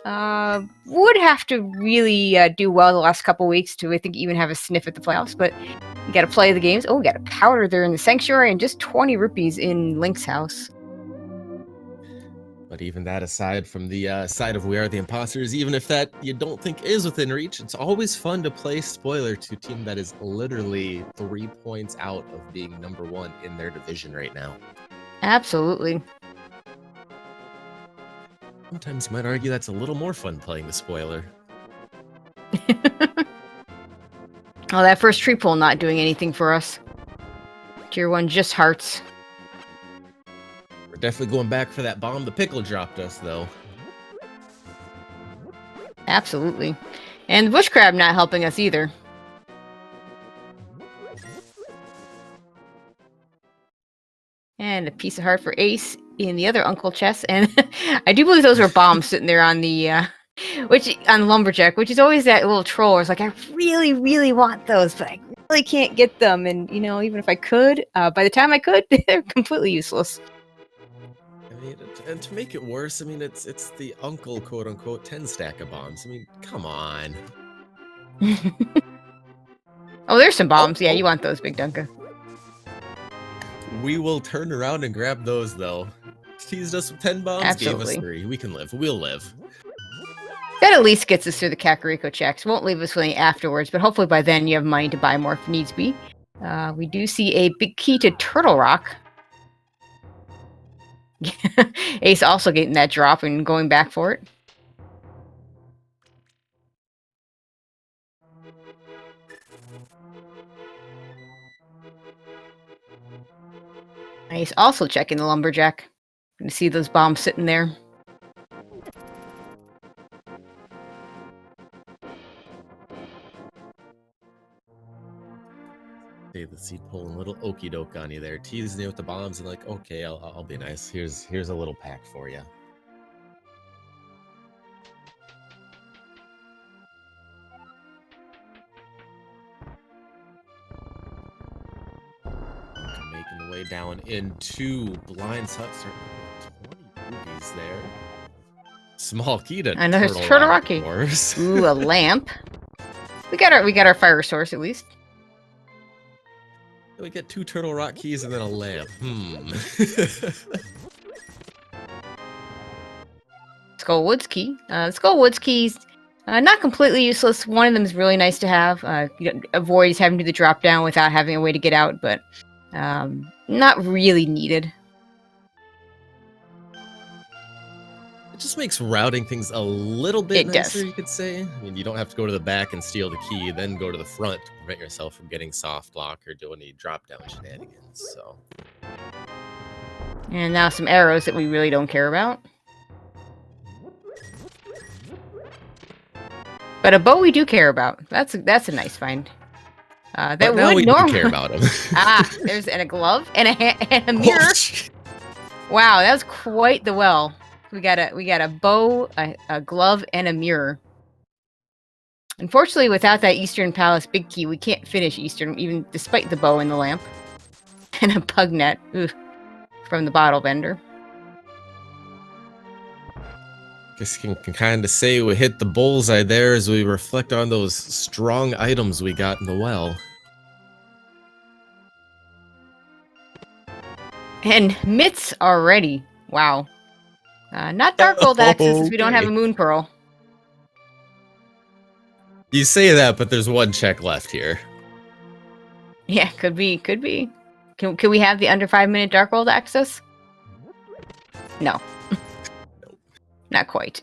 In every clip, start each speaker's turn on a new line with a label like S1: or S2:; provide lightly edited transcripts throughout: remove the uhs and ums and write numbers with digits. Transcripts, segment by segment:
S1: Would have to really do well the last couple weeks to, I think, even have a sniff at the playoffs. But you got to play the games. Oh, we got a powder there in the Sanctuary and just 20 rupees in Link's house.
S2: But even that aside from the side of We Are the Imposters, even if that you don't think is within reach, it's always fun to play spoiler to a team that is literally 3 points out of being #1 in their division right now.
S1: Absolutely.
S2: Sometimes you might argue that's a little more fun playing the spoiler.
S1: Oh, that first tree pull not doing anything for us. Tier 1 just hearts.
S2: We're definitely going back for that bomb the pickle dropped us, though.
S1: Absolutely. And the bush crab not helping us either. And a piece of heart for Ace in the other Uncle chest. And I do believe those were bombs sitting there on the on Lumberjack, which is always that little troll where it's like, I really, really want those, but I really can't get them. And, you know, even if I could, by the time I could, they're completely useless.
S2: I mean, and to make it worse, I mean, it's the Uncle, quote-unquote, 10 stack of bombs. I mean, come on.
S1: Oh, there's some bombs. Yeah, you want those, BigDunka.
S2: We will turn around and grab those, though. Teased us with 10 bombs,
S1: Absolutely.
S2: gave us 3. We can live. We'll live.
S1: That at least gets us through the Kakariko checks. Won't leave us with any afterwards, but hopefully by then you have money to buy more if needs be. We do see a big key to Turtle Rock. Ace also getting that drop and going back for it. Ace also checking the Lumberjack. You see those bombs sitting there.
S2: The seed pulling a little okey doke on you there, teasing you with the bombs, and like, okay, I'll be nice. Here's a little pack for you. Making the way down into Blind's hut, 20 rubies there. Small key to
S1: I know there's Turtle Rocky. Ooh, a lamp. We got our fire source at least.
S2: We get 2 Turtle Rock keys and then a lamp.
S1: Skullwood's key. Skullwood's keys, not completely useless. One of them is really nice to have. Avoids having to do the drop down without having a way to get out, but not really needed.
S2: It just makes routing things a little bit nicer,
S1: does.
S2: you could say. I mean, you don't have to go to the back and steal the key, then go to the front to prevent yourself from getting soft lock or doing any drop down shenanigans. So.
S1: And now some arrows that we really don't care about. But a bow we do care about. That's a nice find. That
S2: but now
S1: would
S2: we
S1: normally
S2: do care about him.
S1: There's a glove and a mirror. Wow, that was quite the well. We got a bow, a glove, and a mirror. Unfortunately, without that Eastern Palace big key, we can't finish Eastern, even despite the bow and the lamp. And a pug net, from the bottle vendor.
S2: Guess you can kind of say we hit the bullseye there as we reflect on those strong items we got in the well.
S1: And mitts already. Wow. Not dark gold access since we don't have a moon pearl.
S2: You say that, but there's one check left here.
S1: Yeah, could be. Can we have the under 5-minute dark gold access? No. Not quite.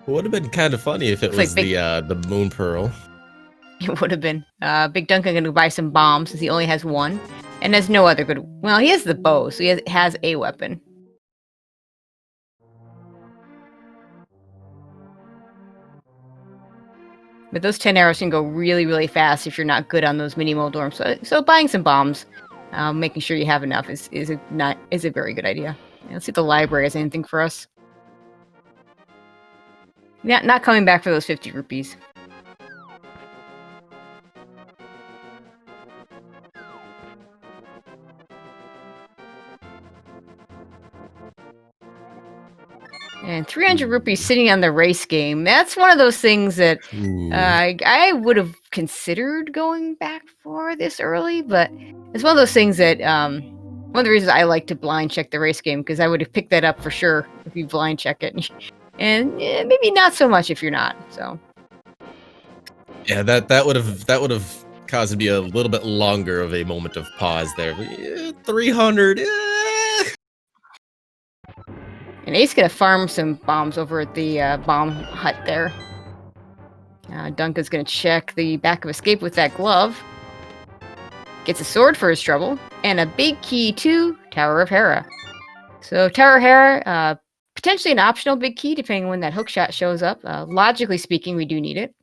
S2: It would have been kind of funny if it was like the moon pearl.
S1: It would have been. BigDunka gonna buy some bombs since he only has one. And has no other good... Well, he has the bow, so he has a weapon. But those 10 arrows can go really, really fast if you're not good on those mini Moldorms. So buying some bombs, making sure you have enough is a very good idea. Let's see if the library has anything for us. Yeah, not coming back for those 50 rupees. And 300 rupees sitting on the race game. That's one of those things that I would have considered going back for this early, but it's one of those things that one of the reasons I like to blind check the race game, because I would have picked that up for sure if you blind check it, and maybe not so much if you're not. So
S2: yeah, that would have caused me a little bit longer of a moment of pause there. But, 300.
S1: And Ace gonna farm some bombs over at the bomb hut there. Dunka's gonna check the back of escape with that glove. Gets a sword for his trouble, and a big key to Tower of Hera. So Tower of Hera, potentially an optional big key depending on when that hookshot shows up. Logically speaking, we do need it.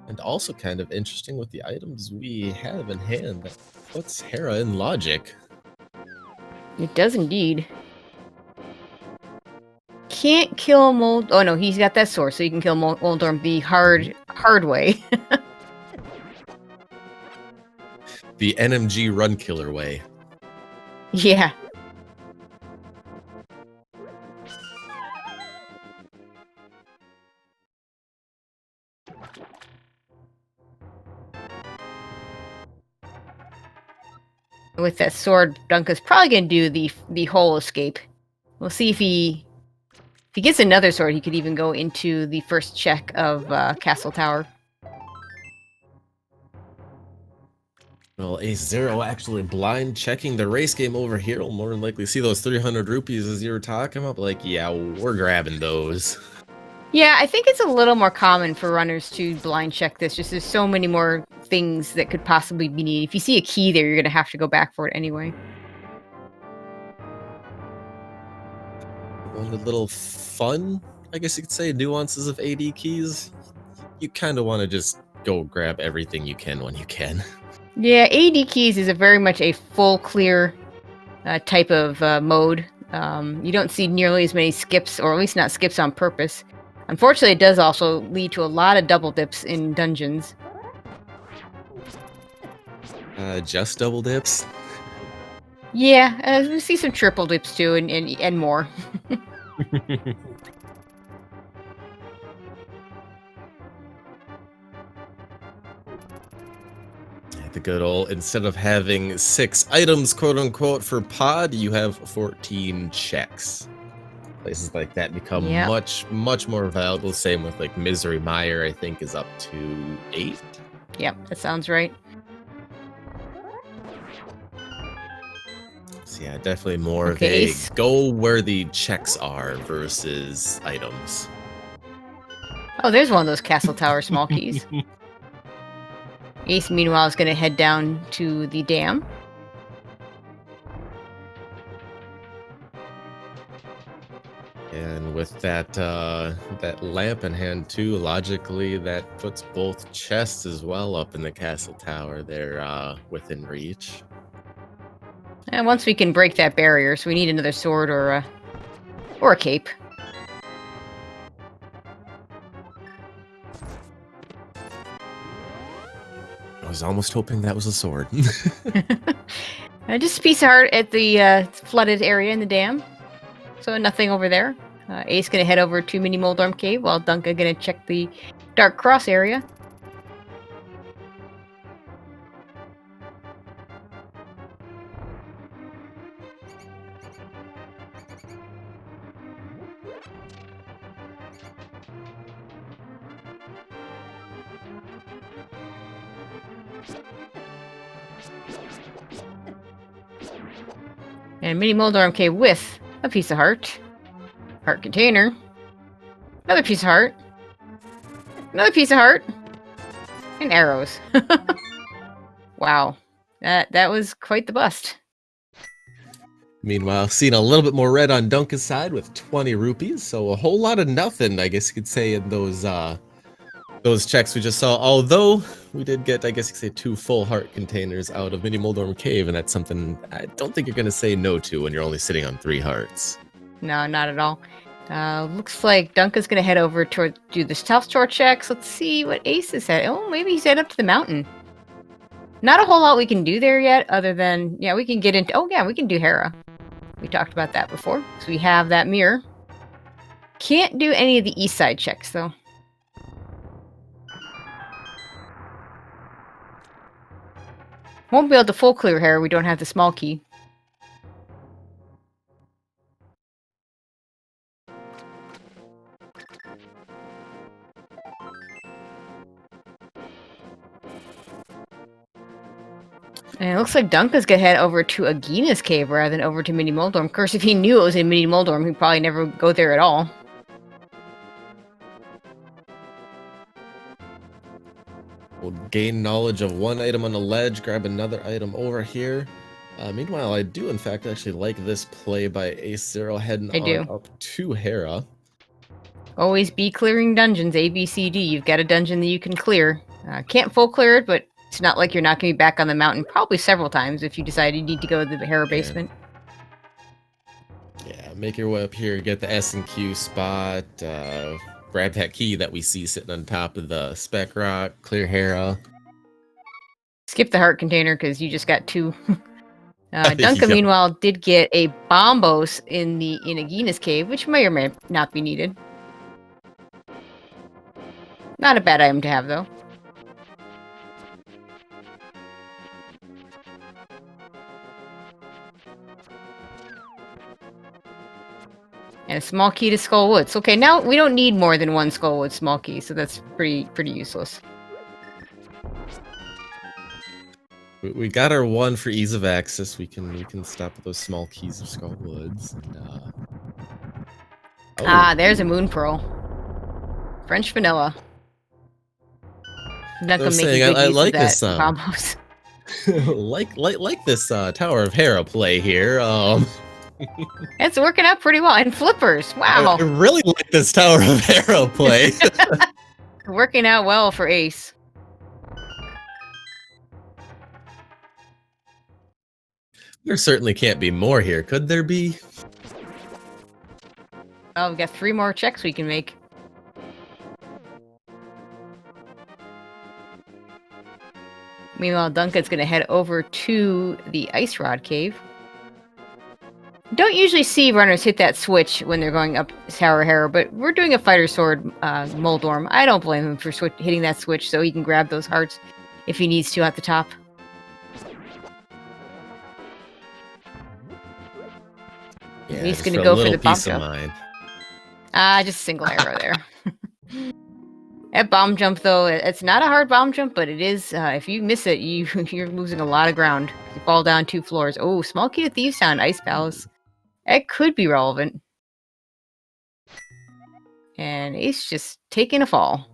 S2: And also kind of interesting with the items we have in hand, that puts Hera in logic.
S1: It does indeed. Can't kill Mold. Oh no, he's got that sword, so you can kill Moldorm the hard way.
S2: The NMG run killer way.
S1: Yeah. With that sword, Dunka's probably gonna do the whole escape. We'll see if he gets another sword. He could even go into the first check of Castle Tower.
S2: Well, AceZer0 actually blind checking the race game over here. We'll more than likely see those 300 rupees as you were talking about. Like, yeah, we're grabbing those.
S1: Yeah, I think it's a little more common for runners to blind check this. Just there's so many more things that could possibly be needed. If you see a key there, you're gonna have to go back for it anyway.
S2: One of the little fun, I guess you could say, nuances of AD keys. You kind of want to just go grab everything you can when you can.
S1: Yeah, AD keys is very much a full clear type of mode. You don't see nearly as many skips, or at least not skips on purpose. Unfortunately, it does also lead to a lot of double dips in dungeons.
S2: Just double dips?
S1: Yeah, we see some triple dips too, and more.
S2: The good old, instead of having 6 items, quote unquote, for pod, you have 14 checks. Places like that become much more valuable. Same with like Misery Mire, I think, is up to 8.
S1: Yep, that sounds right.
S2: So yeah, definitely more of a go where the checks are versus items.
S1: Oh, there's one of those Castle Tower small keys. Ace, meanwhile, is going to head down to the dam.
S2: And with that that lamp in hand too, logically that puts both chests as well up in the castle tower. They're within reach.
S1: And once we can break that barrier, so we need another sword or a cape.
S2: I was almost hoping that was a sword.
S1: Just a piece of heart at the flooded area in the dam. So nothing over there. Ace gonna head over to Mini Moldorm Cave, while Dunka gonna check the Dark Cross area. And Mini Moldorm Cave with a piece of heart. Heart container. Another piece of heart. Another piece of heart. And arrows. Wow. That was quite the bust.
S2: Meanwhile, seeing a little bit more red on Dunka's side with 20 rupees, so a whole lot of nothing, I guess you could say, in those checks we just saw. Although we did get, I guess you could say, 2 full heart containers out of Mini Moldorm Cave, and that's something I don't think you're going to say no to when you're only sitting on 3 hearts.
S1: No, not at all. Looks like Dunka's going to head over to do the South Shore checks. Let's see what Ace is at. Oh, maybe he's head up to the mountain. Not a whole lot we can do there yet, other than, yeah, we can get into... Oh, yeah, we can do Hera. We talked about that before. So we have that mirror. Can't do any of the east side checks, though. Won't be able to full clear here. We don't have the small key. And it looks like Dunka's gonna head over to Agina's cave rather than over to Mini Moldorm. Of course, if he knew it was in Mini Moldorm, he'd probably never go there at all.
S2: We'll gain knowledge of one item on the ledge, grab another item over here. Meanwhile, I do in fact actually like this play by AceZer0 heading on up to Hera.
S1: Always be clearing dungeons, A, B, C, D. You've got a dungeon that you can clear. Can't full clear it, but it's not like you're not going to be back on the mountain probably several times if you decide you need to go to the Hera basement.
S2: Yeah, make your way up here, get the S and Q spot, grab that key that we see sitting on top of the spec rock, clear Hera.
S1: Skip the heart container because you just got 2. Dunka, meanwhile, did get a Bombos in Agina's cave, which may or may not be needed. Not a bad item to have, though. And a small key to Skull Woods. Okay, now we don't need more than 1 Skull Woods small key, so that's pretty useless.
S2: We got our 1 for ease of access. We can stop with those small keys of Skull Woods. And,
S1: there's a Moon Pearl. French vanilla. Dunka making good use
S2: like
S1: of that
S2: this
S1: combos.
S2: like this Tower of Hera play here.
S1: It's working out pretty well. And flippers, wow.
S2: I really like this Tower of Hera play.
S1: Working out well for Ace.
S2: There certainly can't be more here, could there be?
S1: Oh, we've got 3 more checks we can make. Meanwhile, Dunka's going to head over to the Ice Rod Cave. Don't usually see runners hit that switch when they're going up Tower Hera, but we're doing a Fighter Sword Moldorm. I don't blame him for hitting that switch so he can grab those hearts if he needs to at the top.
S2: Yeah,
S1: he's going to go for the bomb jump. Just a single arrow there. That bomb jump, though, it's not a hard bomb jump, but it is. If you miss it, you're losing a lot of ground. You fall down 2 floors. Oh, small key to Thieves Town, Ice Palace. That could be relevant. And Ace just taking a fall.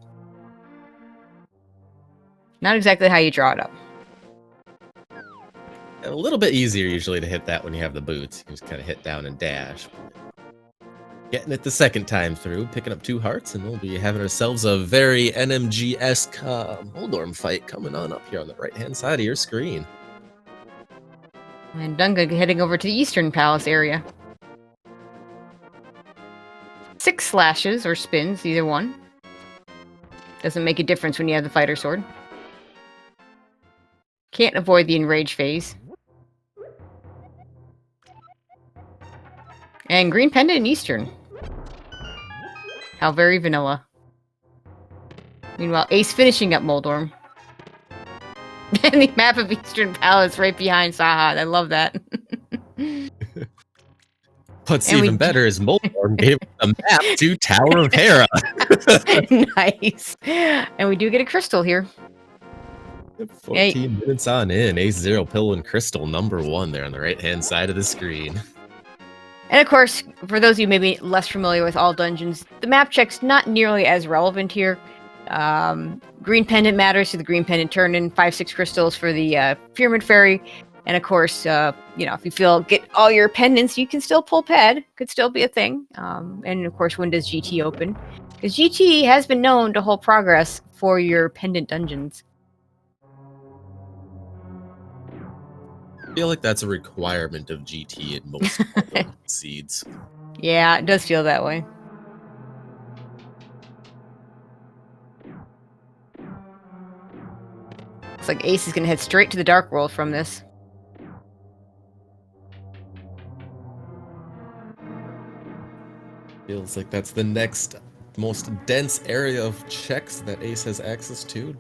S1: Not exactly how you draw it up.
S2: A little bit easier usually to hit that when you have the boots. You can just kind of hit down and dash. Getting it the second time through, picking up 2 hearts, and we'll be having ourselves a very NMG-esque Moldorm fight coming on up here on the right-hand side of your screen.
S1: And Dunga heading over to the Eastern Palace area. 6 slashes or spins, either one. Doesn't make a difference when you have the Fighter Sword. Can't avoid the Enrage phase. And Green Pendant in Eastern. How very vanilla. Meanwhile, Ace finishing up Moldorm. And the map of Eastern Palace right behind Saha. I love that.
S2: What's even better is Moldorm gave a map to Tower of Hera.
S1: Nice. And we do get a crystal here.
S2: 14 minutes on in. AceZer0 Pill and Crystal #1 there on the right-hand side of the screen.
S1: And of course, for those of you maybe less familiar with all dungeons, the map check's not nearly as relevant here. Green Pendant matters to the Green Pendant turn-in, 5-6 crystals for the Pyramid Fairy. And of course, if you get all your pendants, you can still pull ped. Could still be a thing. And of course, when does GT open? Because GT has been known to hold progress for your pendant dungeons.
S2: I feel like that's a requirement of GT in most seeds.
S1: Yeah, it does feel that way. Looks like Ace is going to head straight to the Dark World from this.
S2: Feels like that's the next most dense area of checks that Ace has access to.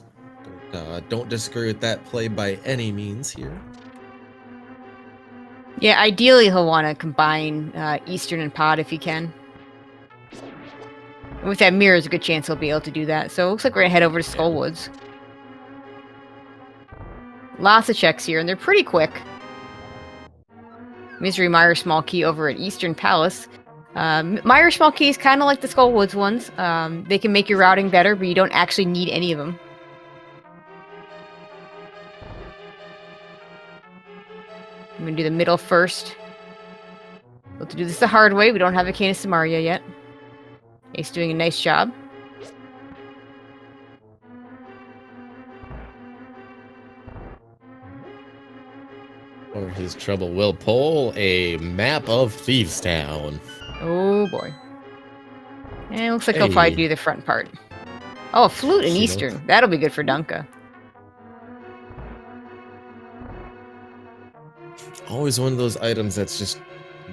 S2: Don't disagree with that play by any means here.
S1: Yeah, ideally he'll want to combine Eastern and Pod if he can. With that mirror, there's a good chance he'll be able to do that. So it looks like we're gonna head over to Skullwoods. Lots of checks here, and they're pretty quick. Misery Mire Small Key over at Eastern Palace. Mire Small Key is kind of like the Skullwoods ones. They can make your routing better, but you don't actually need any of them. I'm going to do the middle first. We'll have to do this the hard way. We don't have a Canis Samaria yet. Ace doing a nice job.
S2: For his trouble, will pull a map of Thieves Town.
S1: Oh boy. And it looks like he'll probably do the front part. Oh, a flute in Eastern. That'll be good for Dunka.
S2: Always one of those items that's just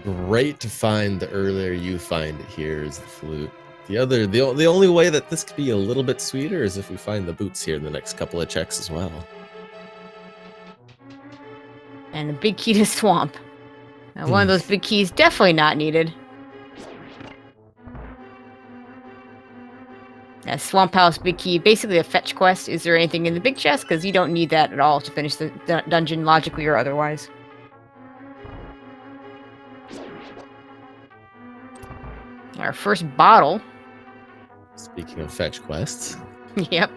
S2: great to find the earlier you find it here is the flute. The only way that this could be a little bit sweeter is if we find the boots here in the next couple of checks as well.
S1: And a big key to Swamp. One of those big keys definitely not needed. Swamp House big key, basically a fetch quest. Is there anything in the big chest? Because you don't need that at all to finish the dungeon logically or otherwise. Our first bottle.
S2: Speaking of fetch quests.
S1: Yep.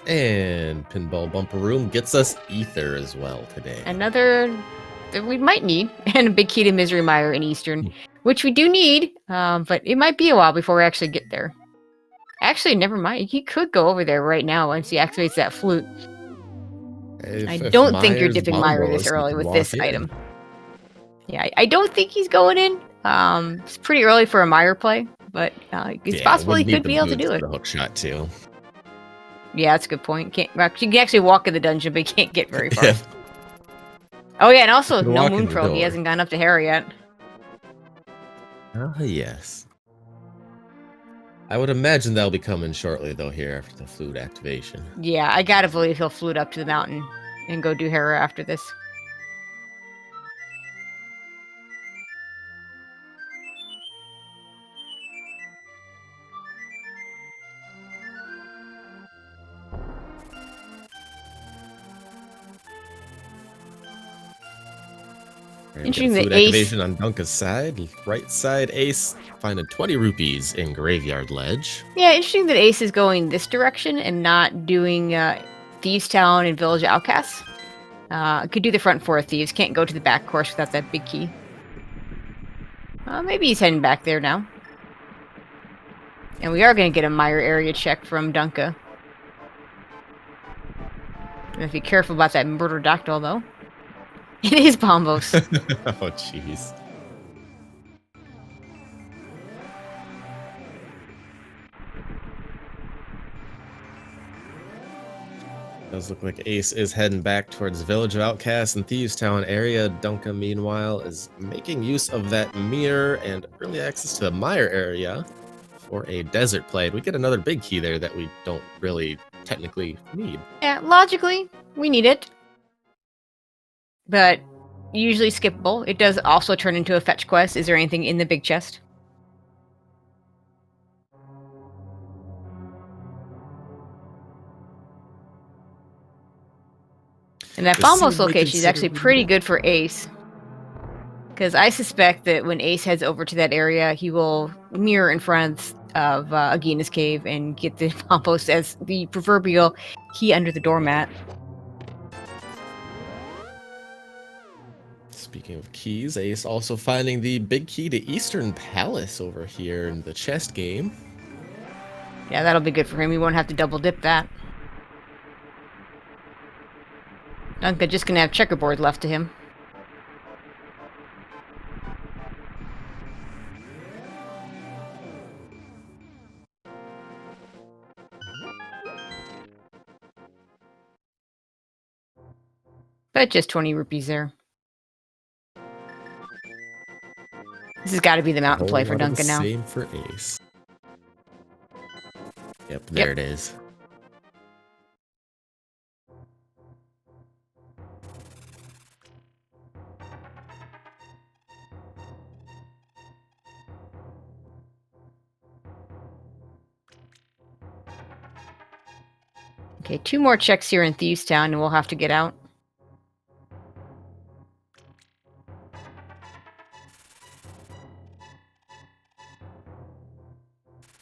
S2: And Pinball Bumper Room gets us Ether as well today.
S1: Another that we might need, and a big key to Misery Mire in Eastern, which we do need, but it might be a while before we actually get there. Actually, never mind. He could go over there right now once he activates that flute. I don't think you're dipping Mire this early with this item. Yeah, I don't think he's going in. It's pretty early for a Mire play, but it's possible he could be able to do it.
S2: The hook shot too.
S1: Yeah, that's a good point. You can actually walk in the dungeon, but you can't get very far. Oh yeah, and also no Moon Pearl. He hasn't gone up to Hera yet.
S2: Ah, yes. I would imagine that'll be coming shortly, though, here after the flute activation.
S1: Yeah, I gotta believe he'll flute up to the mountain and go do Hera after this. Interesting that Ace
S2: activation on Dunka's side. Right side, Ace finding 20 rupees in Graveyard Ledge.
S1: Yeah, interesting that Ace is going this direction and not doing Thieves Town and Village Outcasts. Could do the front four of Thieves. Can't go to the back course without that big key. Maybe he's heading back there now. And we are going to get a Mire area check from Dunka. We have to be careful about that Murder Dactyl, though. It is Bombos.
S2: Oh, jeez. Does look like Ace is heading back towards Village of Outcasts and Thieves Town area. Dunka, meanwhile, is making use of that mirror and early access to the Mire area for a desert play. We get another big key there that we don't really technically need.
S1: Yeah, logically, we need it. But usually skippable. It does also turn into a fetch quest. Is there anything in the big chest? And that Bombos location is actually pretty good for Ace. Because I suspect that when Ace heads over to that area, he will mirror in front of Agina's cave and get the Bombos as the proverbial key under the doormat.
S2: Speaking of keys, Ace also finding the big key to Eastern Palace over here in the chest game.
S1: Yeah, that'll be good for him. He won't have to double dip that. Dunka just gonna have checkerboard left to him. But just 20 rupees there. This has got to be the mountain play for Duncan now.
S2: Same for Ace. Yep, there it is.
S1: Okay, 2 more checks here in Thieves Town, and we'll have to get out.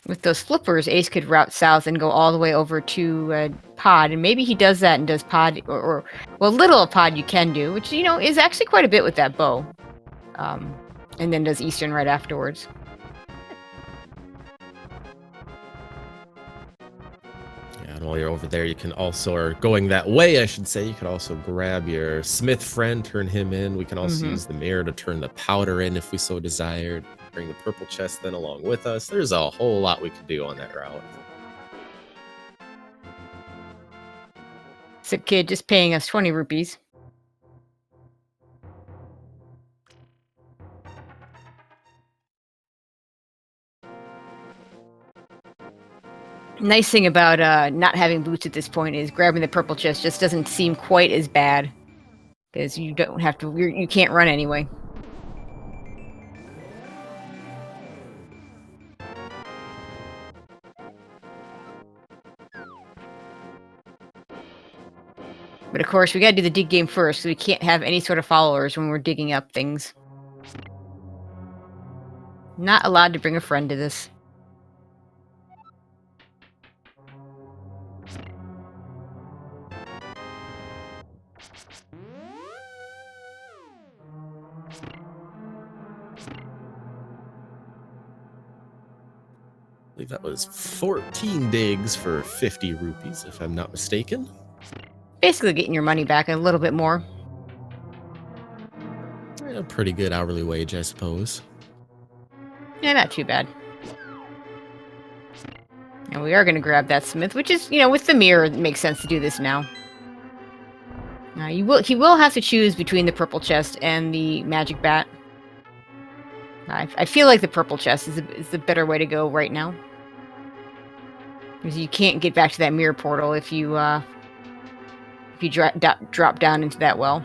S1: With those flippers, Ace could route south and go all the way over to Pod, and maybe he does that and does Pod, or well, little of Pod you can do, which, you know, is actually quite a bit with that bow. And then does Eastern right afterwards.
S2: Yeah, and while you're over there, you can also, or going that way, I should say, you can also grab your Smith friend, turn him in. We can also use the mirror to turn the powder in if we so desired. Bring the purple chest then along with us. There's a whole lot we could do on that route.
S1: Sick kid just paying us 20 rupees. Nice thing about not having boots at this point is grabbing the purple chest just doesn't seem quite as bad, because you don't have to. You can't run anyway. But of course, we gotta do the dig game first, so we can't have any sort of followers when we're digging up things. Not allowed to bring a friend to this.
S2: I believe that was 14 digs for 50 rupees, if I'm not mistaken.
S1: Basically getting your money back a little bit more.
S2: A pretty good hourly wage, I suppose.
S1: Yeah, not too bad. And we are going to grab that Smith, which is, you know, with the mirror, it makes sense to do this now. He will have to choose between the purple chest and the magic bat. I feel like the purple chest is the better way to go right now, because you can't get back to that mirror portal if you drop down into that well.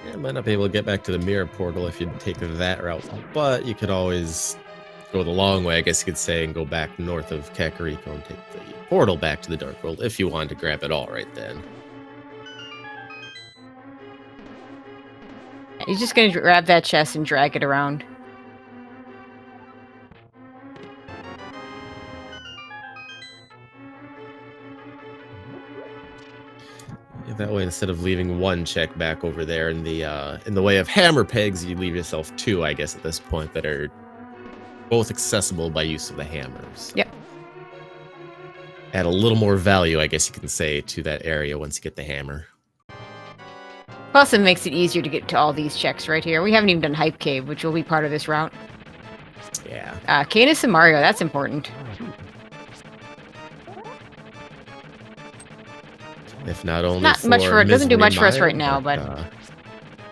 S2: Yeah, might not be able to get back to the mirror portal if you take that route, but you could always go the long way, I guess you could say, and go back north of Kakariko and take the portal back to the Dark World if you wanted to grab it all right then.
S1: He's just going to grab that chest and drag it around.
S2: Yeah, that way, instead of leaving one check back over there in the way of hammer pegs, you leave yourself 2, I guess, at this point, that are both accessible by use of the hammers.
S1: Yep.
S2: Add a little more value, I guess you can say, to that area once you get the hammer.
S1: Plus, it makes it easier to get to all these checks right here. We haven't even done Hype Cave, which will be part of this route.
S2: Yeah.
S1: Canis and Mario, that's important.
S2: If not only
S1: not
S2: for
S1: much for it. Doesn't do much for us
S2: Misery
S1: right now, but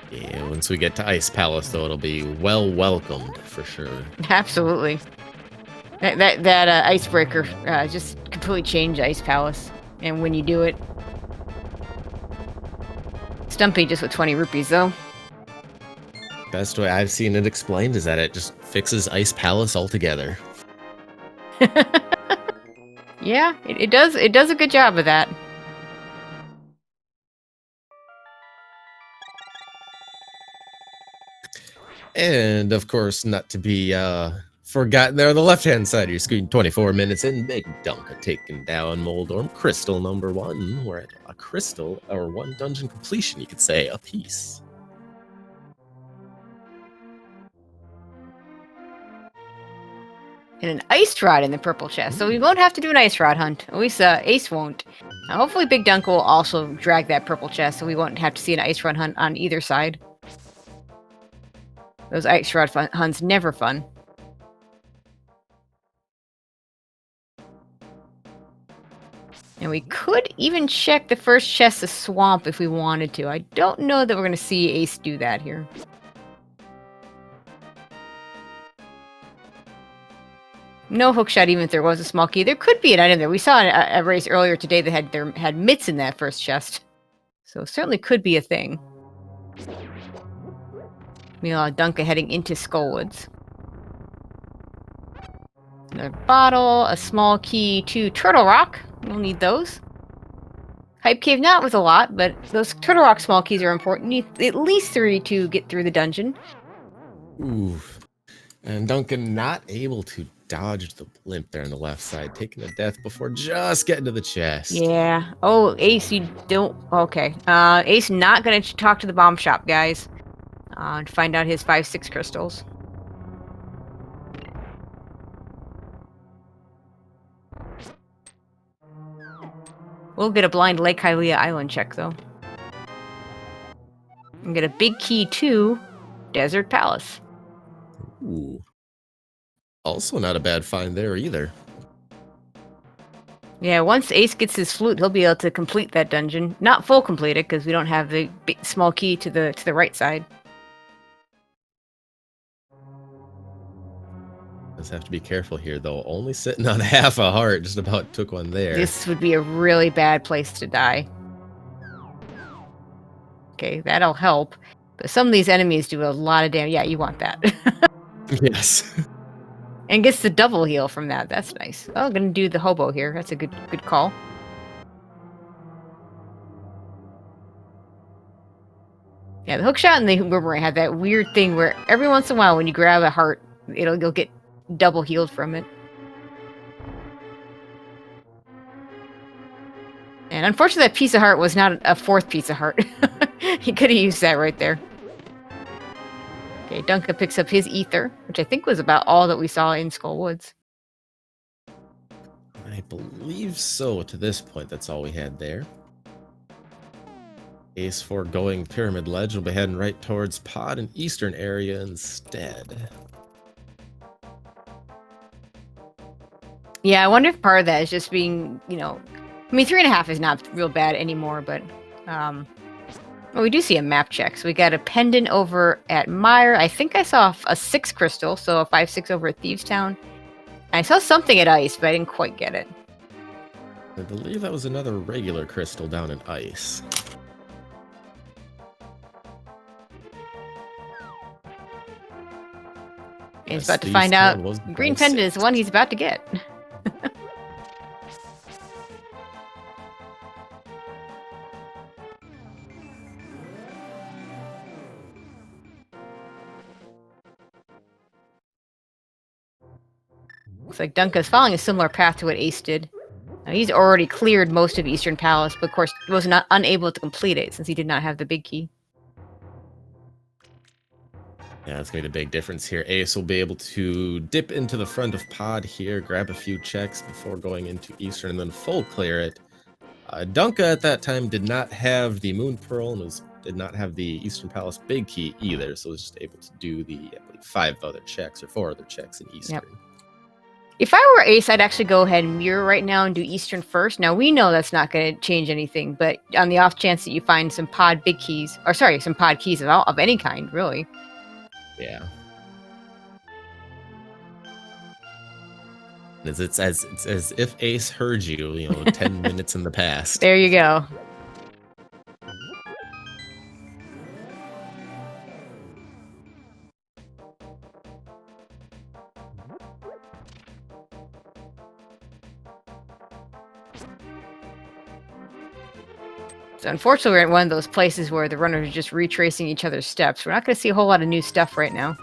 S2: yeah, once we get to Ice Palace, though, it'll be well welcomed for sure.
S1: Absolutely. That icebreaker just completely changed Ice Palace, and when you do it. Stumpy just with 20 rupees, though.
S2: Best way I've seen it explained is that it just fixes Ice Palace altogether.
S1: Yeah, it does. It does a good job of that.
S2: And of course, not to be forgotten, there on the left-hand side of your screen, 24 minutes in, BigDunka taking down Moldorm. Crystal number 1. We're at a crystal, or 1 dungeon completion, you could say, apiece.
S1: And an ice rod in the purple chest, so we won't have to do an ice rod hunt. At least Ace won't. Hopefully BigDunka will also drag that purple chest, so we won't have to see an ice rod hunt on either side. Those ice rod hunts never fun. And we could even check the first chest, the swamp, if we wanted to. I don't know that we're going to see Ace do that here. No hookshot, even if there was a small key. There could be an item there. We saw a race earlier today that had mitts in that first chest. So certainly could be a thing. Meanwhile, Dunka heading into Skullwoods. Another bottle, a small key to Turtle Rock. We'll need those. Hype Cave not with a lot, but those Turtle Rock small keys are important. You need at least 3 to get through the dungeon.
S2: Oof. And Duncan not able to dodge the blimp there on the left side, taking a death before just getting to the chest.
S1: Yeah. Oh, Ace, you don't... Okay. Ace not going to talk to the bomb shop, guys. To find out his 5-6 crystals. We'll get a blind Lake Hylia Island check, though. And get a big key to Desert Palace.
S2: Ooh. Also not a bad find there either.
S1: Yeah, once Ace gets his flute, he'll be able to complete that dungeon. Not full completed, because we don't have the big, small key to the right side.
S2: Just have to be careful here, though. Only sitting on half a heart, just about took one there.
S1: This would be a really bad place to die. Okay, that'll help. But some of these enemies do a lot of damage. Yeah, you want that.
S2: Yes.
S1: And gets the double heal from that. That's nice. Oh, I'm gonna do the hobo here. That's a good call. Yeah, the hookshot and the boomerang have that weird thing where every once in a while when you grab a heart, you'll get double healed from it. And unfortunately, that piece of heart was not a 4th piece of heart. He could have used that right there. Okay, Dunka picks up his ether, which I think was about all that we saw in Skull Woods.
S2: I believe so. To this point, that's all we had there. Ace foregoing Pyramid Ledge will be heading right towards Pod and Eastern area instead.
S1: Yeah, I wonder if part of that is just being, I mean, 3.5 is not real bad anymore, but well, we do see a map check. So we got a pendant over at Mire. I think I saw a 6 crystal, so a 5-6 over at Thieves Town. I saw something at Ice, but I didn't quite get it.
S2: I believe that was another regular crystal down in Ice.
S1: And he's about to find out Green Pendant is the one he's about to get. Looks like Dunka's following a similar path to what Ace did. Now, he's already cleared most of Eastern Palace, but of course was not unable to complete it since he did not have the big key.
S2: Yeah, that's going to be the big difference here. Ace will be able to dip into the front of Pod here, grab a few checks before going into Eastern, and then full clear it. Dunka at that time did not have the Moon Pearl and did not have the Eastern Palace big key either, so was just able to do the, I believe, 4 other checks in Eastern.
S1: Yep. If I were Ace, I'd actually go ahead and mirror right now and do Eastern first. Now, we know that's not going to change anything, but on the off chance that you find some pod big keys, or sorry, some pod keys of any kind, really.
S2: Yeah. It's as if Ace heard you, 10 minutes in the past.
S1: There you go. So unfortunately, we're at one of those places where the runners are just retracing each other's steps. We're not going to see a whole lot of new stuff right now.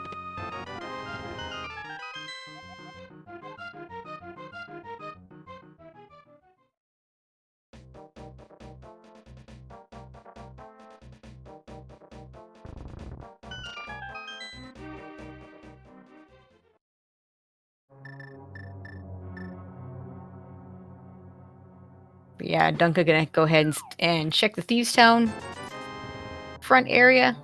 S1: But yeah, Dunka gonna go ahead and check the Thieves Town front area.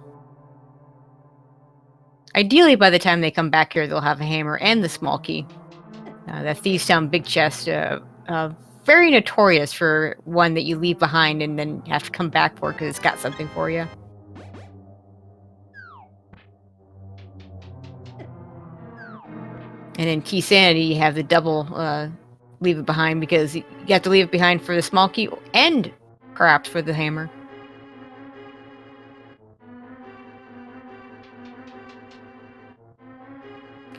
S1: Ideally, by the time they come back here, they'll have a hammer and the small key. That Thieves Town big chest, very notorious for one that you leave behind and then have to come back for because it's got something for you. And in Key Sanity, you have the double leave it behind because you have to leave it behind for the small key and perhaps for the hammer.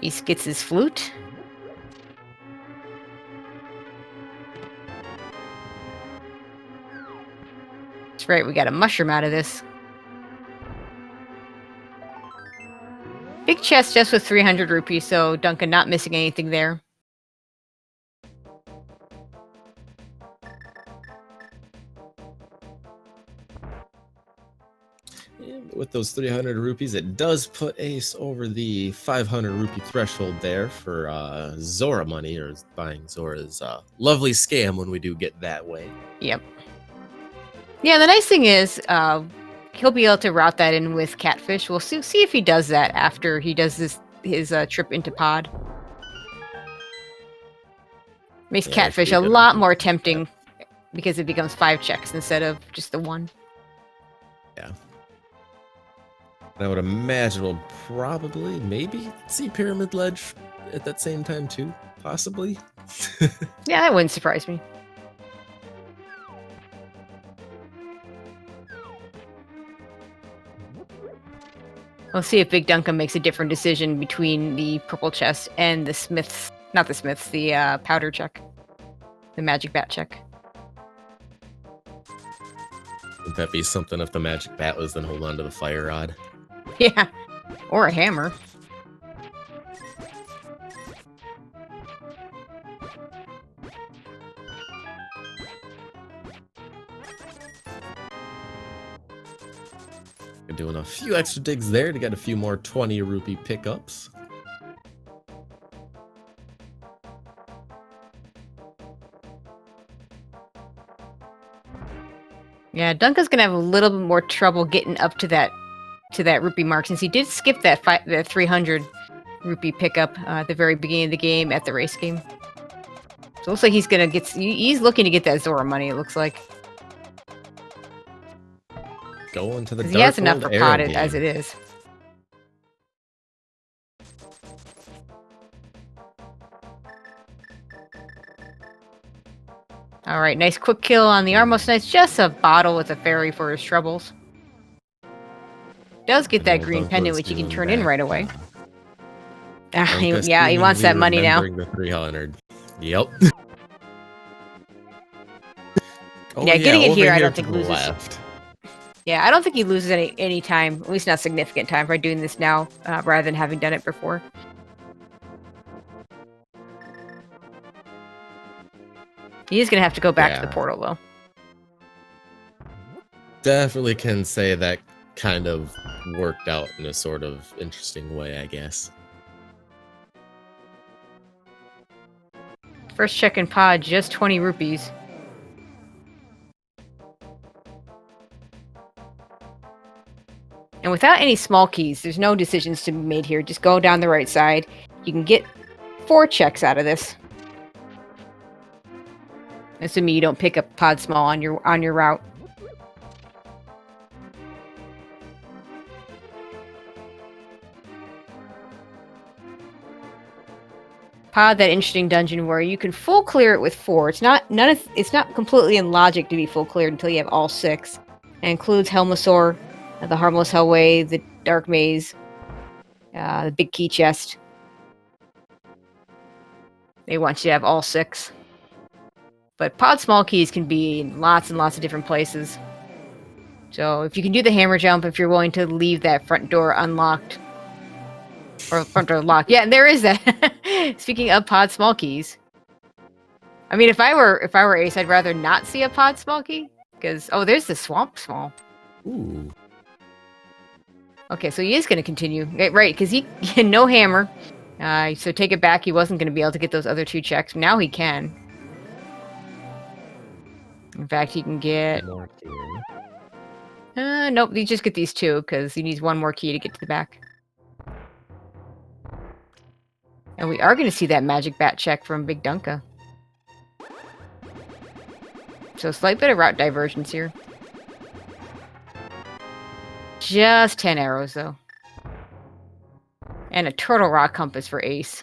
S1: He gets his flute. That's right, we got a mushroom out of this. Big chest just with 300 rupees, so Duncan not missing anything there.
S2: With those 300 rupees, it does put Ace over the 500 rupee threshold there for Zora money, or buying Zora's lovely scam when we do get that way.
S1: Yep. Yeah, the nice thing is he'll be able to route that in with Catfish. We'll see if he does that after he does his trip into Pod. Makes Catfish a lot more tempting because it becomes 5 checks instead of just the 1.
S2: Yeah. I would imagine we'll probably, maybe see Pyramid Ledge at that same time too, possibly.
S1: Yeah, that wouldn't surprise me. We'll see if BigDunka makes a different decision between the purple chest and the Smiths. Not the Smiths, the powder check. The magic bat check.
S2: Would that be something if the magic bat was then hold on to the fire rod?
S1: Yeah. Or a hammer.
S2: We're doing a few extra digs there to get a few more 20 rupee pickups.
S1: Yeah, Dunka's gonna have a little bit more trouble getting up to that rupee mark since he did skip that 300 rupee pickup at the very beginning of the game at the race game. So it looks like he's looking to get that Zora money. It looks like
S2: Going to the dark
S1: he has enough for Pod
S2: game.
S1: as it is. All right, nice quick kill on the Armos Knights. Just a bottle with a fairy for his troubles. Does get that green pendant, which he can turn in right away. Yeah, he wants that money now.
S2: The 300. Yep.
S1: Yeah, getting it here, I don't think loses.
S2: Left.
S1: Yeah, I don't think he loses any time, at least not significant time, by doing this now, rather than having done it before. He is going to have to go back to the portal, though.
S2: Definitely can say that kind of worked out in a sort of interesting way, I guess.
S1: First check in Pod, just 20 rupees. And without any small keys, there's no decisions to be made here. Just go down the right side. You can get 4 checks out of this. Assuming you don't pick up Pod Small on your route. Pod, that interesting dungeon where you can full clear it with 4. It's not completely in logic to be full cleared until you have all 6. It includes Helmosaur, the Harmless Hellway, the Dark Maze, the Big Key Chest. They want you to have all 6. But Pod Small Keys can be in lots and lots of different places. So if you can do the hammer jump, if you're willing to leave that front door unlocked. Or front door locked. Yeah, there is that. Speaking of Pod Small Keys. I mean, if I were Ace, I'd rather not see a Pod Small Key. Because, oh, there's the Swamp Small.
S2: Ooh.
S1: Okay, so he is going to continue. Right, because he had no hammer. So take it back, he wasn't going to be able to get those other 2 checks. Now he can. In fact, he can get... Nope, you just get these 2, because he needs 1 more key to get to the back. And we are going to see that magic bat check from BigDunka. So a slight bit of route divergence here. Just 10 arrows, though. And a turtle rock compass for Ace.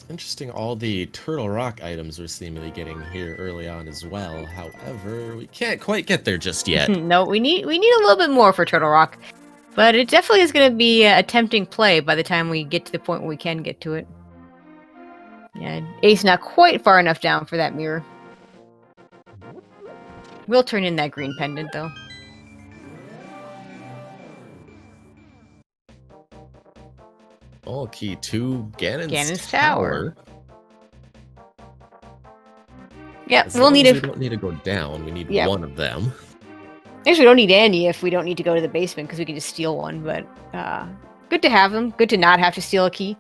S2: Interesting, all the Turtle Rock items we're seemingly getting here early on as well. However, we can't quite get there just yet.
S1: No, we need a little bit more for Turtle Rock. But it definitely is going to be a tempting play by the time we get to the point where we can get to it. Yeah, Ace not quite far enough down for that mirror. We'll turn in that green pendant, though.
S2: All key to
S1: Ganon's
S2: Tower.
S1: Yeah,
S2: As
S1: we'll
S2: long
S1: need
S2: as we don't need to go down. We need one of them.
S1: Actually, we don't need any if we don't need to go to the basement, because we can just steal one. But good to have them. Good to not have to steal a key.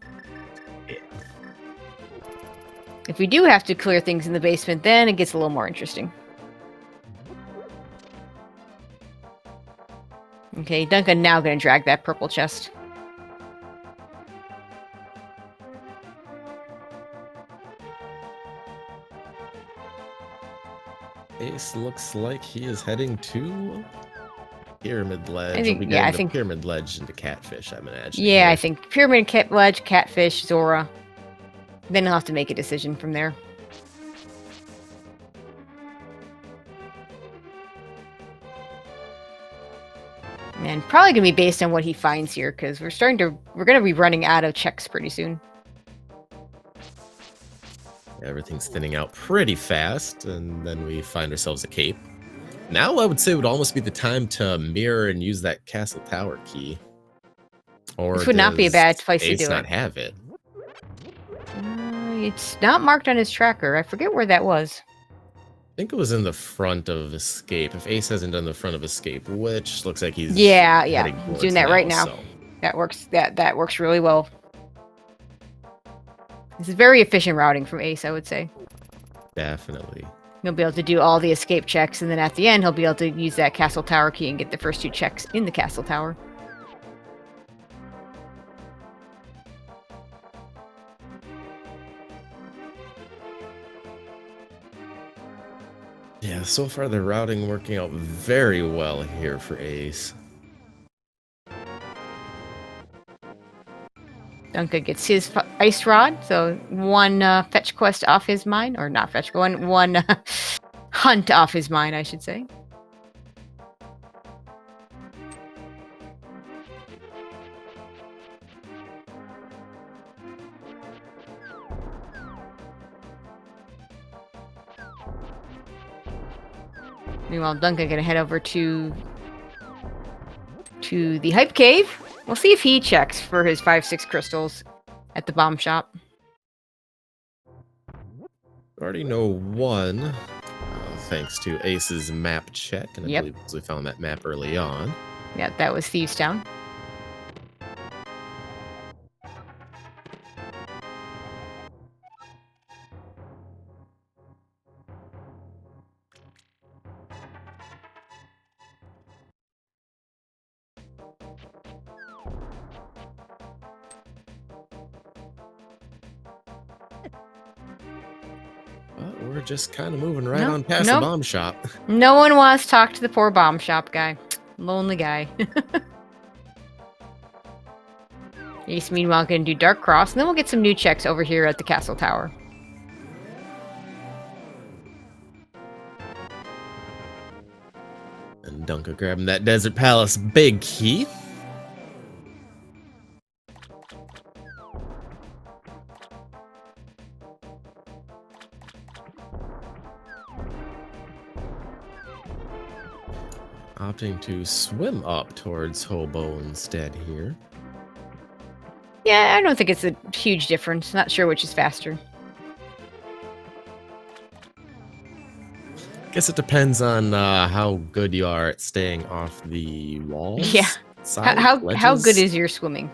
S1: If we do have to clear things in the basement, then it gets a little more interesting. Okay, Duncan now going to drag that purple chest.
S2: Ace looks like he is heading to Pyramid Ledge.
S1: I think
S2: Pyramid Ledge into Catfish, I'm imagining.
S1: Yeah,
S2: here.
S1: I think Pyramid Ledge, Catfish, Zora. Then he'll have to make a decision from there. And probably gonna be based on what he finds here, because we're gonna be running out of checks pretty soon.
S2: Everything's thinning out pretty fast, and then we find ourselves a cape. Now I would say would almost be the time to mirror and use that castle tower key. Or
S1: this would not be a bad place
S2: Ace
S1: to do
S2: not
S1: it.
S2: have it?
S1: It's not marked on his tracker. I forget where that was.
S2: I think it was in the front of Escape. If Ace hasn't done the front of Escape, which looks like he's
S1: He's doing that right now.
S2: So.
S1: That works really well. This is very efficient routing from Ace, I would say.
S2: Definitely.
S1: He'll be able to do all the escape checks, and then at the end, he'll be able to use that castle tower key and get the first 2 checks in the castle tower.
S2: Yeah, so far the routing working out very well here for Ace.
S1: Dunka gets his ice rod, so 1 fetch quest off his mind, or not fetch, one hunt off his mind, I should say. Meanwhile, Dunka gonna head over to the Hype Cave. We'll see if he checks for his 5-6 crystals at the bomb shop.
S2: Already know one, thanks to Ace's map check, and I believe we found that map early on.
S1: Yeah, that was Thieves Town.
S2: But we're just kind of moving right on past the bomb shop.
S1: No one wants to talk to the poor bomb shop guy. Lonely guy. Ace, meanwhile, gonna do Dark Cross, and then we'll get some new checks over here at the castle tower.
S2: And Dunka grabbing that Desert Palace big key. Opting to swim up towards Hobo instead here.
S1: Yeah, I don't think it's a huge difference. Not sure which is faster.
S2: Guess it depends on how good you are at staying off the walls.
S1: Yeah. How good is your swimming?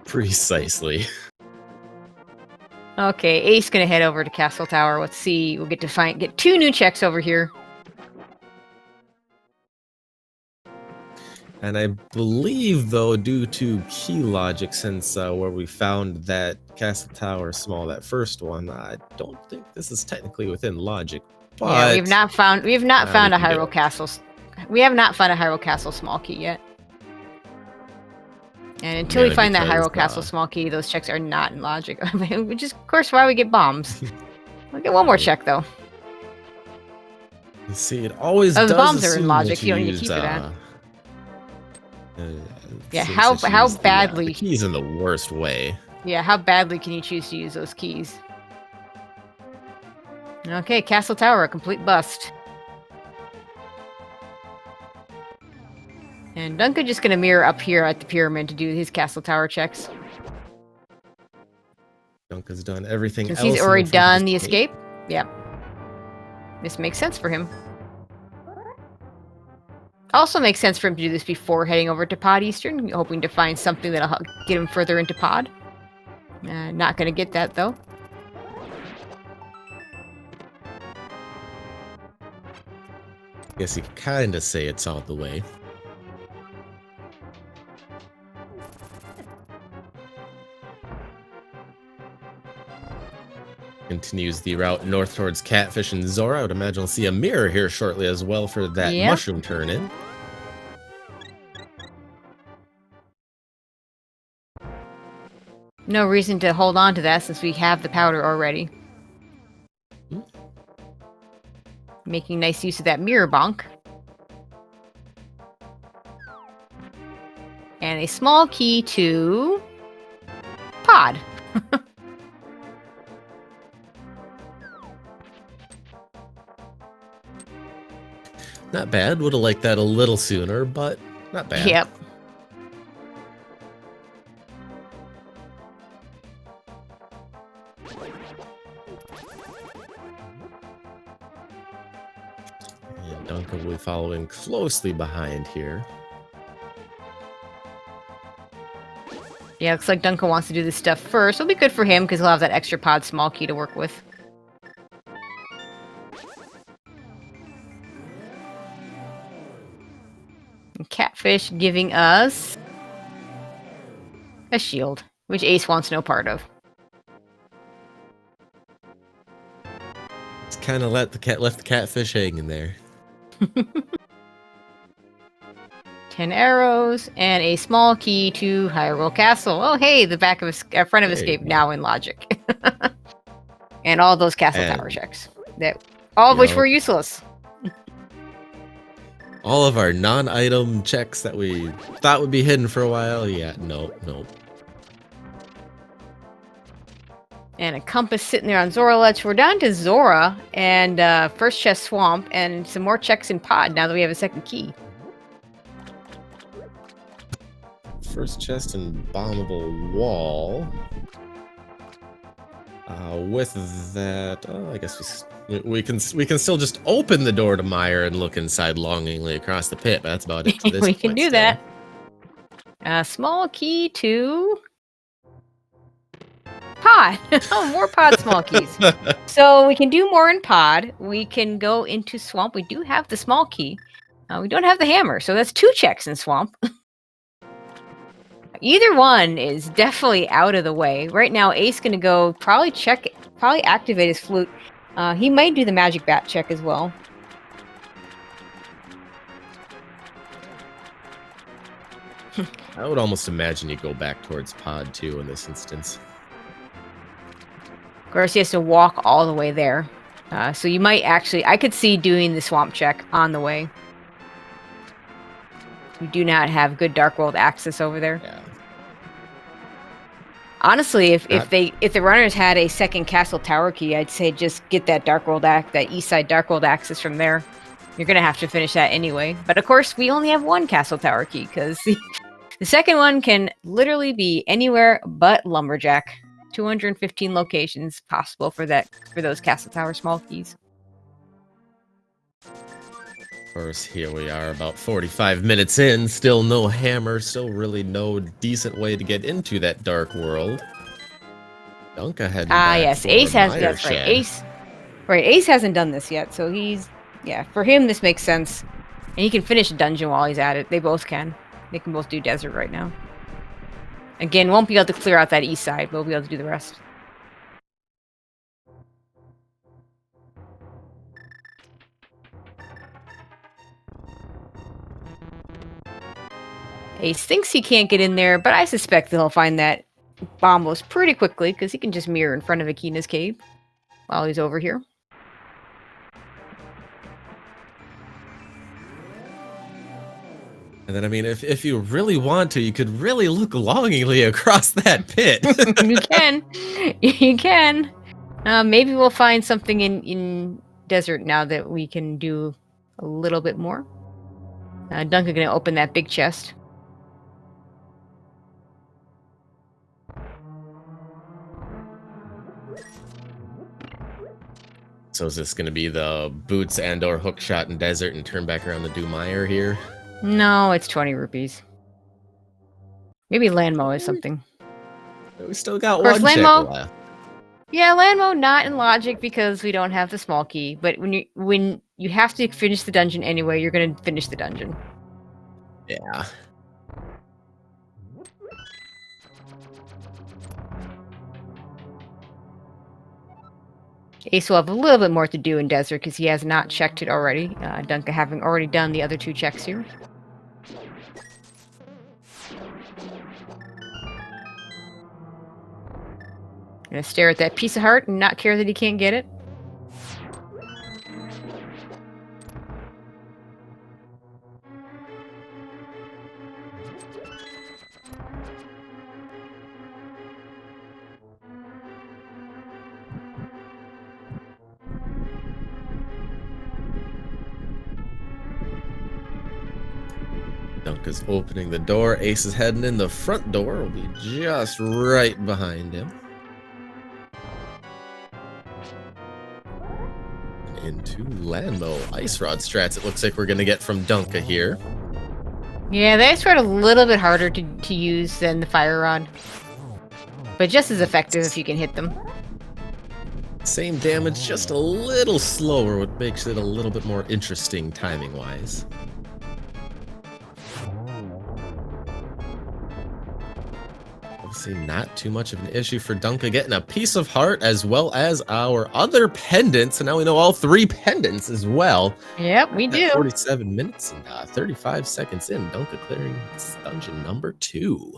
S2: Precisely.
S1: Okay, Ace gonna head over to Castle Tower. Let's see. We'll get 2 new checks over here.
S2: And I believe, though, due to key logic, since where we found that Castle Tower small, that first one. I don't think this is technically within logic, but
S1: Yeah, we have not found
S2: we
S1: a
S2: can do
S1: Hyrule
S2: it.
S1: Castle. We have not found a Hyrule Castle small key yet. And until we
S2: Mainly
S1: find that
S2: because,
S1: Hyrule Castle small key, those checks are not in logic. Which is, of course, why we get bombs. We'll get one more check, though.
S2: See, it always
S1: Oh, the
S2: does
S1: bombs are in
S2: assume
S1: logic.
S2: that
S1: You don't need a
S2: use,
S1: key for that. Yeah,
S2: assumes that you
S1: how
S2: use
S1: badly...
S2: the keys in the worst way.
S1: Yeah, how badly can you choose to use those keys? Okay, Castle Tower, a complete bust. And Dunka just gonna mirror up here at the pyramid to do his Castle Tower checks.
S2: Dunka's done everything
S1: Since
S2: else.
S1: he's already done the
S2: escape.
S1: Yep. This makes sense for him. Also makes sense for him to do this before heading over to Pod Eastern, hoping to find something that'll get him further into Pod. Not gonna get that, though.
S2: Guess you could kind of say it's out the way. Continues the route north towards Catfish and Zora. I would imagine we'll see a mirror here shortly as well for that mushroom turn-in.
S1: No reason to hold on to that since we have the powder already. Making nice use of that mirror bonk. And a small key to... Pod.
S2: Not bad. Would have liked that a little sooner, but not bad.
S1: Yep.
S2: And Dunka will be following closely behind here.
S1: Yeah, looks like Dunka wants to do this stuff first. It'll be good for him because he'll have that extra pod small key to work with. And Catfish giving us a shield, which Ace wants no part of.
S2: It's kind of left the catfish hanging there.
S1: 10 arrows and a small key to Hyrule Castle. Oh, hey, the back of front of escape now in logic. And all those Castle Tower checks, all of which were useless.
S2: All of our non-item checks that we thought would be hidden for a while. Yeah, nope.
S1: And a compass sitting there on Zora Ledge. We're down to Zora and first chest swamp and some more checks in pod now that we have a second key.
S2: First chest and bombable wall. With that, I guess we can still just open the door to Meyer and look inside longingly across the pit. But that's about it. To this
S1: We can
S2: point
S1: do
S2: still.
S1: that. A small key to pod. Oh, more pod small keys. So we can do more in pod. We can go into swamp. We do have the small key. We don't have the hammer, so that's 2 checks in swamp. Either one is definitely out of the way. Right now, Ace gonna go probably activate his flute. He might do the magic bat check as well.
S2: I would almost imagine you go back towards pod 2 in this instance.
S1: Of course, he has to walk all the way there. So you might actually... I could see doing the swamp check on the way. We do not have good Dark World access over there.
S2: Yeah.
S1: Honestly, if the runners had a second Castle Tower key, I'd say just get that that east side Dark World access from there. You're gonna have to finish that anyway. But of course, we only have 1 Castle Tower key because the second one can literally be anywhere but Lumberjack. 215 locations possible for those Castle Tower small keys.
S2: Of course, here we are about 45 minutes in, still no hammer, still really no decent way to get into that dark world. Dunka had
S1: yes, Ace has, that's right, Ace hasn't done this yet, so for him this makes sense. And he can finish a dungeon while he's at it, they both can. They can both do desert right now. Again, won't be able to clear out that east side. We'll be able to do the rest. Ace thinks he can't get in there, but I suspect that he'll find that bombos pretty quickly because he can just mirror in front of Akina's cave while he's over here.
S2: And then, I mean, if you really want to, you could really look longingly across that pit.
S1: You can. You can. Maybe we'll find something in desert now that we can do a little bit more. Duncan gonna open that big chest.
S2: So is this going to be the boots and or hook shot in desert and turn back around to do Meyer here?
S1: No, it's 20 rupees. Maybe Landmo is something.
S2: We still got
S1: Of course,
S2: one check
S1: Landmo-
S2: left.
S1: Yeah, Landmo not in logic because we don't have the small key. But when you have to finish the dungeon anyway, you're gonna finish the dungeon.
S2: Yeah.
S1: Ace will have a little bit more to do in desert because he has not checked it already. Dunka having already done the other 2 checks here. Gonna stare at that piece of heart and not care that he can't get it.
S2: Dunka's opening the door. Ace is heading in. The front door will be just right behind him. And into Landmo. Ice Rod strats it looks like we're going to get from Dunka here.
S1: Yeah, the ice rod a little bit harder to use than the fire rod. But just as effective if you can hit them.
S2: Same damage, just a little slower, what makes it a little bit more interesting timing-wise. Obviously not too much of an issue for Dunka getting a piece of heart as well as our other pendants. So now we know all 3 pendants as well.
S1: Yep, we do.
S2: 47 minutes and 35 seconds in. Dunka clearing dungeon number 2.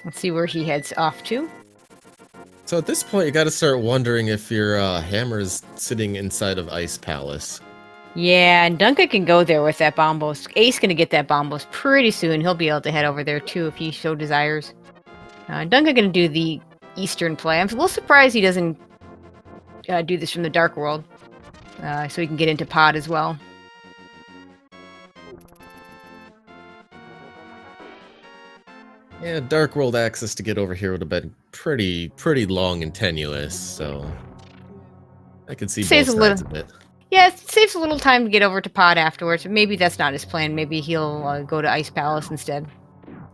S1: Let's see where he heads off to.
S2: So at this point, you got to start wondering if your hammer is sitting inside of Ice Palace.
S1: Yeah, and Duncan can go there with that bombos. Ace gonna get that bombos pretty soon. He'll be able to head over there too if he so desires. Duncan gonna do the eastern play. I'm a little surprised he doesn't do this from the Dark World, so he can get into Pod as well.
S2: Yeah, Dark World access to get over here would have been pretty long and tenuous, so I could see both sides a bit.
S1: Yeah, it saves a little time to get over to Pod afterwards, but maybe that's not his plan. Maybe he'll go to Ice Palace instead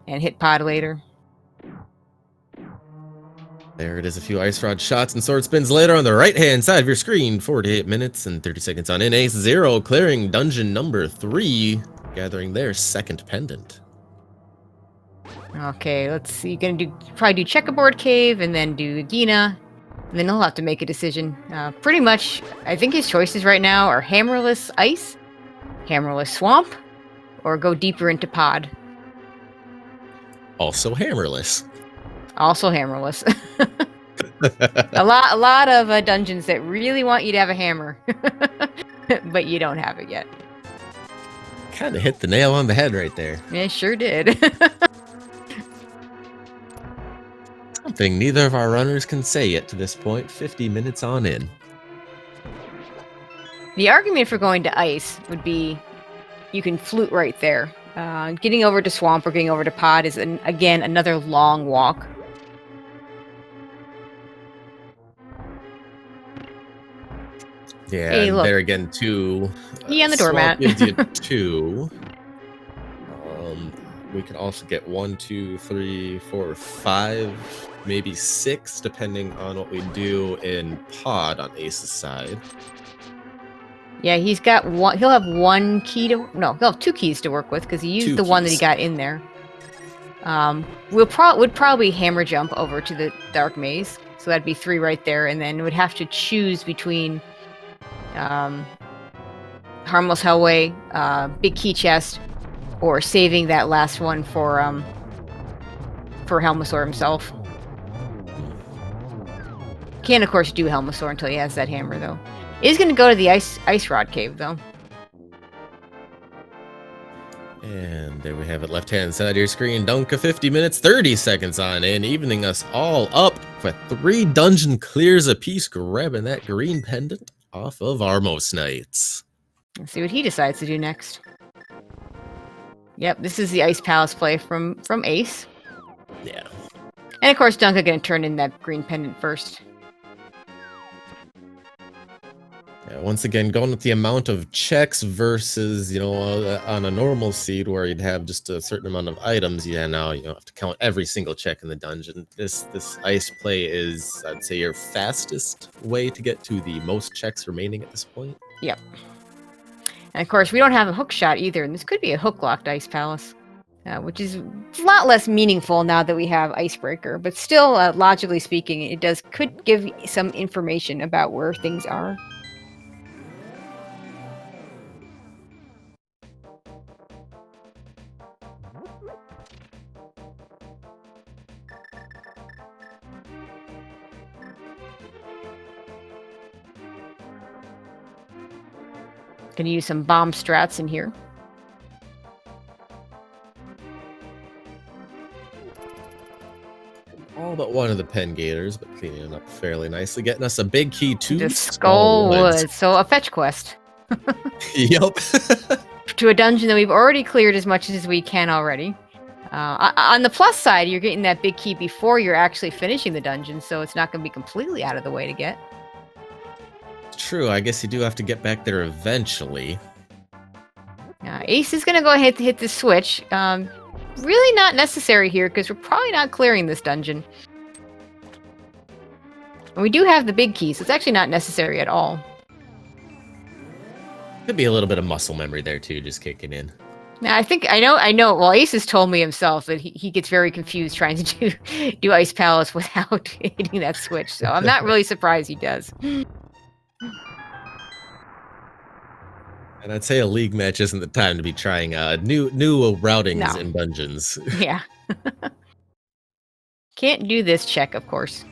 S1: and hit Pod later.
S2: There it is, a few Ice Rod shots and sword spins later on the right-hand side of your screen. 48 minutes and 30 seconds on in. AceZer0 clearing dungeon number 3, gathering their 2nd pendant.
S1: Okay, let's see. You're gonna probably do Checkerboard Cave and then do Gina. And then he'll have to make a decision. Pretty much, I think his choices right now are Hammerless Ice, Hammerless Swamp, or go deeper into Pod.
S2: Also hammerless.
S1: Also Hammerless. a lot of dungeons that really want you to have a hammer, but you don't have it yet.
S2: Kind of hit the nail on the head right there.
S1: It sure did.
S2: Something neither of our runners can say yet to this point, 50 minutes on in.
S1: The argument for going to Ice would be you can flute right there. Getting over to Swamp or getting over to Pod is, again, another long walk.
S2: Yeah,
S1: hey,
S2: and
S1: look.
S2: there again, 2.
S1: He on the doormat.
S2: Gives you 2. We can also get 1, 2, 3, 4, 5, maybe 6, depending on what we do in Pod on Ace's side.
S1: Yeah, he's got one. He'll have one key to. No, he'll have 2 keys to work with because he used the one that he got in there. Would probably hammer jump over to the dark maze, so that'd be 3 right there, and then would have to choose between harmless hellway, big key chest, or saving that last one for Helmasaur himself. Can't of course do Helmasaur until he has that hammer though. He's gonna go to the ice rod cave though.
S2: And there we have it, left-hand side of your screen. Dunka 50 minutes, 30 seconds on in, evening us all up with 3 dungeon clears apiece, grabbing that green pendant off of Armos Knights.
S1: Let's see what he decides to do next. Yep, this is the Ice Palace play from Ace.
S2: Yeah.
S1: And of course, Dunka gonna turn in that green pendant first.
S2: Yeah, once again, going with the amount of checks versus, you know, on a normal seed where you'd have just a certain amount of items, yeah, now you don't have to count every single check in the dungeon. This ice play is, I'd say, your fastest way to get to the most checks remaining at this point.
S1: Yep. And of course, we don't have a hook shot either, and this could be a hook-locked Ice Palace, which is a lot less meaningful now that we have Icebreaker. But still, logically speaking, it could give some information about where things are. Gonna use some bomb strats in here.
S2: All but one of the pen gators, but cleaning it up fairly nicely, getting us a big key to
S1: The Skull Woods. So a fetch quest.
S2: Yup.
S1: To a dungeon that we've already cleared as much as we can already. On the plus side, you're getting that big key before you're actually finishing the dungeon, so it's not going to be completely out of the way to get.
S2: True, I guess you do have to get back there eventually.
S1: Ace is going to go ahead to hit the switch. Really not necessary here, because we're probably not clearing this dungeon. And we do have the big key, so it's actually not necessary at all.
S2: Could be a little bit of muscle memory there too, just kicking in.
S1: Now, I know. Well, Ace has told me himself that he gets very confused trying to do Ice Palace without hitting that switch. So I'm not really surprised he does.
S2: And I'd say a league match isn't the time to be trying new routings in dungeons.
S1: Yeah. Can't do this check, of course.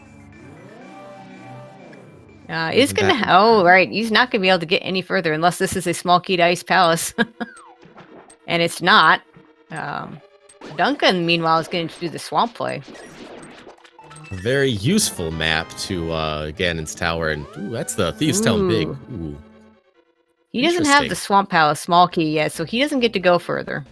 S1: Is gonna. Oh, right. He's not gonna be able to get any further unless this is a small key to Ice Palace. And it's not. Duncan, meanwhile, is going to do the swamp play.
S2: A very useful map to Ganon's Tower, and ooh, that's the Thieves' Town big. Ooh.
S1: He doesn't have the Swamp Palace small key yet, so he doesn't get to go further.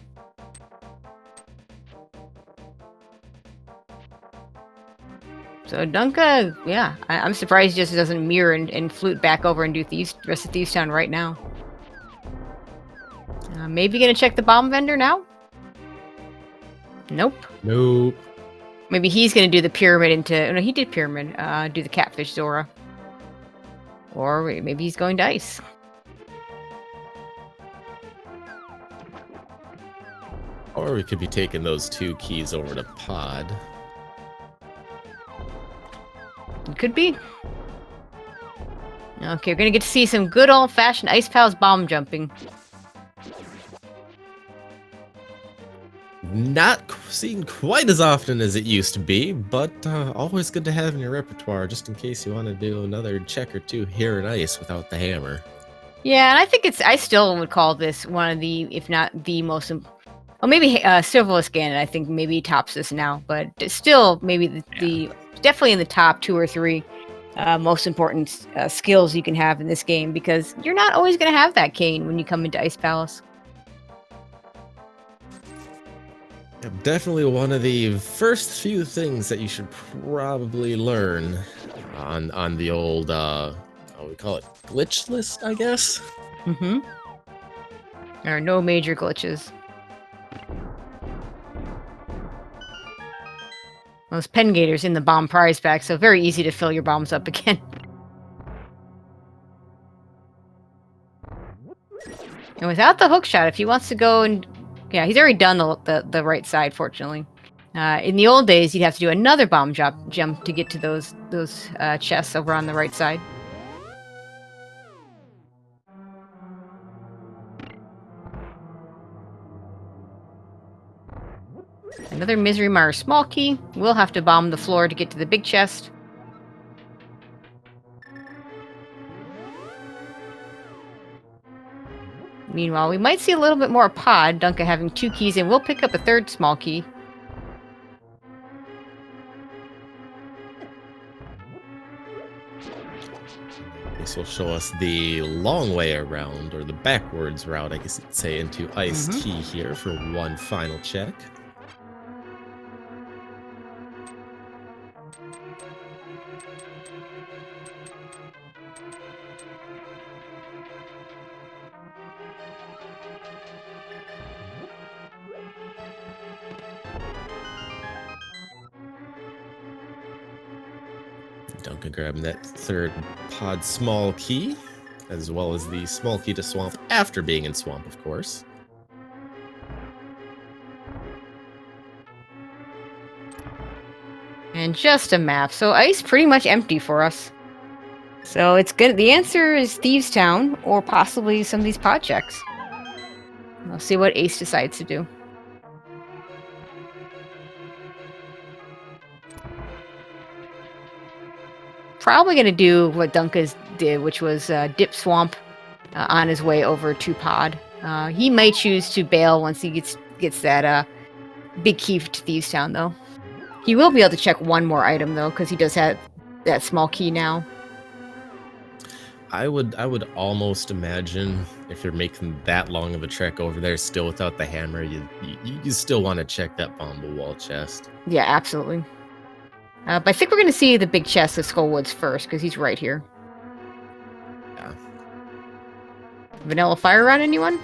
S1: So Dunka, yeah, I'm surprised he just doesn't mirror and flute back over and do rest of Thieves' Town right now. Maybe gonna check the bomb vendor now? Nope.
S2: Nope.
S1: Maybe he's gonna do the pyramid into... No, he did pyramid. Do the catfish Zora. Or maybe he's going to ice.
S2: Or we could be taking those 2 keys over to Pod.
S1: It could be. Okay, we're gonna get to see some good old-fashioned Ice Palace bomb jumping.
S2: Not seen quite as often as it used to be, but always good to have in your repertoire, just in case you want to do another check or 2 here in ice without the hammer.
S1: Yeah, and I think I still would call this one of the, if not the most, well, maybe Silverless Ganon, I think maybe tops this now, but still maybe the definitely in the top 2 or 3 most important skills you can have in this game, because you're not always going to have that cane when you come into Ice Palace.
S2: Yeah, definitely one of the first few things that you should probably learn on the old, we call it glitch list, I guess?
S1: Mm-hmm. There are no major glitches. Those pen gators in the bomb prize pack, so very easy to fill your bombs up again. And without the hook shot, if he wants to go and... Yeah, he's already done the right side, fortunately. In the old days, you'd have to do another bomb jump to get to those chests over on the right side. Another Misery Mire small key. We'll have to bomb the floor to get to the big chest. Meanwhile, we might see a little bit more pod, Dunka having 2 keys, and we'll pick up a 3rd small key.
S2: This will show us the long way around, or the backwards route, I guess you'd say, into Iced Tea here for one final check. Dunka grabbing that 3rd pod small key, as well as the small key to Swamp after being in Swamp, of course.
S1: And just a map. So ice pretty much empty for us. So it's good. The answer is Thieves Town, or possibly some of these pod checks. We'll see what Ace decides to do. Probably going to do what Dunka did, which was dip Swamp on his way over to pod. He might choose to bail once he gets that big key to Thieves Town, though. He will be able to check one more item, though, because he does have that small key now.
S2: I would almost imagine if you're making that long of a trek over there still without the hammer, you still want to check that Bomba Wall chest.
S1: Yeah, absolutely. But I think we're going to see the big chest of Skullwoods first, because he's right here.
S2: Yeah.
S1: Vanilla Fire on anyone?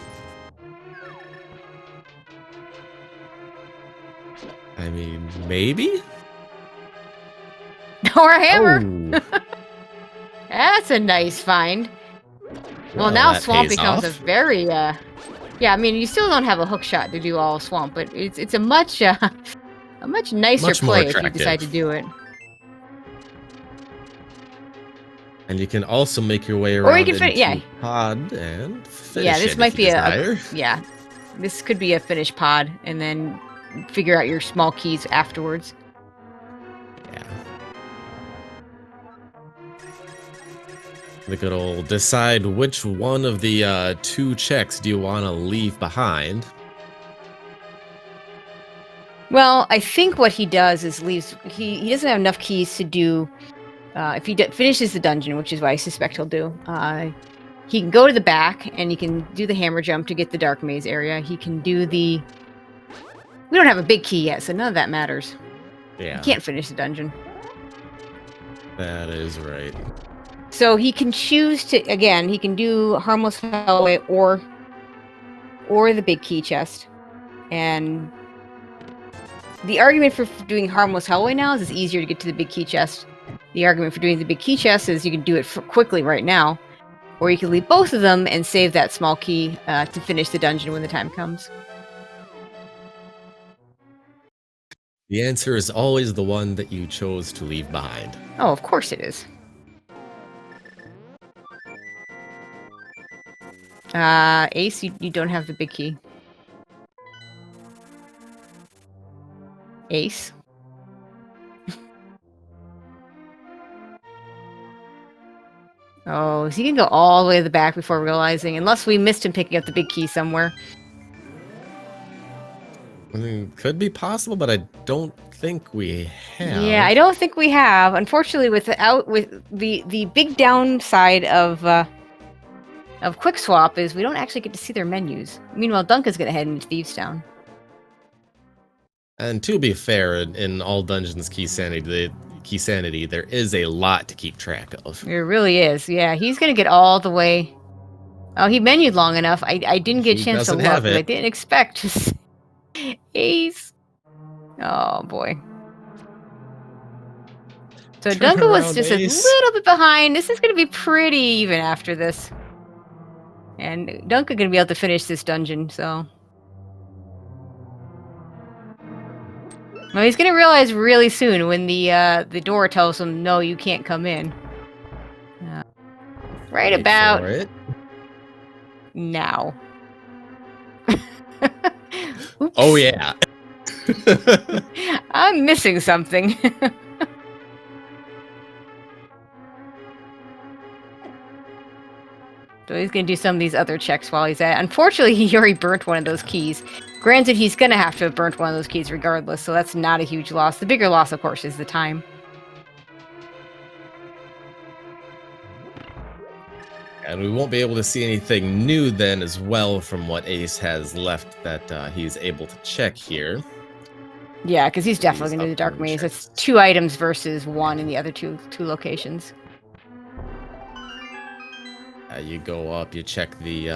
S2: I mean, maybe?
S1: Or a hammer!
S2: Oh.
S1: That's a nice find. Well, now Swamp becomes
S2: off.
S1: a very, yeah, I mean, you still don't have a hook shot to do all Swamp, but it's a much nicer play if you decide to do it.
S2: And you can also make your way around
S1: or you can
S2: into pod and finish
S1: yeah, this
S2: it
S1: might
S2: if
S1: be
S2: you
S1: a
S2: desire.
S1: yeah, this could be a finished pod, and then figure out your small keys afterwards.
S2: Yeah. The good old decide which one of the 2 checks do you want to leave behind.
S1: Well, I think what he does is leaves. He doesn't have enough keys to do. If he finishes the dungeon, which is what I suspect he'll do, he can go to the back and he can do the hammer jump to get the dark maze area. He can do the. We don't have a big key yet, so none of that matters.
S2: Yeah.
S1: He can't finish the dungeon.
S2: That is right.
S1: So he can choose to, again, he can do Harmless Hallway or the big key chest. And the argument for doing Harmless Hallway now is it's easier to get to the big key chest. The argument for doing the big key chest is you can do it quickly right now. Or you can leave both of them and save that small key to finish the dungeon when the time comes.
S2: The answer is always the one that you chose to leave behind.
S1: Oh, of course it is. Ace, you don't have the big key. Ace? Oh, is he gonna go all the way to the back before realizing? Unless we missed him picking up the big key somewhere.
S2: I mean, could be possible, but I don't think we have.
S1: Yeah, I don't think we have. Unfortunately, with the big downside of Quick Swap is we don't actually get to see their menus. Meanwhile, Dunka's gonna head into Thieves Town.
S2: And to be fair, in all dungeons key sanity, there is a lot to keep track of.
S1: It really is. Yeah, he's gonna get all the way. Oh, he menued long enough. I didn't get a chance to look, but I didn't expect to see Ace. Oh boy. So Dunka was just a little bit behind. This is gonna be pretty even after this. And Dunka gonna be able to finish this dungeon, so. Well, he's gonna realize really soon when the door tells him, no, you can't come in. Right
S2: Wait
S1: about
S2: for it.
S1: now.
S2: Oh yeah.
S1: I'm missing something. So he's going to do some of these other checks while he's at it. Unfortunately, he already burnt one of those keys. Granted, he's going to have to have burnt one of those keys regardless, so that's not a huge loss. The bigger loss, of course, is the time.
S2: And we won't be able to see anything new then as well from what Ace has left that he's able to check here.
S1: Yeah, because he's definitely going to do the Dark Maze. It's 2 items versus 1 in the other two locations.
S2: You go up, you check the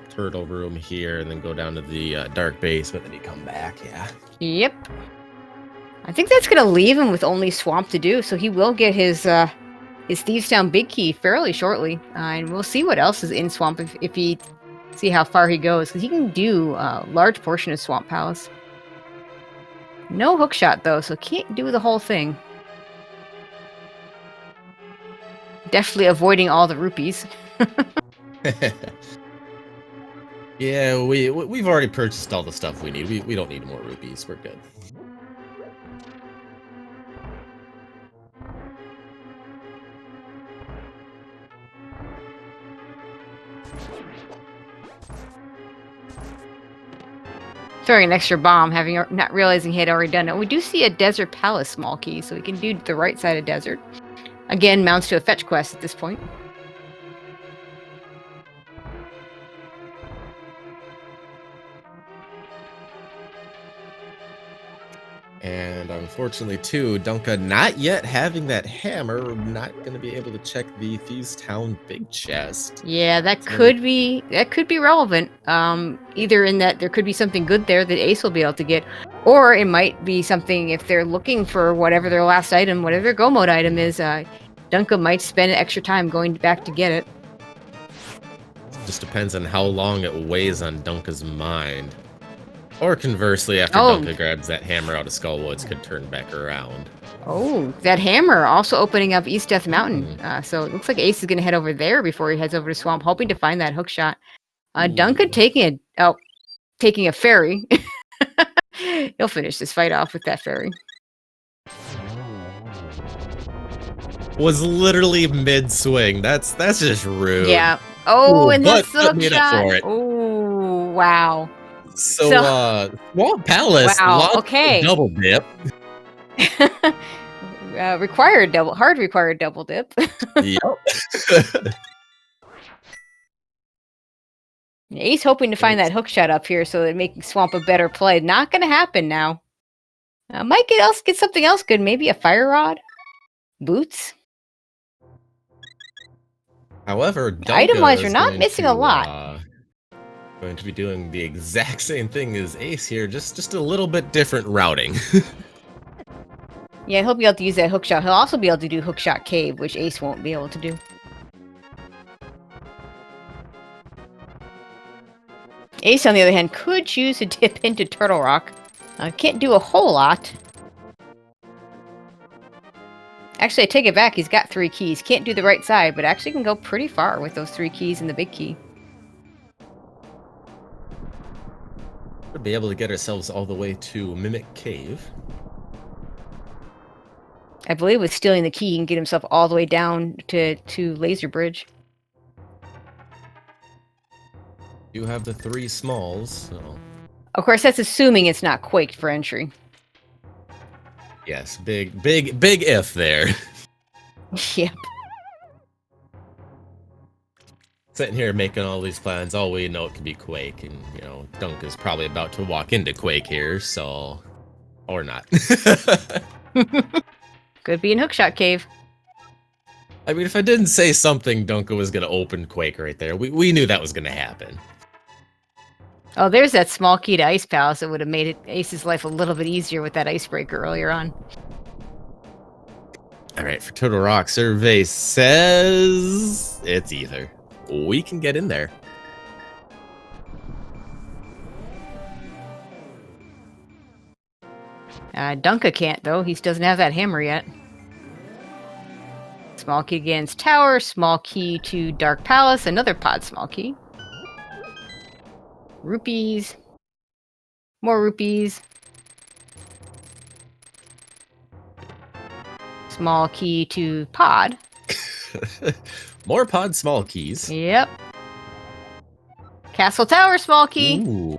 S2: turtle room here, and then go down to the dark basement, then you come back, yeah.
S1: Yep. I think that's going to leave him with only Swamp to do, so he will get his Thieves Town big key fairly shortly. And we'll see what else is in Swamp if he see how far he goes, because he can do a large portion of Swamp Palace. No hookshot though, so can't do the whole thing. Definitely avoiding all the rupees.
S2: Yeah, we've already purchased all the stuff we need. We don't need more rupees. We're good.
S1: Throwing an extra bomb, not realizing he had already done it. We do see a Desert Palace small key, so we can do the right side of Desert. Again, mounts to a fetch quest at this point.
S2: And unfortunately, too, Dunka not yet having that hammer, not going to be able to check the Thieves Town big chest.
S1: Yeah, that could be relevant. Either in that there could be something good there that Ace will be able to get, or it might be something if they're looking for whatever their last item, whatever their go mode item is. Dunka might spend extra time going back to get it.
S2: Just depends on how long it weighs on Dunka's mind. Or conversely, after Dunka grabs that hammer out of Skullwoods, could turn back around.
S1: Oh, that hammer also opening up East Death Mountain. So it looks like Ace is going to head over there before he heads over to Swamp, hoping to find that hookshot. Dunka taking a ferry. He'll finish this fight off with that ferry.
S2: Was literally mid-swing. That's just rude.
S1: Yeah. Oh, and that's the
S2: hookshot.
S1: Oh, wow.
S2: So Swamp Palace,
S1: wow, okay.
S2: Double dip.
S1: hard required double dip.
S2: Yep.
S1: Ace hoping to find that hookshot up here so that making Swamp a better play. Not going to happen now. Might get something else good. Maybe a fire rod? Boots?
S2: However,
S1: item-wise, you're not missing a lot.
S2: Going to be doing the exact same thing as Ace here, just a little bit different routing.
S1: Yeah, he'll be able to use that hookshot. He'll also be able to do hookshot cave, which Ace won't be able to do. Ace, on the other hand, could choose to dip into Turtle Rock. Can't do a whole lot. Actually, I take it back. He's got 3 keys. Can't do the right side, but actually can go pretty far with those 3 keys and the big key.
S2: We'll be able to get ourselves all the way to Mimic Cave.
S1: I believe with stealing the key, he can get himself all the way down to Laser Bridge.
S2: You have the 3 smalls, so...
S1: Of course, that's assuming it's not quaked for entry.
S2: Yes, big if there.
S1: Yep.
S2: Sitting here making all these plans, all we know it could be Quake, and, you know, Dunka's probably about to walk into Quake here, so... Or not.
S1: Could be in Hookshot Cave.
S2: I mean, if I didn't say something, Dunka was going to open Quake right there. We knew that was going to happen.
S1: Oh, there's that small key to Ice Palace that would have made Ace's life a little bit easier with that icebreaker earlier on. All
S2: right, for Turtle Rock, survey says it's Ether. we can get in there.
S1: Dunka can't, though. He doesn't have that hammer yet. Small key against tower, small key to Dark Palace, another pod small key. Rupees. More rupees. Small key to pod.
S2: More pod small keys.
S1: Yep. Castle tower small key.
S2: Ooh.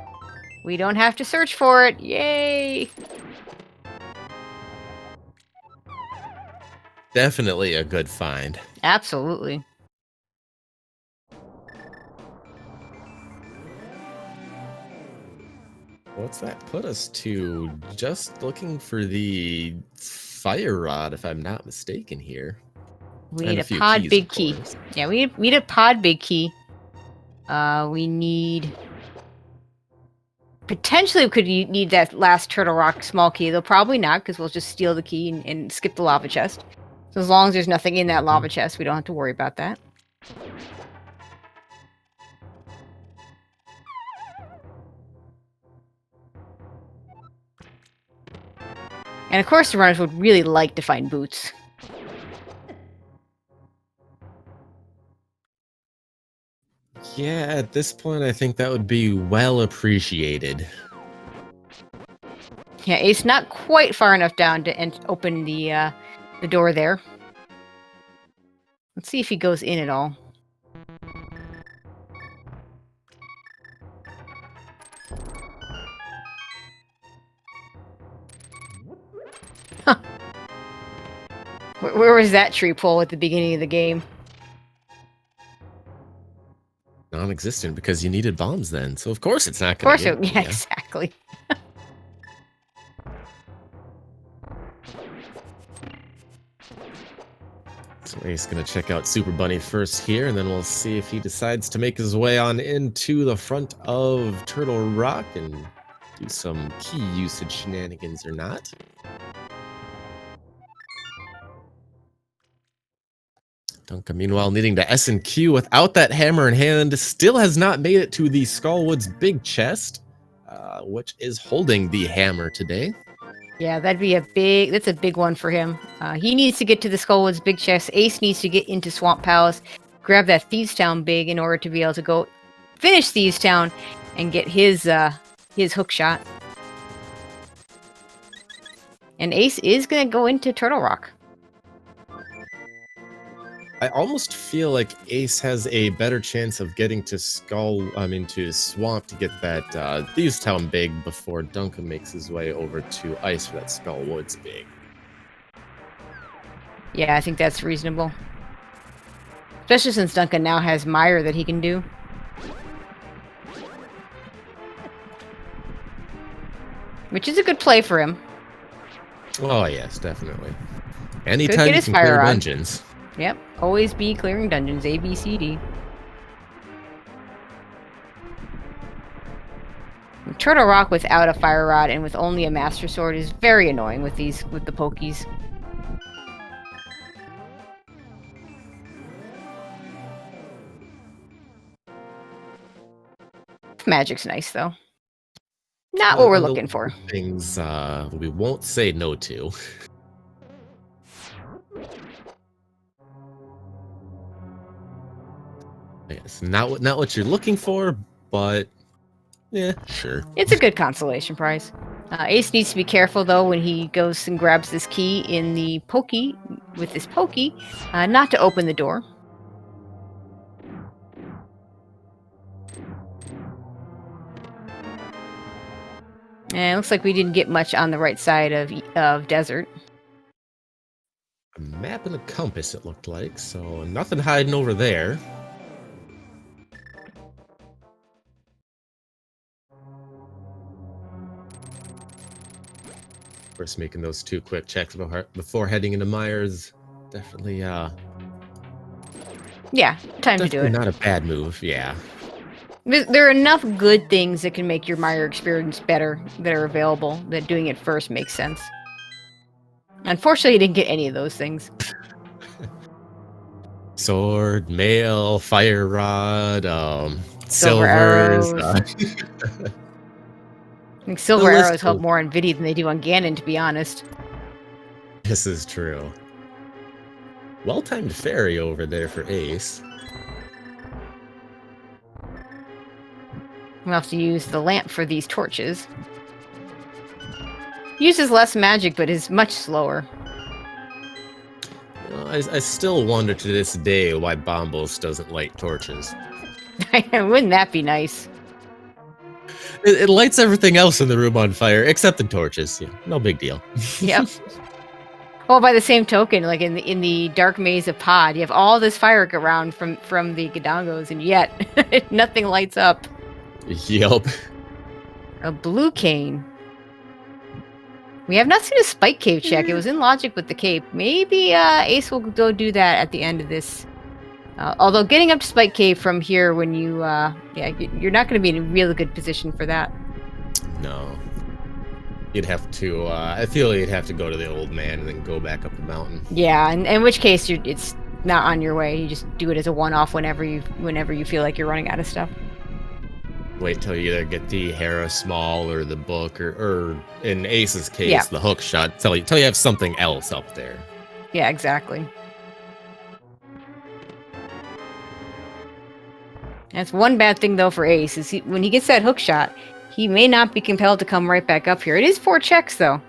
S1: We don't have to search for it. Yay!
S2: Definitely a good find.
S1: Absolutely.
S2: What's that put us to? Just looking for the fire rod, if I'm not mistaken here.
S1: We
S2: And
S1: need
S2: a
S1: a
S2: few
S1: pod
S2: keys,
S1: big
S2: of
S1: key.
S2: course.
S1: Yeah, we need a pod big key. We need... Potentially we could need that last Turtle Rock small key, though probably not, because we'll just steal the key and skip the lava chest. So as long as there's nothing in that lava chest, we don't have to worry about that. And of course the runners would really like to find boots.
S2: Yeah, at this point, I think that would be well appreciated.
S1: Yeah, Ace not quite far enough down to open the door there. Let's see if he goes in at all. Huh. Where was that tree pole at the beginning of the game?
S2: Non-existent because you needed bombs then, so of course it's not going to.
S1: Of course, yeah, exactly.
S2: So Ace gonna check out Super Bunny first here, and then we'll see if he decides to make his way on into the front of Turtle Rock and do some key usage shenanigans or not. Dunka, meanwhile, needing to S and Q without that hammer in hand, still has not made it to the Skullwood's big chest, which is holding the hammer today.
S1: Yeah, that's a big one for him. He needs to get to the Skullwood's big chest. Ace needs to get into Swamp Palace, grab that Thieves Town big in order to be able to go finish Thieves Town and get his hook shot. And Ace is going to go into Turtle Rock.
S2: I almost feel like Ace has a better chance of getting to to Swamp to get that Thieves Town big before Dunka makes his way over to Ice for that Skullwoods big.
S1: Yeah, I think that's reasonable. Especially since Duncan now has Mire that he can do. Which is a good play for him.
S2: Oh yes, definitely.
S1: Could
S2: Anytime
S1: get
S2: you
S1: his
S2: can
S1: fire
S2: clear
S1: on.
S2: dungeons.
S1: Yep, always be clearing dungeons, A, B, C, D. Turtle Rock without a fire rod and with only a master sword is very annoying with the pokies. Magic's nice though. Not what we're looking for.
S2: Things we won't say no to. Yes, not what you're looking for, but yeah, sure.
S1: It's a good consolation prize. Ace needs to be careful though when he goes and grabs this key in the pokey with this pokey, not to open the door. And it looks like we didn't get much on the right side of desert.
S2: A map and a compass, it looked like, so nothing hiding over there. Of course, making those two quick checks before heading into Myers, definitely,
S1: yeah, time to do it.
S2: Not a bad move, yeah.
S1: There are enough good things that can make your Mire experience better that are available that doing it first makes sense. Unfortunately, you didn't get any of those things.
S2: Sword, mail, fire rod,
S1: Silver
S2: silvers.
S1: arrows. I think
S2: The
S1: silver
S2: list
S1: arrows help
S2: goes.
S1: more on Vidi than they do on Ganon, to be honest.
S2: This is true. Well-timed fairy over there for Ace.
S1: We'll have to use the lamp for these torches. Uses less magic, but is much slower.
S2: You know, I still wonder to this day why Bombos doesn't light torches.
S1: Wouldn't that be nice?
S2: It lights everything else in the room on fire, except the torches. Yeah, no big deal.
S1: Yep. Well, by the same token, like in the dark maze of Pod, you have all this fire around from the Gadongos, and yet nothing lights up.
S2: Yep.
S1: A blue cane. We have not seen a spike cave check. It was in logic with the cape. Maybe Ace will go do that at the end of this. Although getting up to spike cave from here, when you you're not going to be in a really good position for that.
S2: No. You'd have to, I feel you'd have to go to the old man and then go back up the mountain.
S1: Yeah, and in which case it's not on your way. You just do it as a one-off whenever you feel like you're running out of stuff.
S2: Wait till you either get the Hera Small or the book, or in Ace's case, the hook shot. Till you have something else up there.
S1: Yeah, exactly. That's one bad thing though for Ace is when he gets that hook shot, he may not be compelled to come right back up here. It is 4 checks though.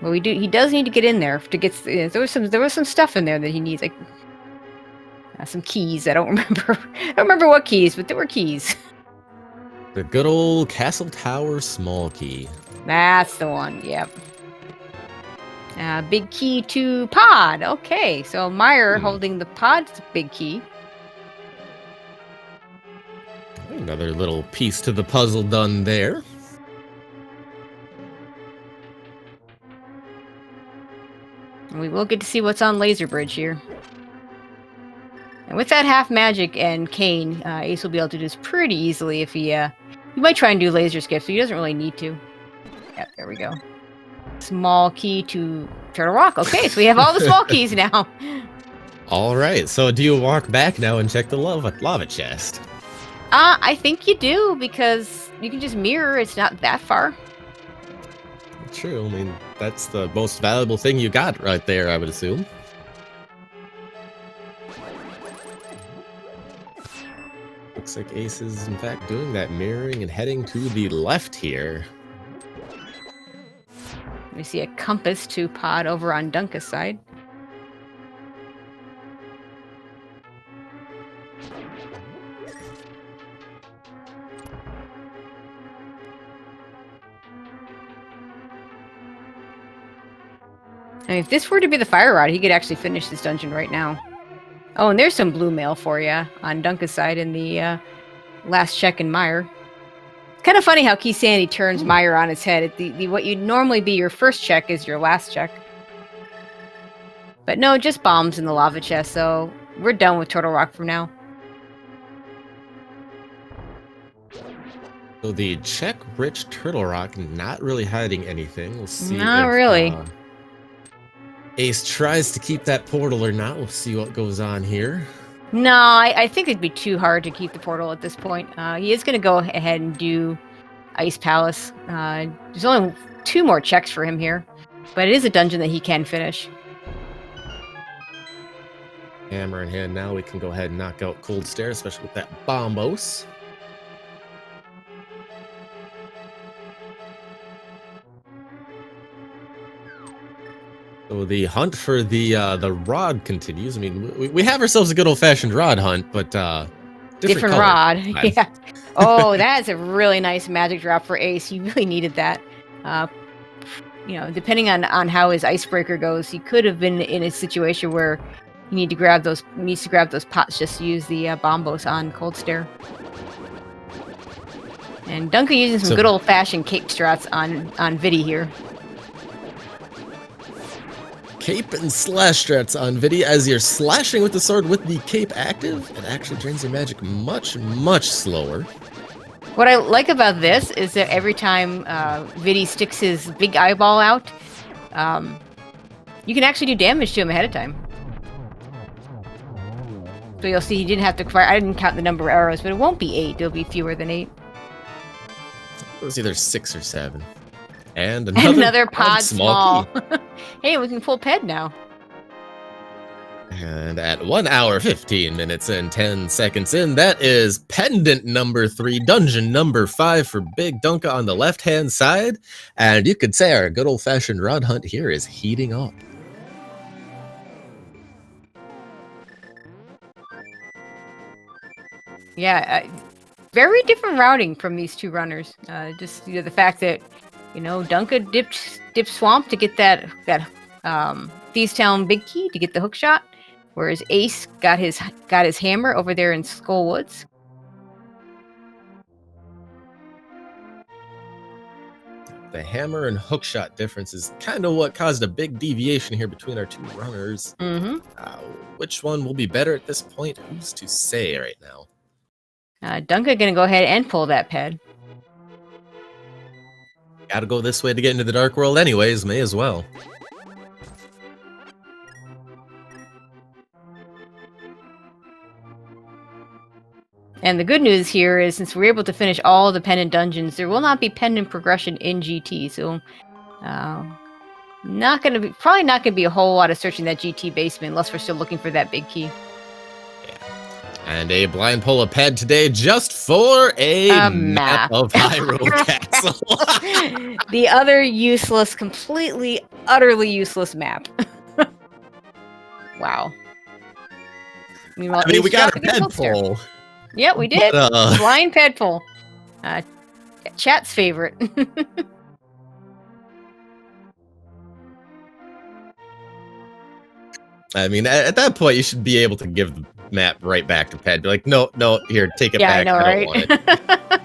S1: Well, he does need to get in there to get. There was some stuff in there that he needs, like some keys. I don't remember what keys, but there were keys.
S2: The good old Castle Tower small key.
S1: That's the one. Yep. Big key to pod. Okay, so Meyer holding the pod's big key.
S2: Another little piece to the puzzle done there.
S1: And we will get to see what's on Laser Bridge here. And with that half magic and cane, Ace will be able to do this pretty easily if he might try and do laser skip, so he doesn't really need to. Yep, there we go. Small key to Turtle Rock. Okay, so we have all the small keys now.
S2: All right, so do you walk back now and check the lava chest?
S1: I think you do, because you can just mirror. It's not that far.
S2: True. I mean, that's the most valuable thing you got right there, I would assume. Looks like Ace is, in fact, doing that mirroring and heading to the left here.
S1: We see a compass to pod over on Dunka's side. I mean, if this were to be the fire rod, he could actually finish this dungeon right now. Oh, and there's some blue mail for you on Dunka's side in the last check in Meyer. It's kind of funny how Key Sandy turns Meyer on its head. What you'd normally be your first check is your last check. But no, just bombs in the lava chest, so we're done with Turtle Rock for now.
S2: So the check-rich Turtle Rock not really hiding anything. We'll see.
S1: Not really.
S2: Ace tries to keep that portal or not. We'll see what goes on here.
S1: No, I think it'd be too hard to keep the portal at this point. He is going to go ahead and do Ice Palace. There's only 2 more checks for him here, but it is a dungeon that he can finish.
S2: Hammer in hand now, we can go ahead and knock out Cold Stare, especially with that Bombos. So the hunt for the rod continues. I mean, we have ourselves a good old-fashioned rod hunt, but different
S1: rod. Yeah. Oh, that is a really nice magic drop for Ace. He really needed that. You know, depending on how his icebreaker goes, he could have been in a situation where he needs to grab those pots just to use the bombos on Cold Stare. And Dunka using some good old-fashioned cape strats on Vidi here.
S2: Cape and slash strats on Vidi. As you're slashing with the sword with the cape active, it actually drains your magic much, much slower.
S1: What I like about this is that every time Vidi sticks his big eyeball out, You can actually do damage to him ahead of time. So you'll see he didn't have to fire. I didn't count the number of arrows, but it won't be 8. It'll be fewer than 8.
S2: It was either 6 or 7. And
S1: Another pod
S2: small
S1: small. Hey, we can pull Ped now.
S2: And at 1 hour, 15 minutes, and 10 seconds in, that is pendant number 3, dungeon number 5 for BigDunka on the left-hand side. And you could say our good old-fashioned rod hunt here is heating up.
S1: Yeah, very different routing from these two runners. Just the fact that Dunka dipped Swamp to get that Thieves Town big key to get the hook shot, whereas Ace got his hammer over there in Skull Woods.
S2: The hammer and hookshot difference is kind of what caused a big deviation here between our two runners.
S1: Mm-hmm.
S2: Which one will be better at this point? Who's to say right now?
S1: Dunka gonna go ahead and pull that Ped.
S2: Gotta go this way to get into the Dark World anyways, may as well.
S1: And the good news here is, since we're able to finish all the pendant dungeons, there will not be pendant progression in GT. So, probably not gonna be a whole lot of searching that GT basement unless we're still looking for that big key.
S2: And a blind pull of Ped today just for a map of Hyrule Castle.
S1: The other useless, completely, utterly useless map. Wow. Meanwhile,
S2: I mean, we got a Ped pull.
S1: Yeah, we did. Blind Ped pull. Chat's favorite.
S2: I mean, at that point, you should be able to give the map right back to Ped. Be like, no, here, take it back.
S1: I know,
S2: I don't want it.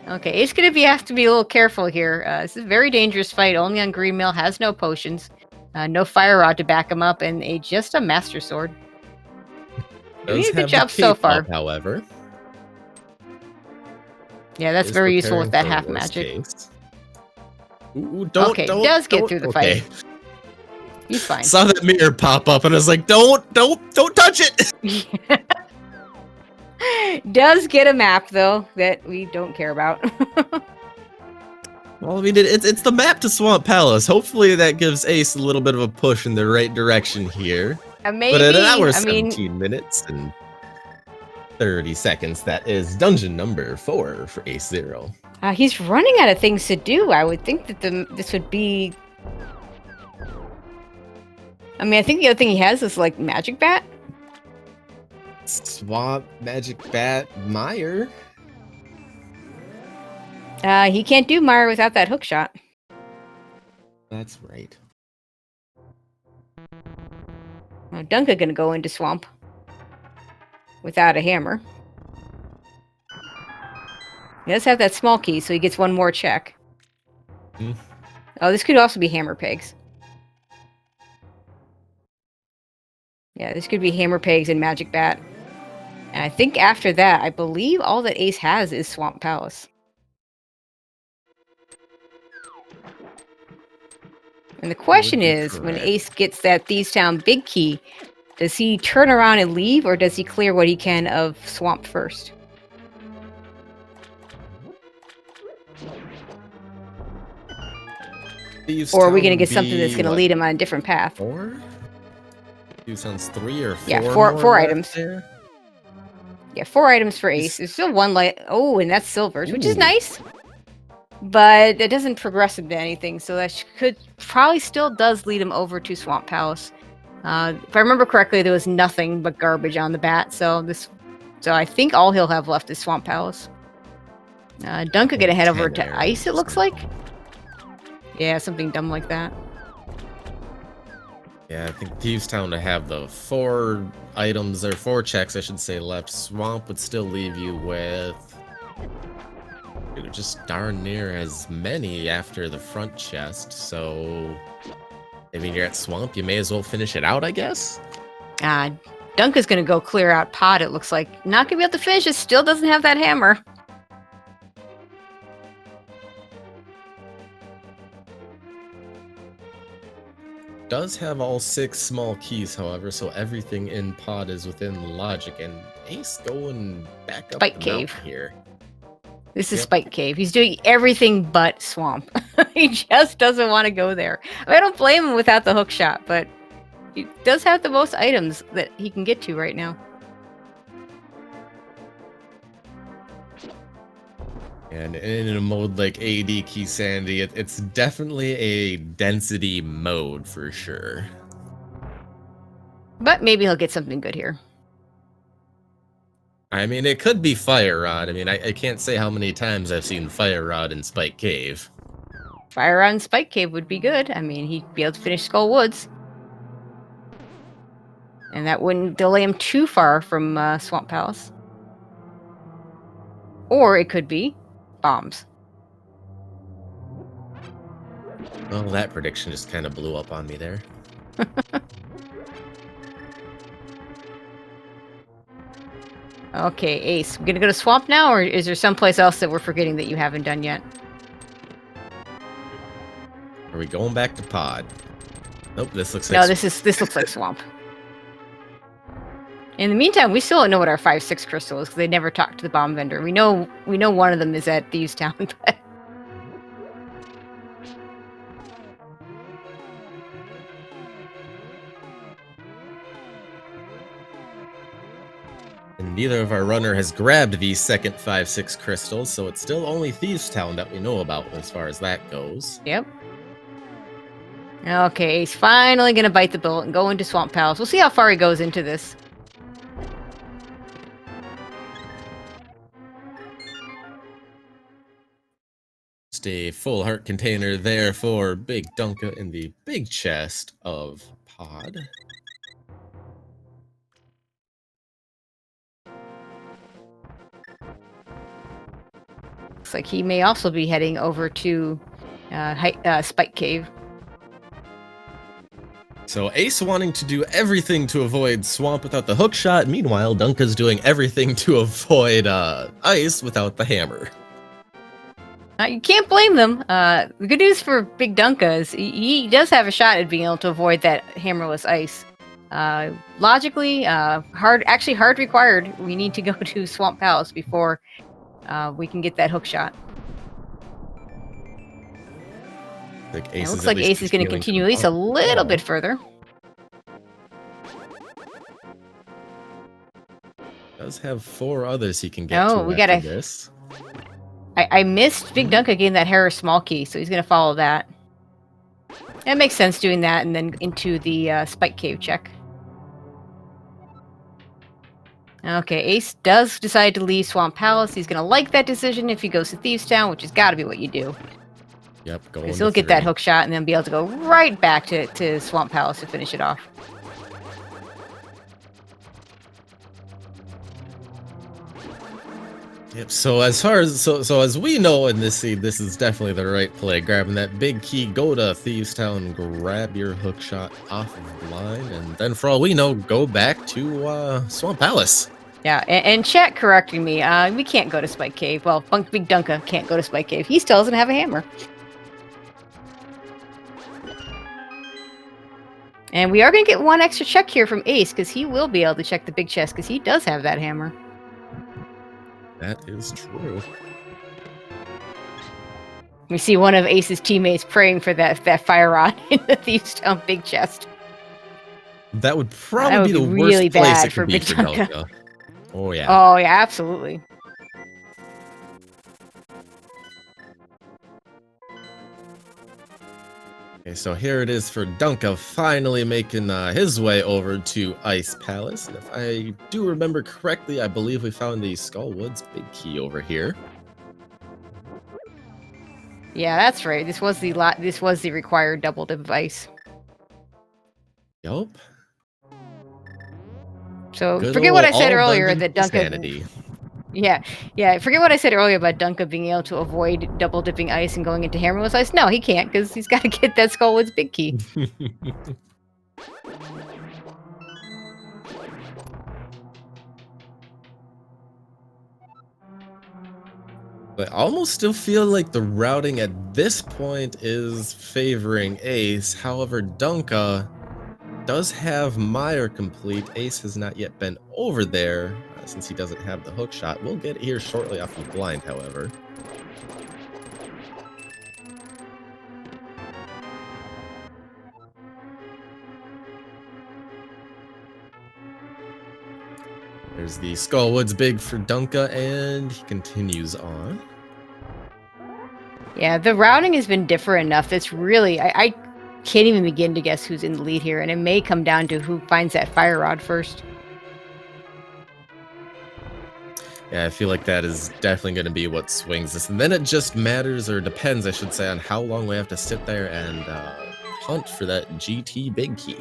S1: Okay, Ace gonna have to be a little careful here. This is a very dangerous fight. Only on Green Mill, has no potions, no fire rod to back him up, and just a Master Sword. Doing a good job so far.
S2: However,
S1: yeah, that's very useful with that half magic.
S2: Ooh,
S1: he does get through the fight. He's fine.
S2: Saw that mirror pop up and I was like, don't touch it.
S1: Does get a map though that we don't care about.
S2: Well, I mean, it's the map to Swamp Palace. Hopefully that gives Ace a little bit of a push in the right direction here.
S1: Maybe,
S2: but at an hour, 17 minutes and 30 seconds, that is dungeon number 4 for AceZer0.
S1: He's running out of things to do. I would think that this would be... I mean, I think the other thing he has is, like, Magic Bat.
S2: Swamp, Magic Bat, Mire.
S1: He can't do Mire without that hook shot.
S2: That's right.
S1: Now, Dunka gonna go into Swamp without a hammer. He does have that small key, so he gets one more check. Oh, this could also be hammer pegs. Yeah, this could be hammer pegs and Magic Bat. And I think after that, I believe all that Ace has is Swamp Palace. And the question is, when Ace gets that Thieves Town big key, does he turn around and leave, or does he clear what he can of Swamp first? Or are we going to get something that's going to lead him on a different path?
S2: 4? Thieves Town's 3 or 4?
S1: Yeah, four items. There? Yeah, 4 items for Ace. There's still one light. Oh, and that's Silver's, which is nice. But it doesn't progress him to anything, so that probably still does lead him over to Swamp Palace. If I remember correctly, there was nothing but garbage on the bat, so I think all he'll have left is Swamp Palace. Dunka gonna head over to Ice, it looks like. Yeah, something dumb like that.
S2: Yeah, I think Thieves Town to have the 4 items, or 4 checks, I should say, left. Swamp would still leave you with just darn near as many after the front chest, so I mean, you're at Swamp, you may as well finish it out, I guess.
S1: Dunka's gonna go clear out Pod, it looks like. Not gonna be able to finish it, still doesn't have that hammer.
S2: does have all 6 small keys, however, so everything in pod is within logic, and Ace going back up
S1: Spike
S2: the
S1: Cave.
S2: mountain here.
S1: This is
S2: Yep.
S1: Spike Cave. He's doing everything but swamp. He just doesn't want to go there. I don't blame him without the hook shot, but he does have the most items that he can get to right now.
S2: And in a mode like AD Key Sandy, it's definitely a density mode for sure.
S1: But maybe he'll get something good here.
S2: I mean, it could be Fire Rod. I mean, I can't say how many times I've seen Fire Rod in Spike Cave.
S1: Fire on Spike Cave would be good. I mean, he'd be able to finish Skull Woods. And that wouldn't delay him too far from Swamp Palace. Or it could be bombs.
S2: Well, that prediction just kind of blew up on me there.
S1: Okay, Ace. We're gonna go to Swamp now, or is there someplace else that we're forgetting that you haven't done yet?
S2: Are we going back to pod? Nope, this looks like...
S1: No, this looks like Swamp. In the meantime, we still don't know what our 5-6 crystal is because they never talked to the bomb vendor. We know one of them is at Thieves Town, but
S2: And neither of our runner has grabbed these second 5-6 crystals, so it's still only Thieves Town that we know about as far as that goes.
S1: yep. Okay, he's finally gonna bite the bullet and go into Swamp Palace. We'll see how far he goes into this.
S2: Just a full heart container there for BigDunka in the big chest of pod.
S1: Looks like he may also be heading over to Spike Cave.
S2: So Ace wanting to do everything to avoid Swamp without the hook shot. Meanwhile, Dunka's doing everything to avoid Ice without the hammer.
S1: You can't blame them. The good news for BigDunka is he does have a shot at being able to avoid that hammerless ice. Logically, hard required. We need to go to Swamp Palace before we can get that hook shot.
S2: Like
S1: It looks like Ace is going to continue at least a little bit further.
S2: Does have 4 others he can get to
S1: we
S2: after
S1: gotta.
S2: this.
S1: I missed BigDunka getting that Harris small key, so he's going to follow that. It makes sense doing that and then into the Spike Cave check. Okay, Ace does decide to leave Swamp Palace. He's going to like that decision if he goes to Thieves Town, which has got to be what you do.
S2: Yep, going.
S1: Because he'll get that hook shot and then be able to go right back to Swamp Palace to finish it off.
S2: Yep. So as far as so as we know in this scene, this is definitely the right play. Grabbing that big key, go to Thieves Town, grab your hook shot off of the line, and then for all we know, go back to Swamp Palace.
S1: Yeah, and chat correcting me. We can't go to Spike Cave. Well, BigDunka can't go to Spike Cave. He still doesn't have a hammer. And we are going to get one extra check here from Ace, because he will be able to check the big chest, because he does have that hammer.
S2: That is true.
S1: We see one of Ace's teammates praying for that fire rod in the Thieves Town big chest.
S2: That would probably be the
S1: really
S2: worst place
S1: bad
S2: it
S1: for
S2: could be for
S1: BigDunka.
S2: Dunka. Oh yeah.
S1: Oh, yeah, absolutely.
S2: Okay, so here it is for Dunka finally making his way over to Ice Palace. And if I do remember correctly, I believe we found the Skullwoods big key over here.
S1: Yeah, that's right. This was the required double device.
S2: Yup.
S1: So
S2: Good
S1: forget what I
S2: old
S1: said
S2: all
S1: earlier
S2: dungeon
S1: that Dunka.
S2: sanity.
S1: Yeah. Forget what I said earlier about Dunka being able to avoid double dipping ice and going into hammerless ice. No, he can't because he's got to get that Skullwoods big key.
S2: I almost still feel like the routing at this point is favoring Ace. However, Dunka does have Meyer complete. Ace has not yet been over there since he doesn't have the hook shot. We'll get it here shortly off of blind, however. There's the Skullwoods big for Dunka, and he continues on.
S1: Yeah, the routing has been different enough. It's really, I can't even begin to guess who's in the lead here, and it may come down to who finds that fire rod first.
S2: Yeah, I feel like that is definitely going to be what swings this. And then it just matters, or depends, I should say, on how long we have to sit there and hunt for that GT big key.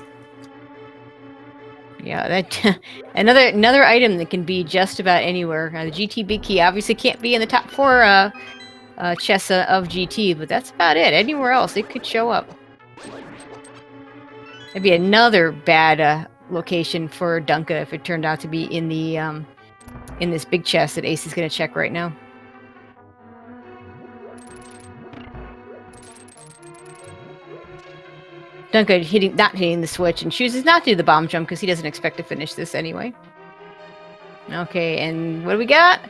S1: Yeah, that another item that can be just about anywhere. The GT big key obviously can't be in the top 4 chests of GT, but that's about it. Anywhere else, it could show up. It'd be another bad location for Dunka if it turned out to be in the in this big chest that Ace is going to check right now. Dunka not hitting the switch and chooses not to do the bomb jump because he doesn't expect to finish this anyway. Okay, and what do we got?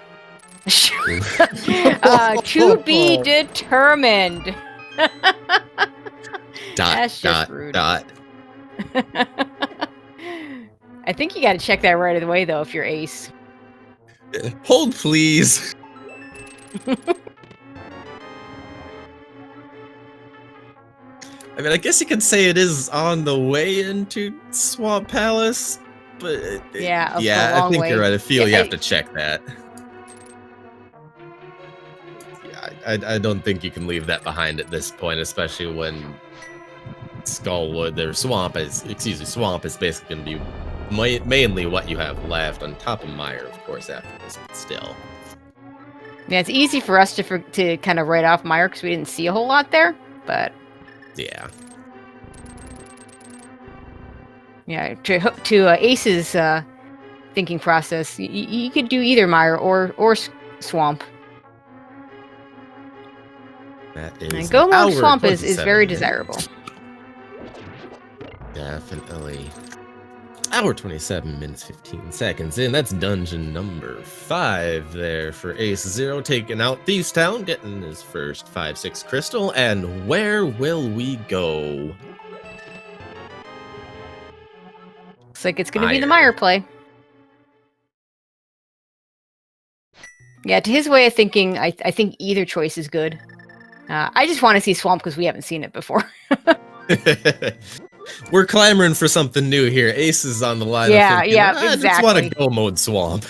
S1: To be determined. That's just rude.
S2: Dot.
S1: I think you got to check that right away, though, if you're Ace.
S2: Hold, please. I mean, I guess you could say it is on the way into Swamp Palace, but
S1: yeah,
S2: I think you're right. I feel you have to check that. Yeah, I don't think you can leave that behind at this point, especially when Skullwood, their Swamp is basically going to be mainly what you have left, on top of Meyer, of course, after this, but still.
S1: Yeah, it's easy for us to kind of write off Meyer because we didn't see a whole lot there, but...
S2: Yeah.
S1: Yeah, to Ace's thinking process, you could do either Meyer or Swamp.
S2: That is
S1: and go mode Swamp is very desirable.
S2: Definitely. Hour 27 minutes 15 seconds in. That's dungeon number 5 there for AceZer0, taking out Thieves Town, getting his first 5/6 crystal. And where will we go?
S1: Looks like it's going to be the Meyer play. Yeah, to his way of thinking, I think either choice is good. I just want to see Swamp because we haven't seen it before.
S2: We're clamoring for something new here. Ace is on the line.
S1: Yeah,
S2: thinking,
S1: exactly.
S2: I just want to go mode Swamp.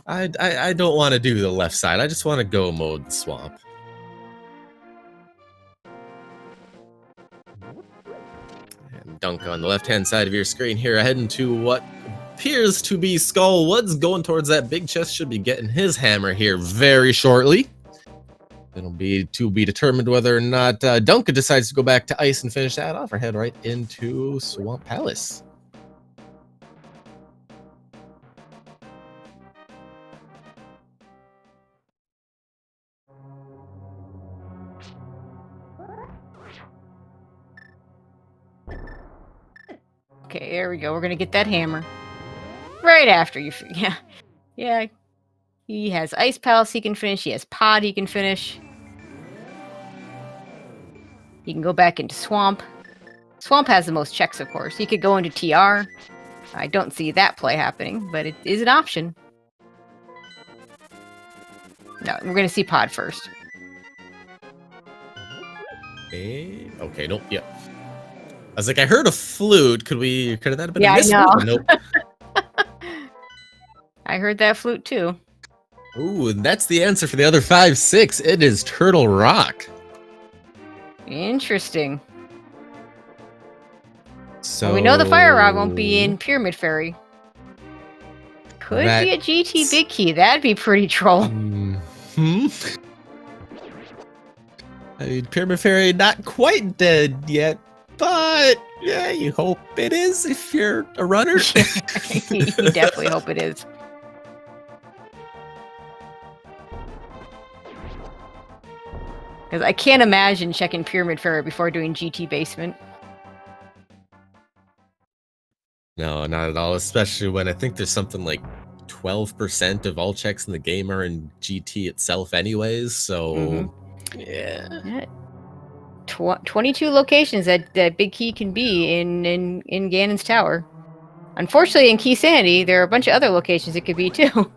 S2: I don't want to do the left side. I just want to go mode Swamp. And Dunka on the left-hand side of your screen here, heading to what appears to be Skullwoods, going towards that big chest. Should be getting his hammer here very shortly. It'll be to be determined whether or not Dunka decides to go back to ice and finish that off, or head right into Swamp Palace.
S1: Okay, there we go. We're gonna get that hammer right after you. Yeah. He has Ice Palace he can finish. He has Pod he can finish. He can go back into Swamp. Swamp has the most checks, of course. He could go into TR. I don't see that play happening, but it is an option. No, we're going to see Pod first.
S2: Okay, nope, yep. I was like, I heard a flute. Could have that been a miss?
S1: I know.
S2: Nope.
S1: I heard that flute too.
S2: Ooh, and that's the answer for the other 5/6. It is Turtle Rock.
S1: Interesting.
S2: So
S1: well, we know the fire rod won't be in Pyramid Fairy. Could be a GT Big Key. That'd be pretty troll.
S2: I mean, Pyramid Fairy not quite dead yet, but yeah, you hope it is if you're a runner.
S1: You definitely hope it is. Because I can't imagine checking Pyramid Fairy before doing GT Basement.
S2: No, not at all. Especially when I think there's something like 12% of all checks in the game are in GT itself anyways. So, yeah.
S1: 22 locations that Big Key can be in Ganon's Tower. Unfortunately, in Key Sanity, there are a bunch of other locations it could be too.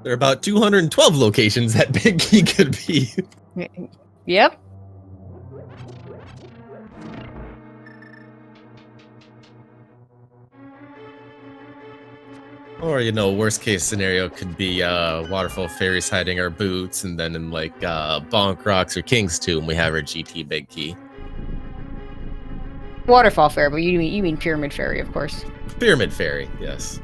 S2: There are about 212 locations that Big Key could be.
S1: Yep.
S2: Or, you know, worst case scenario could be Waterfall Fairies hiding our boots, and then in like Bonk Rocks or King's Tomb, we have our GT Big Key.
S1: Waterfall Fairy, but you mean Pyramid Fairy, of course.
S2: Pyramid Fairy, yes.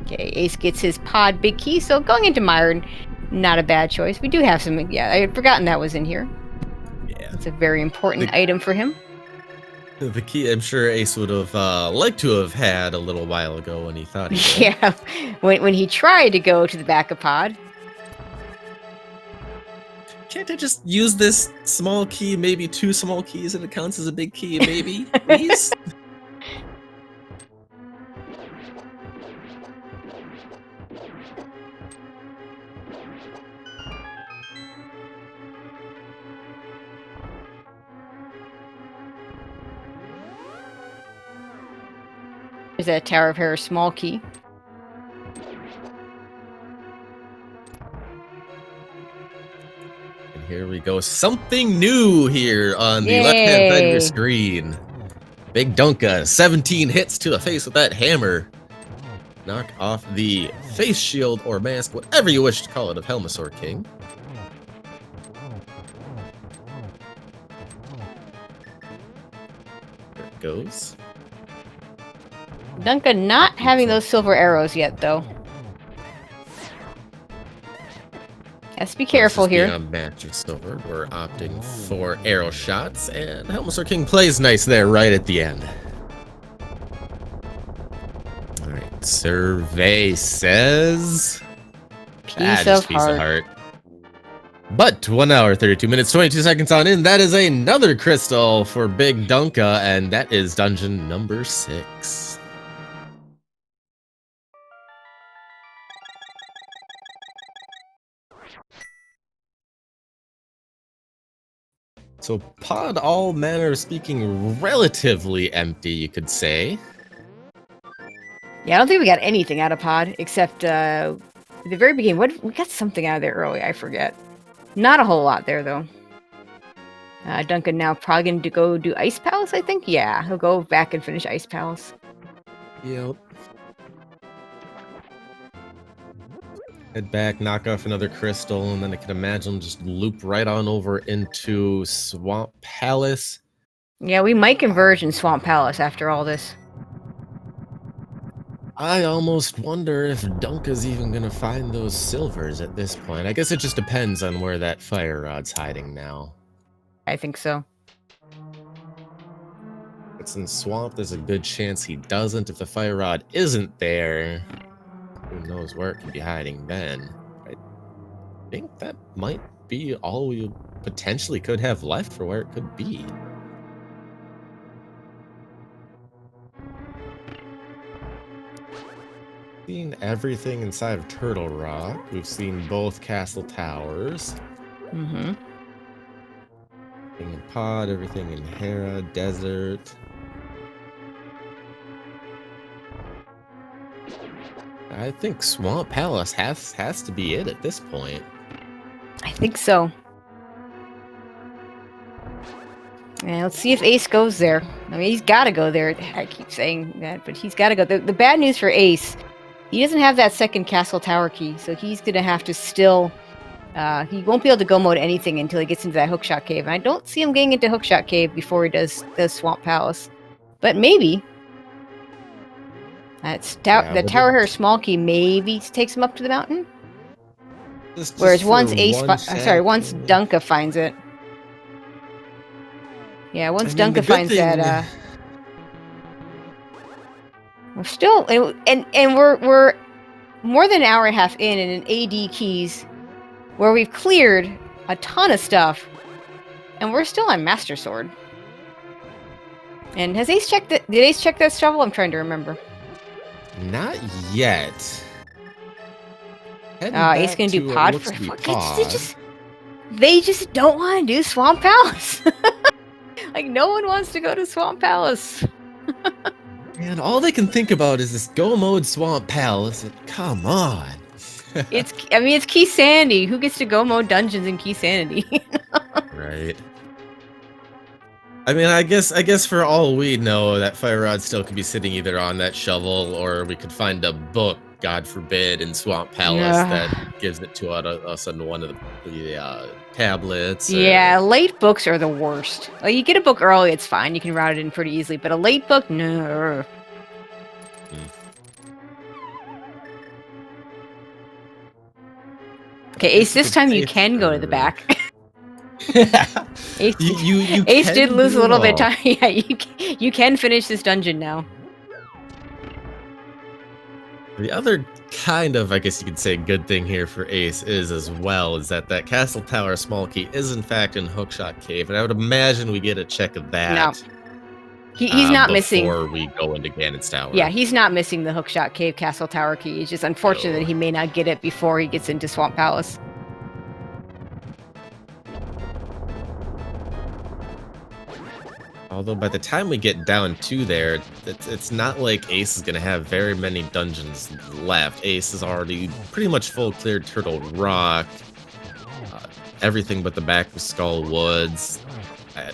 S1: Okay, Ace gets his pod Big Key, so going into Myron, not a bad choice. We do have some, yeah, I had forgotten that was in here.
S2: Yeah.
S1: It's a very important item for him.
S2: The key, I'm sure Ace would have liked to have had a little while ago when he thought he did.
S1: Yeah, when he tried to go to the back of pod.
S2: Can't I just use this small key, maybe 2 small keys, and it counts as a big key, maybe? Please?
S1: There's that Tower of Hair small key.
S2: And here we go. Something new here on the left-hand side of your screen. BigDunka, 17 hits to the face with that hammer. Knock off the face shield or mask, whatever you wish to call it, of Helmasaur King. There it goes.
S1: Dunka not having those silver arrows yet, though. Has to be careful here.
S2: Beyond match of silver, we're opting for arrow shots, and Helmasaur King plays nice there right at the end. All right, survey says
S1: Piece of heart.
S2: But 1 hour, 32 minutes, 22 seconds on in, that is another crystal for BigDunka, and that is dungeon number 6. So pod, all manner of speaking, relatively empty, you could say.
S1: Yeah, I don't think we got anything out of pod, except at the very beginning. We got something out of there early, I forget. Not a whole lot there, though. Duncan now probably going to go do Ice Palace, I think? Yeah, he'll go back and finish Ice Palace.
S2: Yep. Head back, knock off another crystal, and then I can imagine just loop right on over into Swamp Palace.
S1: Yeah, we might converge in Swamp Palace after all this.
S2: I almost wonder if Dunka's even gonna find those silvers at this point. I guess it just depends on where that fire rod's hiding now.
S1: I think so.
S2: If it's in Swamp, there's a good chance he doesn't. If the fire rod isn't there, who knows where it could be hiding then. I think that might be all we potentially could have left for where it could be. Seen everything inside of Turtle Rock. We've seen both castle towers.
S1: Mm-hmm.
S2: Everything in Pod, everything in Hera, Desert. I think Swamp Palace has to be it at this point.
S1: I think so. And let's see if Ace goes there. I mean, he's got to go there. I keep saying that, but he's got to go. The bad news for Ace, he doesn't have that second castle tower key, so he's going to have to still... he won't be able to go mode anything until he gets into that Hookshot Cave. And I don't see him getting into Hookshot Cave before he does Swamp Palace. But maybe... the Tower Hair small key maybe takes him up to the mountain. Whereas once once Dunka finds it. Yeah, once Dunka finds that, we're still and we're more than an hour and a half in and an AD keys where we've cleared a ton of stuff and we're still on Master Sword. And has Ace checked it? Did Ace check that shovel? I'm trying to remember.
S2: Not yet.
S1: Ace gonna do pod for they just don't want to do Swamp Palace. Like, no one wants to go to Swamp Palace.
S2: And all they can think about is this go mode Swamp Palace. Come on.
S1: It's Key Sandy. Who gets to go mode dungeons in Key Sandy?
S2: Right. I mean, I guess for all we know, that fire rod still could be sitting either on that shovel, or we could find a book, God forbid, in Swamp Palace that gives it to us on one of the tablets.
S1: Yeah, late books are the worst. Like, you get a book early, it's fine. You can route it in pretty easily. But a late book, no. Okay, Ace, this time you can go to the back. Ace, Ace did lose a little bit of time. Yeah, you can finish this dungeon now.
S2: The other kind of, I guess you could say, good thing here for Ace is that Castle Tower small key is in fact in Hookshot Cave, and I would imagine we get a check of that.
S1: No. He's not missing
S2: before we go into Ganon's Tower.
S1: Yeah, he's not missing the Hookshot Cave Castle Tower key. It's just unfortunate that he may not get it before he gets into Swamp Palace.
S2: Although by the time we get down to there, it's not like Ace is going to have very many dungeons left. Ace is already pretty much full cleared Turtle Rock, everything but the back of Skull Woods,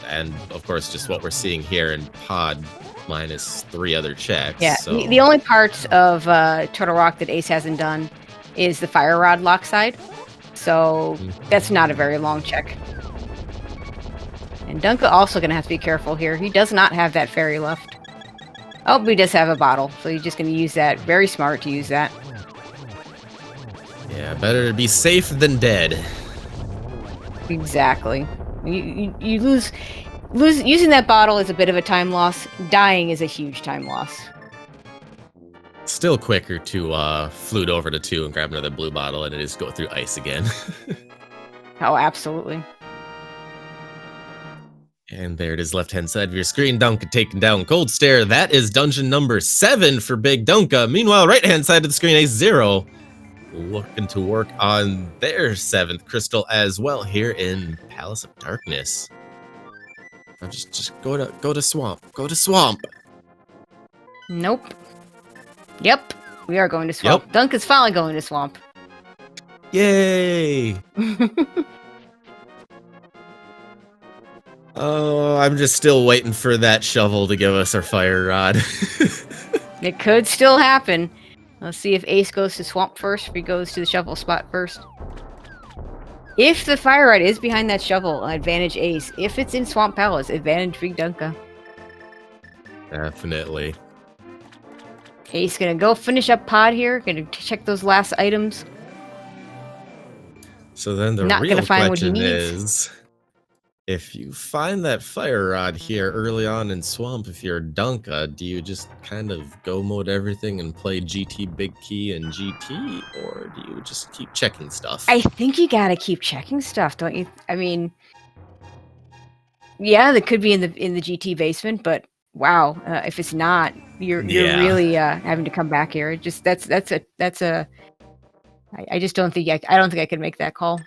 S2: and of course just what we're seeing here in Pod minus 3 other checks.
S1: Yeah,
S2: so.
S1: the only parts of Turtle Rock that Ace hasn't done is the Fire Rod lock side, so that's not a very long check. And Dunka also going to have to be careful here. He does not have that fairy left. Oh, but he does have a bottle, so he's just going to use that. Very smart to use that.
S2: Yeah, better to be safe than dead.
S1: Exactly. You lose using that bottle is a bit of a time loss. Dying is a huge time loss.
S2: Still quicker to flute over to 2 and grab another blue bottle and it is go through ice again.
S1: Oh, absolutely.
S2: And there it is, left-hand side of your screen. Dunka taking down Cold Stare. That is dungeon number 7 for BigDunka. Meanwhile, right-hand side of the screen, AceZer0 looking to work on their 7th crystal as well here in Palace of Darkness. Now just go to Swamp. Go to Swamp.
S1: Nope. Yep, we are going to Swamp. Yep. Dunka's finally going to Swamp.
S2: Yay! Oh, I'm just still waiting for that shovel to give us our fire rod.
S1: It could still happen. Let's see if Ace goes to Swamp first, if he goes to the shovel spot first. If the fire rod is behind that shovel, advantage Ace. If it's in Swamp Palace, advantage BigDunka.
S2: Definitely.
S1: Ace gonna go finish up Pod here, gonna check those last items.
S2: So then the real question is, if you find that fire rod here early on in Swamp, if you're Dunka, do you just kind of go mode everything and play GT Big Key and GT, or do you just keep checking stuff?
S1: I think you gotta keep checking stuff, don't you? I mean, yeah, that could be in the GT basement, but wow, if it's not, you're really having to come back here. It just that's a. I just don't think I don't think I could make that call.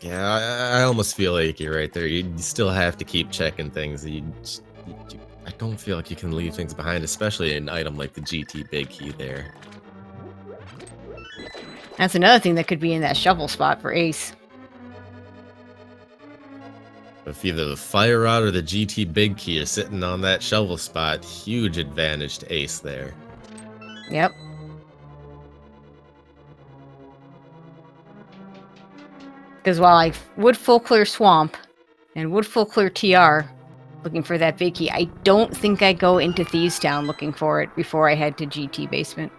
S2: Yeah, I almost feel like you're right there. You still have to keep checking things. I don't feel like you can leave things behind, especially an item like the GT Big Key there.
S1: That's another thing that could be in that shovel spot for Ace.
S2: If either the fire rod or the GT Big Key are sitting on that shovel spot, huge advantage to Ace there.
S1: Yep. Because while I would full clear Swamp and would full clear TR looking for that big key, I don't think I go into Thieves Town looking for it before I head to GT Basement.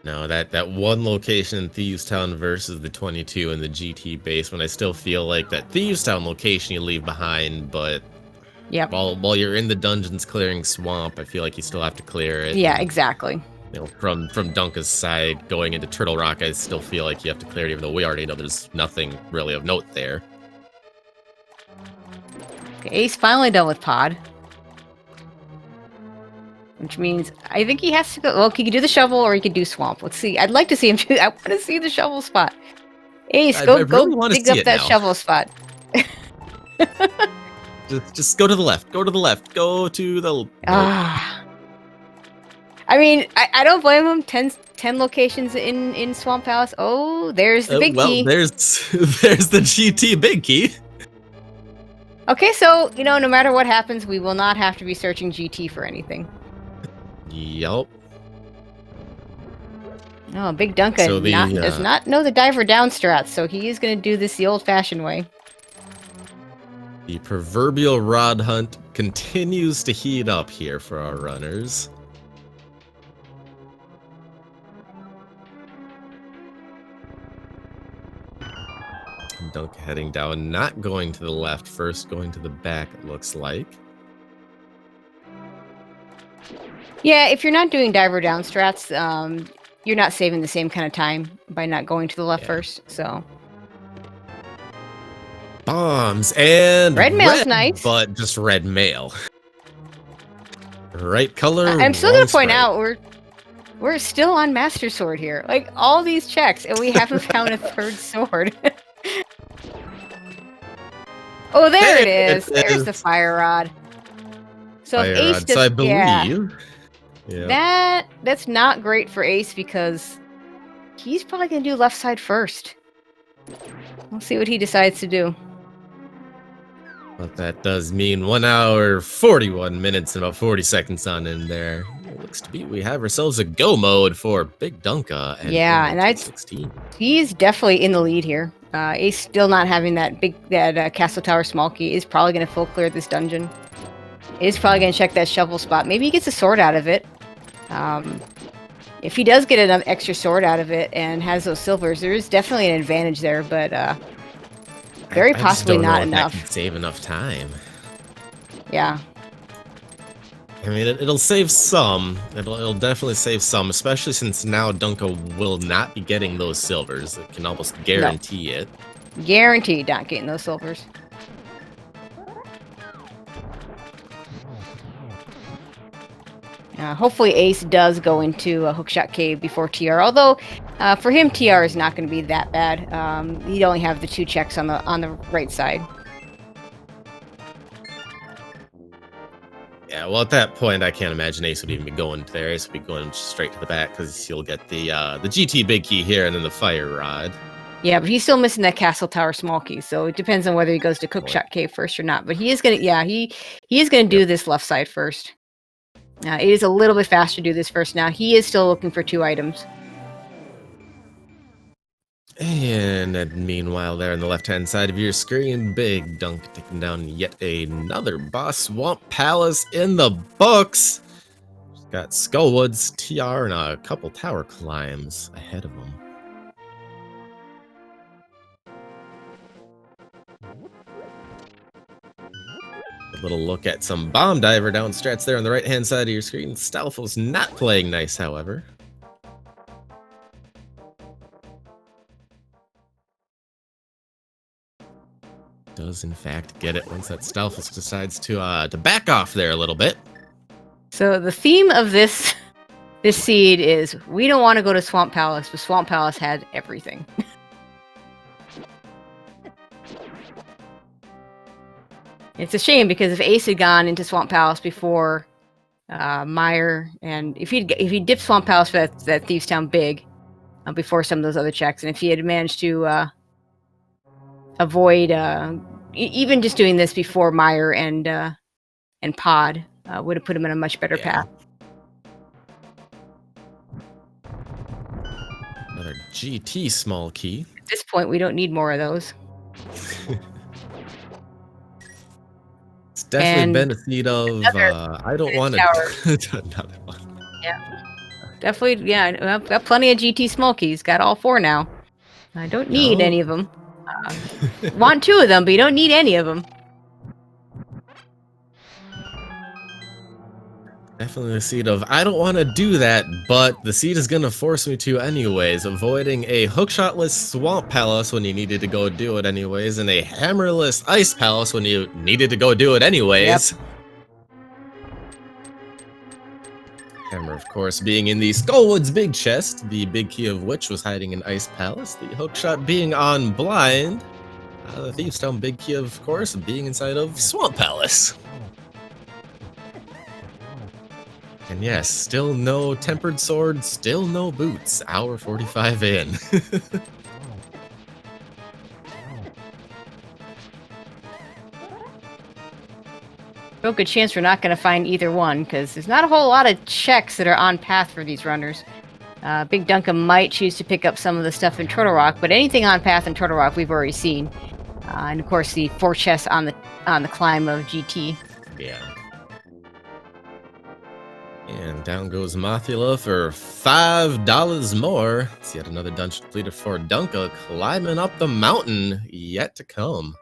S2: No, that one location in Thieves Town versus the 22 in the GT Basement, I still feel like that Thieves Town location you leave behind, but
S1: Yep.
S2: While you're in the dungeons clearing swamp, I feel like you still have to clear it.
S1: Yeah,
S2: and,
S1: exactly.
S2: you know, from Dunka's side, going into Turtle Rock, I still feel like you have to clear it, even though we already know there's nothing really of note there.
S1: Okay, Ace finally done with Pod. Which means I think he has to go. Well, he could do the shovel or he could do swamp. Let's see. I'd like to see him do. I want to see the shovel spot. Ace,
S2: I
S1: go
S2: really want to
S1: dig
S2: see
S1: up
S2: it
S1: that
S2: now.
S1: shovel spot.
S2: Just go to the left. Go to the left. Go to the. Nope.
S1: Ah. I mean, I don't blame him. 10 locations in Swamp Palace. Oh, there's the big key.
S2: There's the GT big key.
S1: Okay, so no matter what happens, we will not have to be searching GT for anything.
S2: Yup.
S1: Oh, BigDunka does not know the diver down strats, so he is going to do this the old-fashioned way.
S2: The proverbial rod hunt continues to heat up here for our runners. Dunka heading down, not going to the left first, going to the back, it looks like.
S1: Yeah, if you're not doing diver down strats, you're not saving the same kind of time by not going to the left first, so.
S2: Bombs and
S1: red mail's nice,
S2: but just red mail. Right color.
S1: I'm still gonna point out we're still on Master Sword here. Like all these checks, and we haven't found a third sword. Oh, there it is. There's the fire rod. So if Ace does,
S2: so I believe.
S1: Yeah. That's not great for Ace because he's probably gonna do left side first. We'll see what he decides to do.
S2: But that does mean 1 hour, 41 minutes, and about 40 seconds on in there. It looks to be we have ourselves a go mode for BigDunka. And
S1: yeah, and
S2: 16.
S1: He's definitely in the lead here. Ace still not having that Castle Tower small key is probably going to full clear this dungeon. Is probably going to check that shovel spot. Maybe he gets a sword out of it. If he does get an extra sword out of it and has those silvers, there is definitely an advantage there, but very possibly not enough.
S2: That can save enough time.
S1: Yeah.
S2: I mean, it'll save some. It'll definitely save some, especially since now Dunka will not be getting those silvers. It can almost guarantee it.
S1: Guaranteed not getting those silvers. Hopefully Ace does go into a hookshot cave before TR, although for him TR is not going to be that bad. He'd only have the 2 checks on the right side.
S2: Yeah, well, at that point, I can't imagine Ace would even be going there. Ace would be going straight to the back because he'll get the GT big key here and then the fire rod.
S1: Yeah, but he's still missing that Castle Tower small key, so it depends on whether he goes to Cookshot Cave first or not. But he is gonna, he is gonna do this left side first. It is a little bit faster to do this first now. He is still looking for 2 items.
S2: And meanwhile, there on the left-hand side of your screen, BigDunka taking down yet another boss. Swamp Palace in the books. She's got Skullwoods, TR, and a couple tower climbs ahead of them. A little look at some bomb diver down strats there on the right-hand side of your screen. Stalfo's not playing nice, however. Does in fact get it once that Stalfos decides to back off there a little bit.
S1: So the theme of this seed is we don't want to go to Swamp Palace, but Swamp Palace had everything. It's a shame because if Ace had gone into Swamp Palace before Meyer, and if he dipped Swamp Palace for that Thieves Town big before some of those other checks, and if he had managed to avoid even just doing this before Meyer and Pod would have put him in a much better path.
S2: Another GT small key.
S1: At this point, we don't need more of those.
S2: It's definitely been a seed of I don't want to. Another one.
S1: Yeah, definitely. Yeah, I've got plenty of GT small keys. Got all 4 now. I don't need any of them. Want 2 of them, but you don't need any of them.
S2: Definitely the seed of, I don't want to do that, but the seed is going to force me to anyways, avoiding a hookshotless swamp palace when you needed to go do it anyways, and a hammerless ice palace when you needed to go do it
S1: Yep.
S2: anyways. Hammer, of course, being in the Skullwood's big chest, the big key of which was hiding in Ice Palace, the hookshot being on blind, the Thieves' Town big key, of course, being inside of Swamp Palace. And yes, still no tempered sword, still no boots. Hour 45 in.
S1: Real good chance we're not going to find either one, because there's not a whole lot of checks that are on path for these runners. BigDunka might choose to pick up some of the stuff in Turtle Rock, but anything on path in Turtle Rock we've already seen. And of course the 4 chests on the climb of GT.
S2: Yeah. And down goes Mothula for $5 more. It's yet another dungeon completed for Dunka, climbing up the mountain yet to come.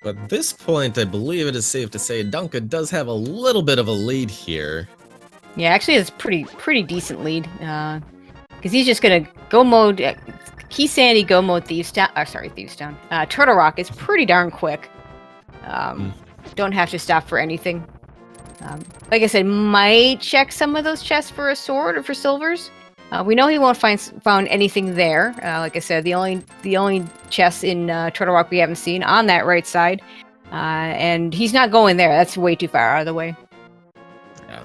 S2: But at this point, I believe it is safe to say Dunka does have a little bit of a lead here.
S1: Yeah, actually it's pretty decent lead. Because he's just gonna go mode Key Sandy, go mode Thieves Town. Thieves Town. Turtle Rock is pretty darn quick. Don't have to stop for anything. Like I said, might check some of those chests for a sword or for silvers. We know he won't found anything there. Like I said, the only chests in Turtle Rock we haven't seen on that right side, and he's not going there. That's way too far out of the way.
S2: Yeah.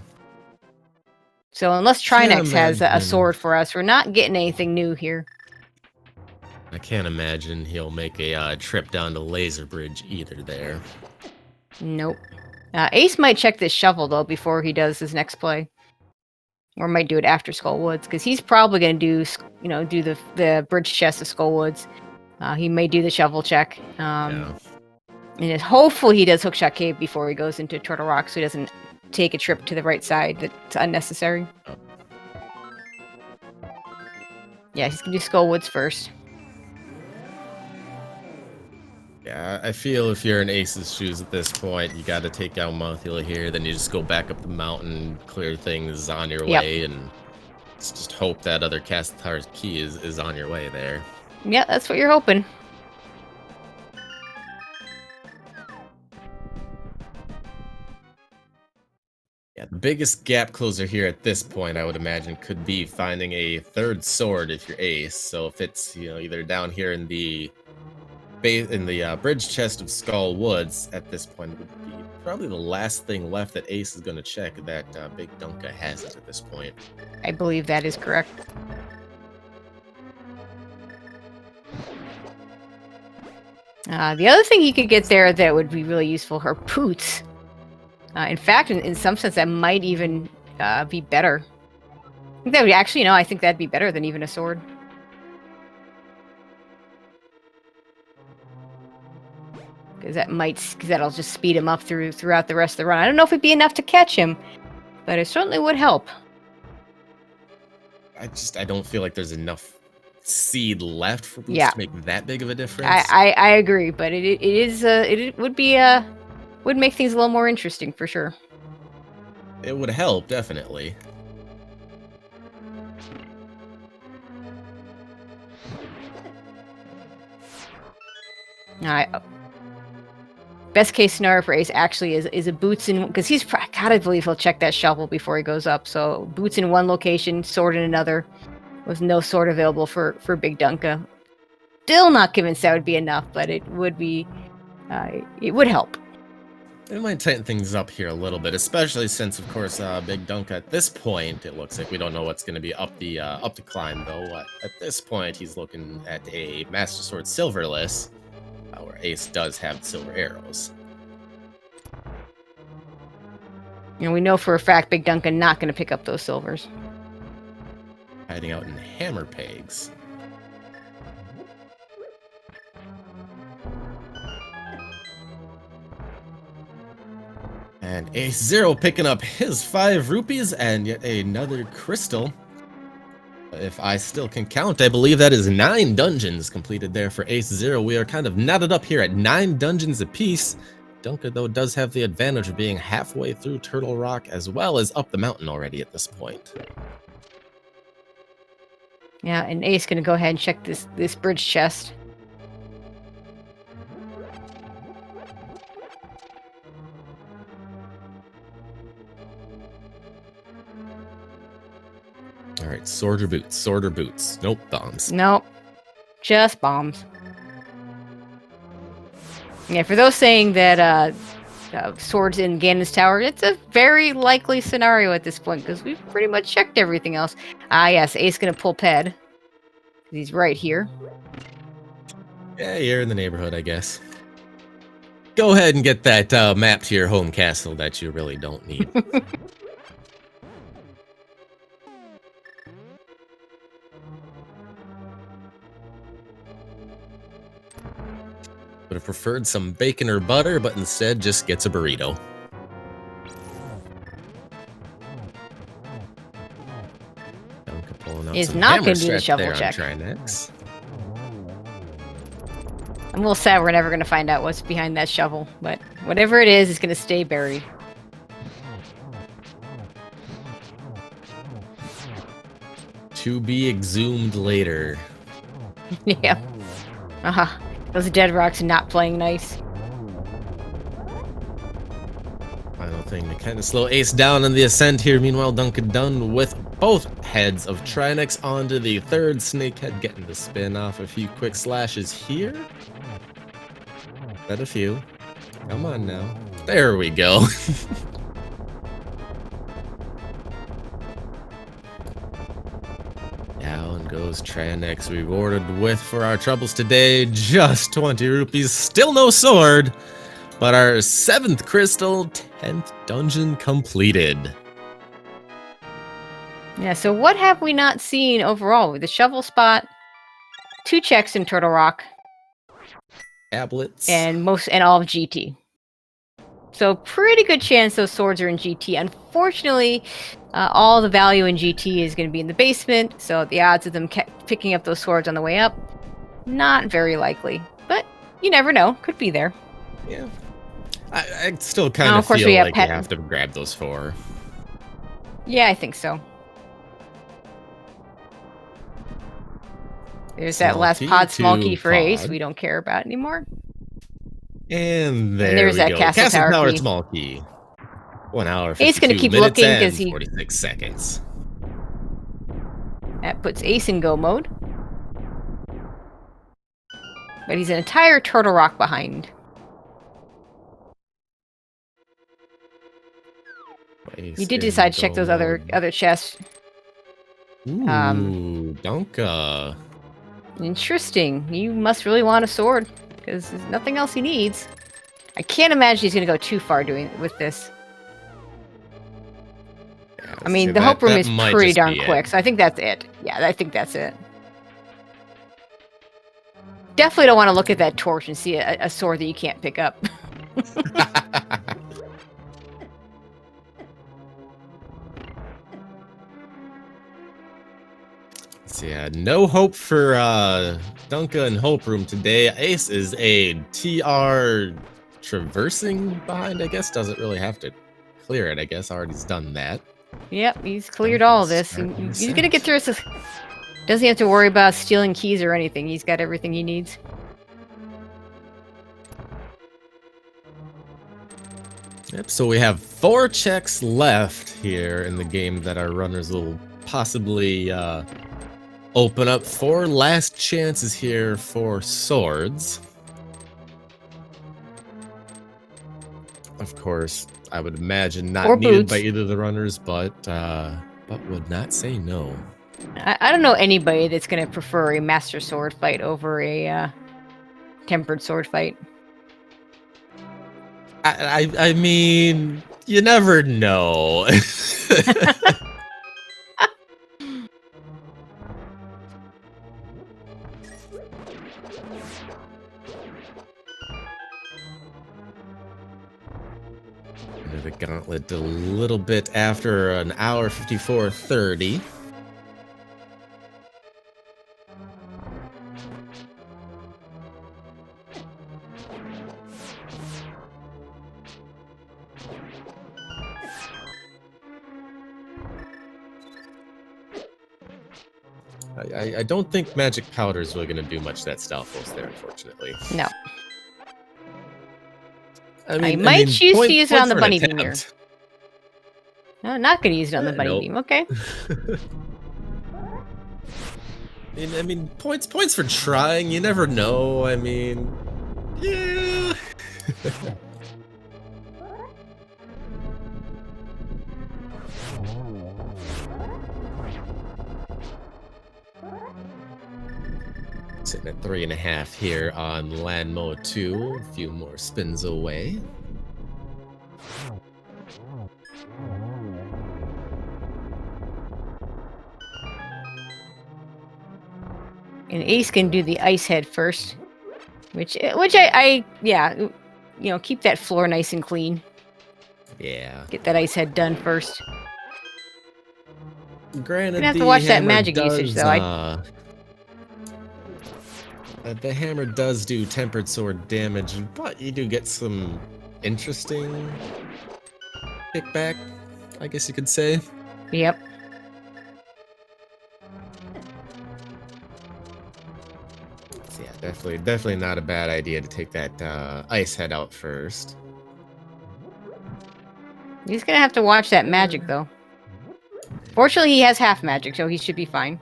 S1: So unless Trinex has a sword for us, we're not getting anything new here.
S2: I can't imagine he'll make a trip down to Laser Bridge either there.
S1: Nope. Ace might check this shovel though before he does his next play, or might do it after Skullwoods, because he's probably going to do the bridge chest of Skullwoods. He may do the shovel check.
S2: Yeah.
S1: And hopefully he does Hookshot Cave before he goes into Turtle Rock, so he doesn't take a trip to the right side that's unnecessary.
S2: Oh.
S1: Yeah, he's gonna do Skullwoods first.
S2: Yeah, I feel if you're in Ace's shoes at this point, you got to take out Mothula here, then you just go back up the mountain, clear things on your way, and just hope that other Castatar's key is on your way there.
S1: Yeah, that's what you're hoping.
S2: Yeah, the biggest gap closer here at this point, I would imagine, could be finding a third sword if you're Ace. So if it's either down here in the bridge chest of Skull Woods, at this point it would be probably the last thing left that Ace is going to check. That BigDunka has it at this point.
S1: I believe that is correct. The other thing he could get there that would be really useful are boots. In fact, in some sense, that might even be better. I think that would actually, I think that'd be better than even a sword. Because that'll just speed him up throughout the rest of the run. I don't know if it'd be enough to catch him, but it certainly would help.
S2: I don't feel like there's enough seed left for boots to make that big of a difference.
S1: I agree, but it would make things a little more interesting for sure.
S2: It would help, definitely.
S1: Best case scenario for Ace actually is a boots in, because he's gotta believe he'll check that shovel before he goes up. So boots in one location, sword in another, with no sword available for BigDunka. Still not convinced that would be enough, but it would be it would help.
S2: It might tighten things up here a little bit, especially since, of course, BigDunka at this point, it looks like we don't know what's going to be up the climb, though. At this point, he's looking at a Master Sword Silverless, where Ace does have silver arrows.
S1: We know for a fact BigDunka not going to pick up those silvers.
S2: Hiding out in hammer pegs. And AceZer0 picking up his 5 rupees and yet another crystal. If I still can count, I believe that is 9 dungeons completed there for AceZer0. We are kind of knotted up here at 9 dungeons apiece. Dunka, though, does have the advantage of being halfway through Turtle Rock as well as up the mountain already at this point.
S1: Yeah, and Ace gonna go ahead and check this bridge chest.
S2: All right, sword or boots, sword or boots. Nope, bombs.
S1: Nope, just bombs. Yeah, for those saying that swords in Ganon's Tower, it's a very likely scenario at this point because we've pretty much checked everything else. Ah, yes, Ace gonna pull Ped. He's right here.
S2: Yeah, you're in the neighborhood, I guess. Go ahead and get that map to your home castle that you really don't need. Would have preferred some bacon or butter, but instead just gets a burrito. Dunka pulling out
S1: Is
S2: some
S1: not
S2: hammer
S1: gonna do the
S2: strat
S1: shovel
S2: there on
S1: check.
S2: Trinex.
S1: I'm a little sad we're never gonna find out what's behind that shovel, but whatever it is gonna stay buried.
S2: To be exhumed later.
S1: Yeah. Uh-huh. Those dead rocks not playing nice.
S2: Final thing to kind of slow Ace down on the ascent here. Meanwhile, Dunka done with both heads of Trinex onto the third snakehead, getting to spin off a few quick slashes here. That a few. Come on now. There we go. Down goes Trinex, rewarded with, for our troubles today, just 20 rupees. Still no sword, but our 7th crystal, 10th dungeon completed.
S1: Yeah, so what have we not seen overall? The shovel spot, 2 checks in Turtle Rock,
S2: Tablets.
S1: and all of GT. So pretty good chance those swords are in GT. Unfortunately, all the value in GT is going to be in the basement, so the odds of them picking up those swords on the way up, not very likely. But you never know. Could be there.
S2: Yeah. I still kind of feel like you have to grab those 4.
S1: Yeah, I think so. There's that last pod small key for Ace we don't care about anymore.
S2: And there's that
S1: go.
S2: Castle Tower small key. 1 hour, 52
S1: Ace gonna keep
S2: minutes
S1: looking
S2: and 46 seconds.
S1: That puts Ace in go mode. But he's an entire Turtle Rock behind. He did decide to check those other chests.
S2: Ooh, Dunka.
S1: Interesting. You must really want a sword, because there's nothing else he needs. I can't imagine he's going to go too far with this.
S2: Yeah,
S1: I mean, the Hope Room is pretty darn quick, so I think that's it. Yeah, I think that's it. Definitely don't want to look at that torch and see a sword that you can't pick up.
S2: So yeah, no hope for Dunka and Hope Room today. Ace is a TR traversing behind, I guess. Doesn't really have to clear it, I guess. Already's done that.
S1: Yep, he's cleared all of this. He's going to get through this. Doesn't have to worry about stealing keys or anything. He's got everything he needs.
S2: Yep, so we have 4 checks left here in the game that our runners will possibly open up. 4 last chances here for swords. Of course, I would imagine not needed by either of the runners, but would not say no.
S1: I don't know anybody that's going to prefer a master sword fight over a tempered sword fight.
S2: I mean, you never know. Into the gauntlet a little bit after an hour 54:30. I don't think magic powder is really going to do much to that Stalfos there, unfortunately.
S1: No.
S2: I
S1: might choose to use it on the
S2: for an
S1: bunny beam here.
S2: attempt.
S1: No, not gonna use it on the bunny
S2: Nope.
S1: beam. Okay.
S2: I mean, points for trying. You never know. I mean, yeah. Sitting at 3.5 here on Land Mode 2. A few more spins away.
S1: And Ace can do the ice head first, which I yeah, you know, keep that floor nice and clean.
S2: Yeah.
S1: Get that ice head done first.
S2: Granted,
S1: Gonna have to watch that
S2: hammer
S1: magic
S2: does,
S1: usage though.
S2: the hammer does do tempered sword damage, but you do get some interesting kickback, I guess you could say.
S1: Yep.
S2: So yeah, definitely not a bad idea to take that ice head out first.
S1: He's gonna have to watch that magic though. Fortunately, he has half magic, so he should be fine.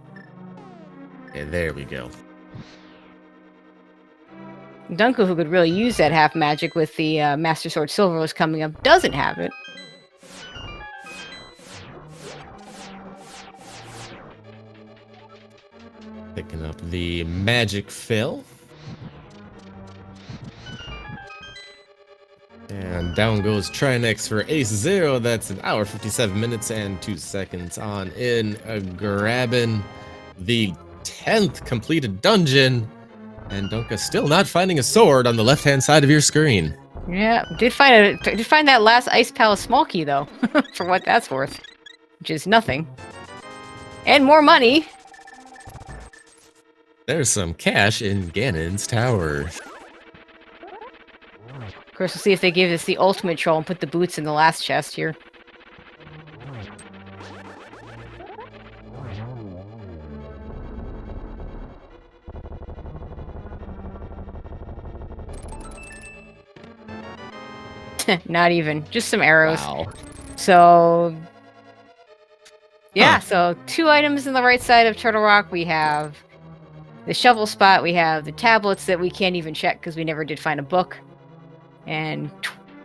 S2: And there we go.
S1: Dunka, who could really use that half magic with the Master Sword Silverless coming up, doesn't have it.
S2: Picking up the magic fill. And down goes Trinex for AceZer0. That's an hour, 57 minutes, and 2 seconds on in. Grabbing the 10th completed dungeon. And Dunka still not finding a sword on the left-hand side of your screen.
S1: Yeah, did find that last Ice Palace small key though, for what that's worth, which is nothing, and more money.
S2: There's some cash in Ganon's tower.
S1: Of course, we'll see if they give us the ultimate troll and put the boots in the last chest here. Not even, just some arrows.
S2: Wow.
S1: So, yeah, so 2 items in the right side of Turtle Rock. We have the shovel spot, we have the tablets that we can't even check because we never did find a book, and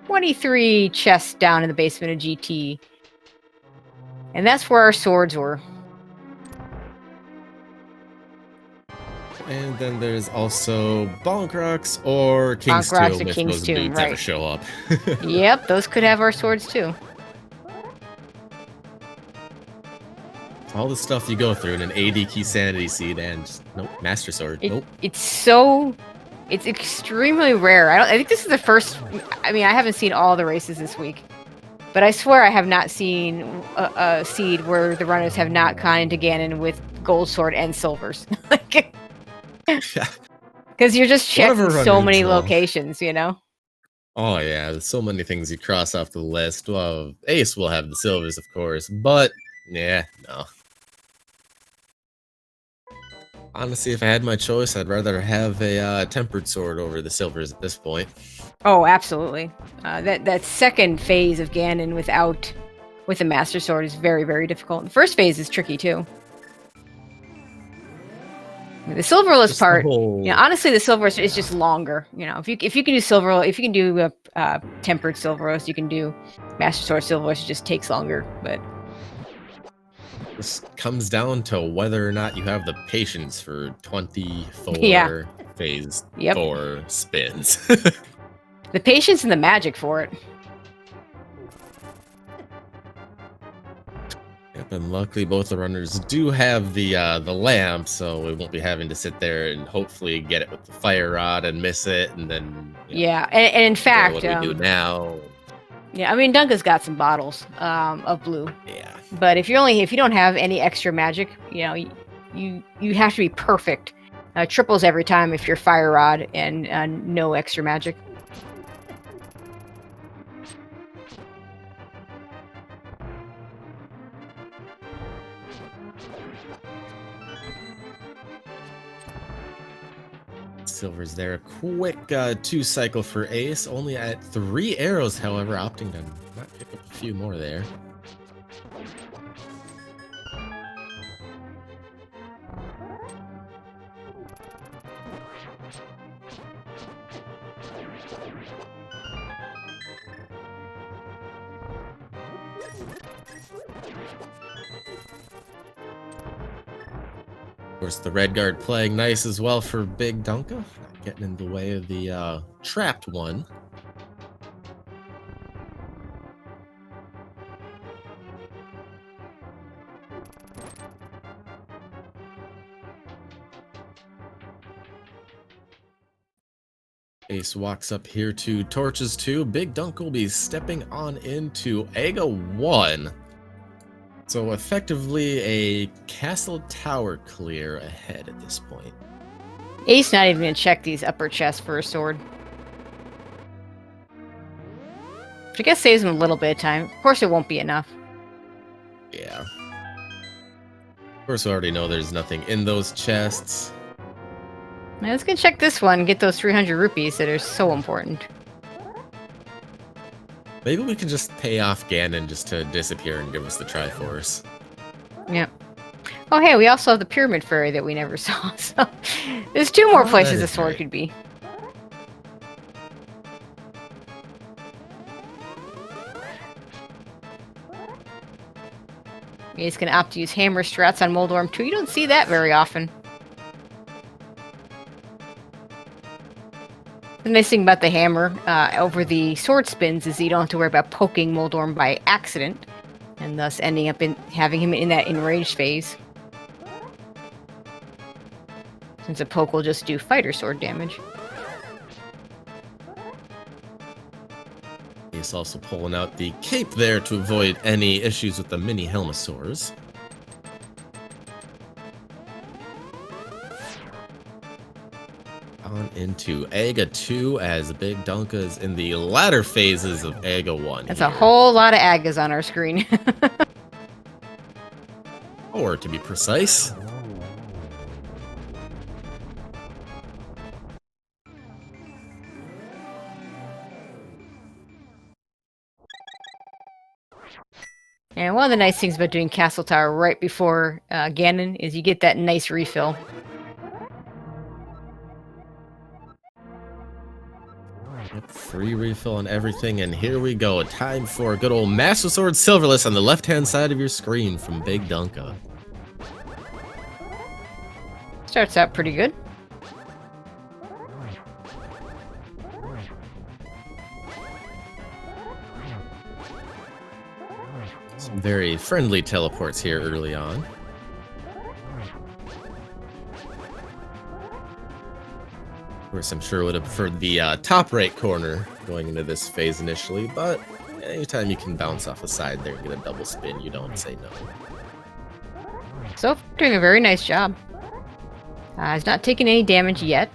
S1: 23 chests down in the basement of GT. And that's where our swords were.
S2: And then there's also Bonk Rocks or King's
S1: Bonk Rocks
S2: Tomb
S1: or
S2: if
S1: King's
S2: those
S1: Tomb,
S2: boots ever
S1: right.
S2: show up.
S1: Yep, those could have our swords too.
S2: All the stuff you go through in an AD key sanity seed and just, nope, Master Sword. Nope.
S1: It's extremely rare. I think this is the first. I mean, I haven't seen all the races this week, but I swear I have not seen a seed where the runners have not gone into Ganon with gold sword and silvers. Because you're just checking so many locations, you know?
S2: Oh yeah, there's so many things you cross off the list. Well, Ace will have the silvers, of course, but yeah, no. Honestly, if I had my choice, I'd rather have a tempered sword over the silvers at this point.
S1: Oh, absolutely. That second phase of Ganon with a Master Sword is very, very difficult. The first phase is tricky too. The silverless part, you know, honestly, the silverless is just longer. You know, if you can do silver, if you can do tempered silverless, you can do Master Sword silverless. It just takes longer, but
S2: this comes down to whether or not you have the patience for 24 phase 4 spins.
S1: The patience and the magic for it.
S2: Yep, and luckily both the runners do have the lamp, so we won't be having to sit there and hopefully get it with the fire rod and miss it, and then
S1: and in fact,
S2: what do we do now?
S1: Yeah, I mean Dunka's got some bottles of blue.
S2: Yeah.
S1: But if you don't have any extra magic, you know, you have to be perfect. Triples every time if you're Fire Rod and no extra magic.
S2: Silver's there. A quick 2-cycle for Ace. Only at 3 arrows, however, opting to not pick up a few more there. Of course, the red guard playing nice as well for BigDunka. Not getting in the way of the trapped one. Ace walks up here to Torches 2. BigDunka will be stepping on into Aga 1. So effectively a castle tower clear ahead at this point.
S1: Ace not even gonna check these upper chests for a sword. Which I guess saves him a little bit of time. Of course it won't be enough.
S2: Yeah. Of course we already know there's nothing in those chests.
S1: Now let's go check this one and get those 300 rupees that are so important.
S2: Maybe we can just pay off Ganon just to disappear and give us the Triforce.
S1: Yeah. Oh, hey, we also have the Pyramid Fairy that we never saw. So there's 2 more places a sword could be. He's going to opt to use hammer strats on Moldorm too. You don't see that very often. The nice thing about the hammer over the sword spins is that you don't have to worry about poking Moldorm by accident, and thus ending up having him in that enraged phase. Since a poke will just do fighter sword damage.
S2: He's also pulling out the cape there to avoid any issues with the mini Helmosaurs. On into Aga 2 as BigDunka is in the latter phases of Aga 1.
S1: That's a whole lot of Agas on our screen.
S2: Or to be precise.
S1: And one of the nice things about doing Castle Tower right before Ganon is you get that nice refill.
S2: Free refill on everything, and here we go. Time for a good old Master Sword Silverless on the left-hand side of your screen from BigDunka.
S1: Starts out pretty good.
S2: Some very friendly teleports here early on. Of course, I'm sure would have preferred the top right corner going into this phase initially, but anytime you can bounce off a side there and get a double spin, you don't say no.
S1: So, doing a very nice job. He's not taking any damage yet.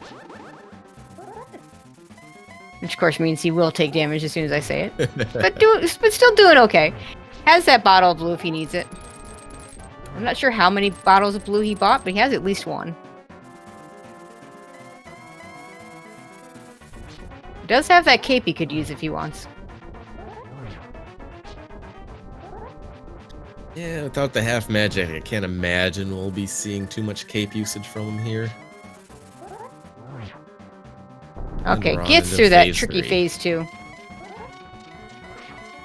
S1: Which, of course, means he will take damage as soon as I say it. but still doing okay. Has that bottle of blue if he needs it. I'm not sure how many bottles of blue he bought, but he has at least 1. He does have that cape he could use if he wants.
S2: Yeah, without the half magic, I can't imagine we'll be seeing too much cape usage from him here.
S1: Okay, gets through that tricky phase 2.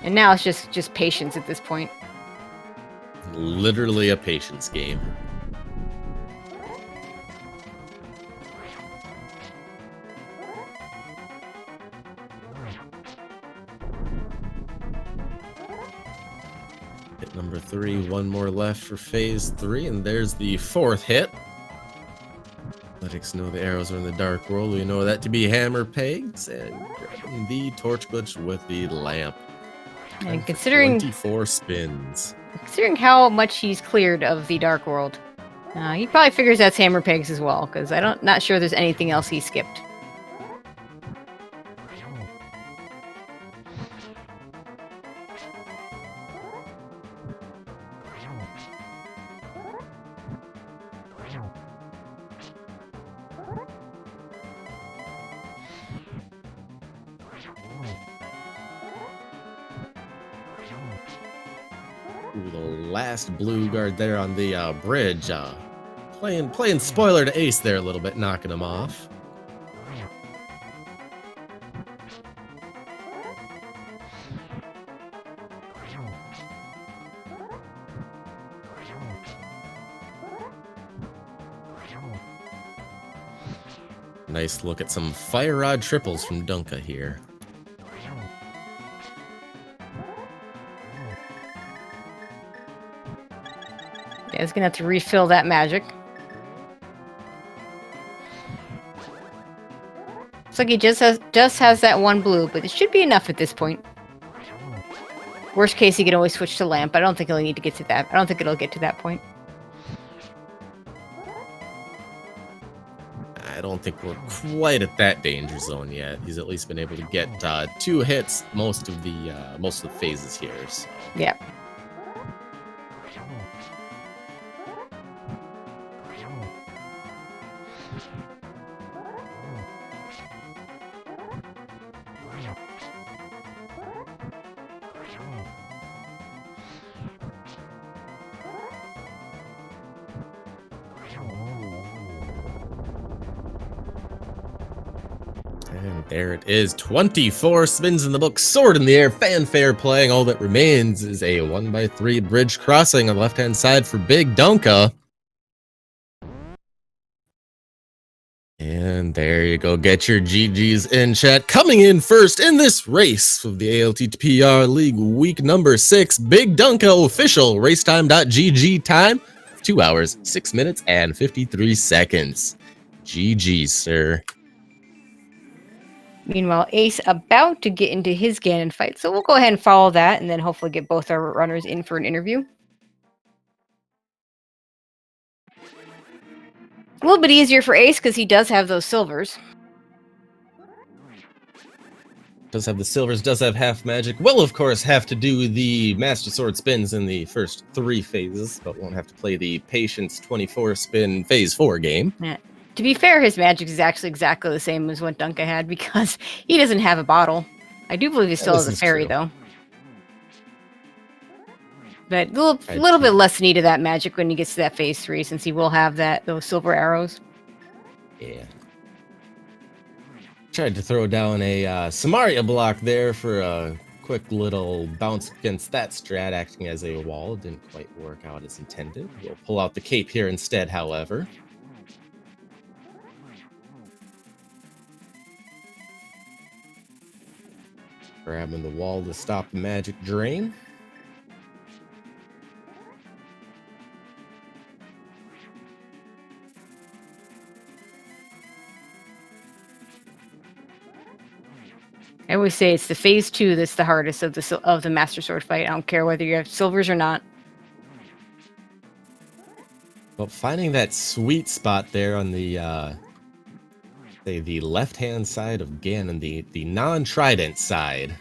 S1: And now it's just patience at this point.
S2: Literally a patience game. Hit number 3, 1 more left for phase 3, and there's the 4th hit. Athletics know the arrows are in the dark world. We know that to be hammer pegs, and grabbing the torch glitch with the lamp.
S1: And
S2: For
S1: considering
S2: 24 spins.
S1: how much he's cleared of the Dark World, he probably figures that's hammer pegs as well, because not sure there's anything else he skipped.
S2: Ooh, the last blue guard there on the bridge. Playing spoiler to Ace there a little bit, knocking him off. Nice look at some fire rod triples from Dunka here.
S1: Yeah, he's gonna have to refill that magic. Looks like he just has that one blue, but it should be enough at this point. Worst case, he can always switch to lamp. I don't think he'll need to get to that. I don't think it'll get to that point.
S2: I don't think we're quite at that danger zone yet. He's at least been able to get 2 hits most of the phases here. So.
S1: Yeah.
S2: And there it is. 24 spins in the book. Sword in the air. Fanfare playing. All that remains is a 1x3 bridge crossing on the left-hand side for BigDunka. And there you go. Get your GGs in chat. Coming in first in this race of the ALTTPR League week number 6. BigDunka official racetime.gg time. 2 hours, 6 minutes, and 53 seconds. GG, sir.
S1: Meanwhile, Ace about to get into his Ganon fight, so we'll go ahead and follow that, and then hopefully get both our runners in for an interview. A little bit easier for Ace because he does have those silvers.
S2: Does have the silvers, does have half magic. Will, of course, have to do the Master Sword spins in the first 3 phases, but won't have to play the Patience 24 spin phase 4 game.
S1: Yeah. To be fair, his magic is actually exactly the same as what Dunka had because he doesn't have a bottle. I do believe he still has a fairy, though. But a little bit less need of that magic when he gets to that phase 3, since he will have those silver arrows.
S2: Yeah. Tried to throw down a Samaria block there for a quick little bounce against that strat, acting as a wall. Didn't quite work out as intended. We'll pull out the cape here instead, however. Grabbing the wall to stop the magic drain.
S1: I always say it's the phase 2 that's the hardest of the Master Sword fight. I don't care whether you have silvers or not.
S2: Well, finding that sweet spot there on the left-hand side of Ganon, the non-trident side,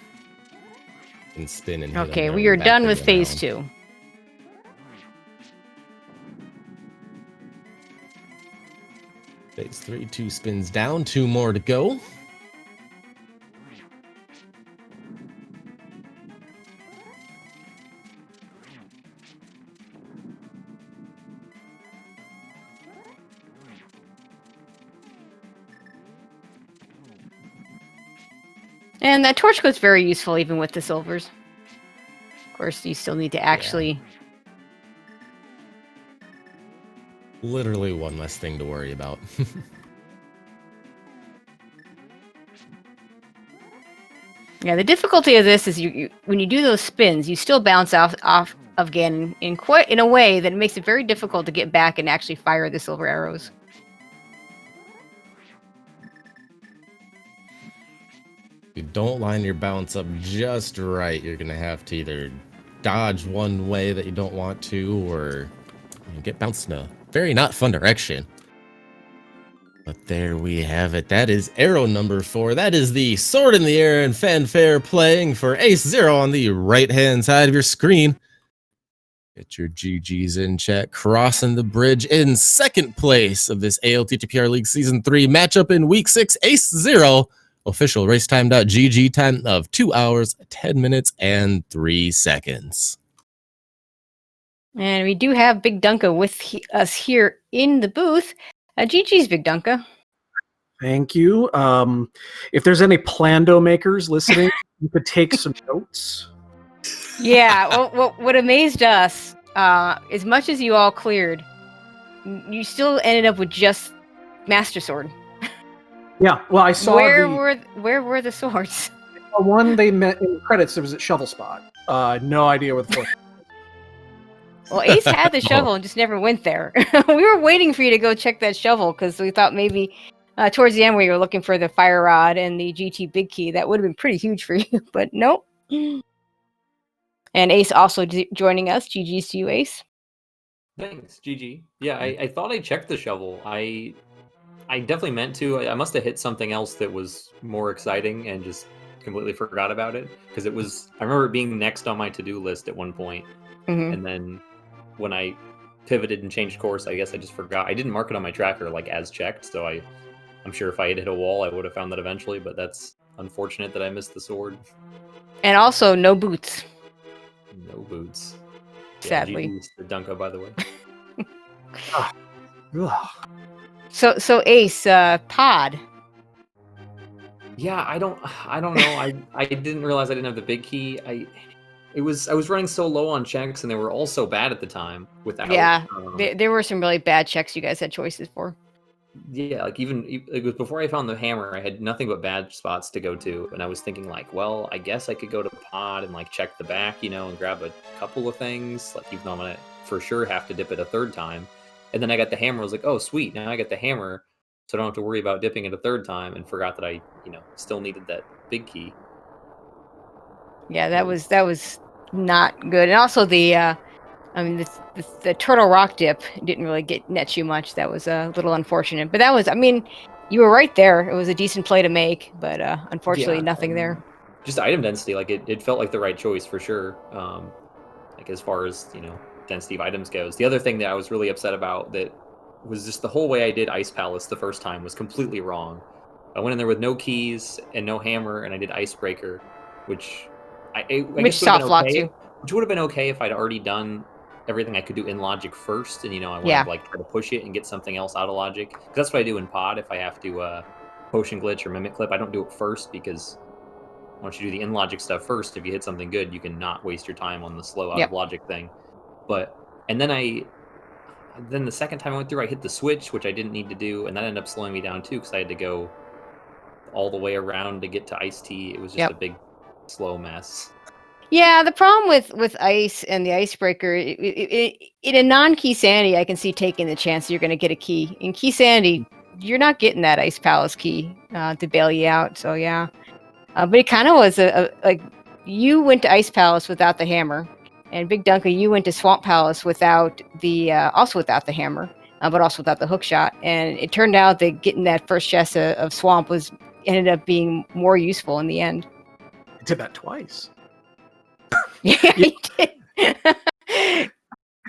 S2: and spin and hit.
S1: Okay, we are done with phase 2.
S2: Phase 3, 2 spins down, 2 more to go.
S1: And that torch code's very useful even with the silvers. Of course, you still need to actually...
S2: Literally one less thing to worry about.
S1: Yeah, the difficulty of this is you when you do those spins, you still bounce off of Ganon in a way that makes it very difficult to get back and actually fire the silver arrows.
S2: If you don't line your bounce up just right, you're going to have to either dodge one way that you don't want to, or get bounced in a very not fun direction. But there we have it. That is arrow number 4. That is the sword in the air and fanfare playing for AceZer0 on the right-hand side of your screen. Get your GGs in chat. Crossing the bridge in second place of this ALTTPR League Season 3 matchup in Week 6, AceZer0. Official racetime.gg time of 2 hours, 10 minutes, and 3 seconds.
S1: And we do have BigDunka with us here in the booth. GG's BigDunka.
S3: Thank you. If there's any Plando makers listening, you could take some notes.
S1: Yeah, what amazed us, as much as you all cleared, you still ended up with just Master Sword.
S3: Yeah, well, I saw
S1: where were the swords?
S3: The one they met in the credits. It was at Shovel Spot. No idea where the fourth.
S1: Well, Ace had the shovel and just never went there. We were waiting for you to go check that shovel because we thought maybe towards the end where you were looking for the fire rod and the GT big key, that would have been pretty huge for you, but nope. And Ace also joining us. GG's to you, Ace.
S4: Thanks, GG. Yeah, I thought I checked the shovel. I definitely meant to. I must have hit something else that was more exciting and just completely forgot about it. Because it was, I remember it being next on my to-do list at one point.
S1: Mm-hmm.
S4: And then when I pivoted and changed course, I guess I just forgot. I didn't mark it on my tracker like as checked, so I'm sure if I had hit a wall, I would have found that eventually, but that's unfortunate that I missed the sword.
S1: And also, no boots.
S4: No boots.
S1: Sadly.
S4: GG's to Dunka, by the way.
S1: So Ace, pod.
S4: Yeah, I don't know. I didn't realize I didn't have the big key. I was running so low on checks, and they were all so bad at the time. Without
S1: there were some really bad checks you guys had choices for.
S4: Yeah, like even it was before I found the hammer. I had nothing but bad spots to go to, and I was thinking like, well, I guess I could go to pod and like check the back, and grab a couple of things. Like even though I'm gonna for sure have to dip it a third time, and then I got the hammer. I was like, oh sweet, now I got the hammer, so I don't have to worry about dipping it a third time. And forgot that I still needed that big key.
S1: Yeah, that was not good, and also the turtle rock dip didn't really net you much. That was a little unfortunate, but that was, you were right there. It was a decent play to make, but unfortunately, nothing there.
S4: Just item density, like it felt like the right choice for sure. Like as far as density of items goes. The other thing that I was really upset about that was just the whole way I did Ice Palace the first time was completely wrong. I went in there with no keys and no hammer, and I did Icebreaker, which I guess
S1: soft locked you.
S4: Which would have been okay if I'd already done everything I could do in logic first, and I wanted to like try to push it and get something else out of logic. Because that's what I do in pod. If I have to potion glitch or mimic clip, I don't do it first because once you do the in logic stuff first, if you hit something good, you can not waste your time on the slow out of logic thing. And then the second time I went through, I hit the switch, which I didn't need to do, and that ended up slowing me down too because I had to go all the way around to get to Ice Tea. It was just a big slow mess.
S1: Yeah, the problem with Ice and the Icebreaker, in a non-key sanity, I can see taking the chance you're going to get a key. In key sanity, you're not getting that Ice Palace key to bail you out. So yeah, but it kind of was like you went to Ice Palace without the hammer, and BigDunka, you went to Swamp Palace without the hammer, but also without the hook shot. And it turned out that getting that first chest of Swamp ended up being more useful in the end.
S3: I did that twice.
S1: Yeah, you did.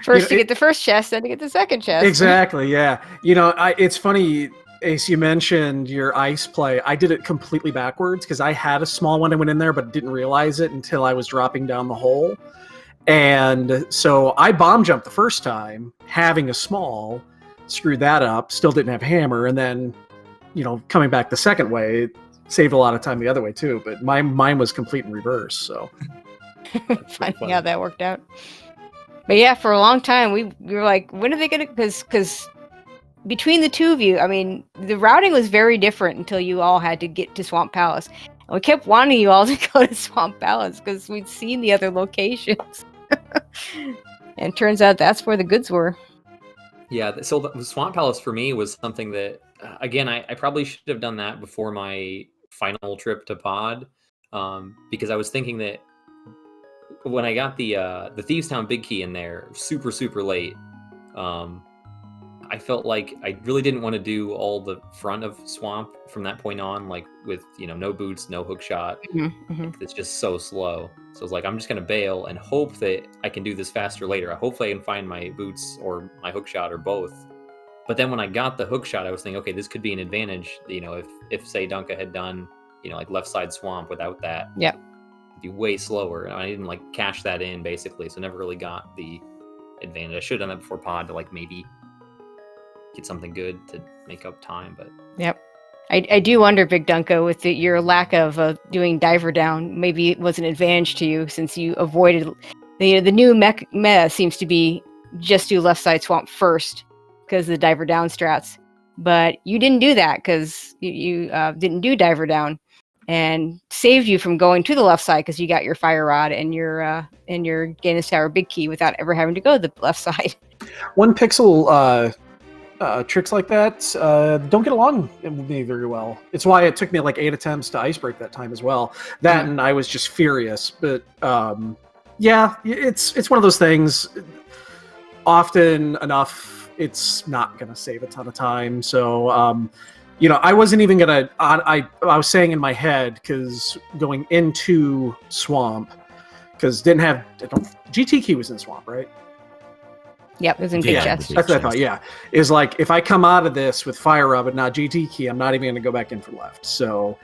S1: First to get the first chest, then to get the second chest.
S3: Exactly, yeah. It's funny, Ace, you mentioned your ice play. I did it completely backwards because I had a small one. I went in there, but didn't realize it until I was dropping down the hole. And so I bomb jumped the first time, having a small, screwed that up, still didn't have hammer, and then, coming back the second way, it saved a lot of time the other way too. But mine was complete in reverse, so...
S1: Funny how that worked out. But yeah, for a long time we were like, when are they gonna, because between the two of you, the routing was very different until you all had to get to Swamp Palace, and we kept wanting you all to go to Swamp Palace because we'd seen the other locations. And turns out that's where the goods were.
S4: Yeah, so the Swamp Palace for me was something that again I probably should have done that before my final trip to pod. because I was thinking that when I got the Thieves Town big key in there super late, I felt like I really didn't want to do all the front of Swamp from that point on, like with no boots, no hook shot. It's just so slow. So I was like, I'm just gonna bail and hope that I can do this faster later. Hopefully I can find my boots or my hook shot or both. But then when I got the hook shot, I was thinking, okay, this could be an advantage. If say Dunka had done like left side Swamp without that,
S1: Yep,
S4: it'd be way slower. And I didn't like cash that in basically, so never really got the advantage. I should have done that before pod to like maybe get something good to make up time, but
S1: yep. I do wonder, BigDunka, with your lack of doing diver down, maybe it was an advantage to you since you avoided the new meta seems to be just do left side Swamp first because of the diver down strats, but you didn't do that because you didn't do diver down, and saved you from going to the left side because you got your fire rod and your Gainus Tower big key without ever having to go to the left side.
S3: One pixel tricks like that don't get along with me very well. It's why it took me like 8 attempts to ice break that time as well. That and I was just furious. But yeah, it's one of those things. Often enough, it's not going to save a ton of time. So I wasn't even gonna. I was saying in my head because going into Swamp because didn't have GT key was in Swamp, right?
S1: Yep, it was in big chest.
S3: That's what I thought. Yeah, is like if I come out of this with fire rod but not GT key, I'm not even going to go back in for left. So,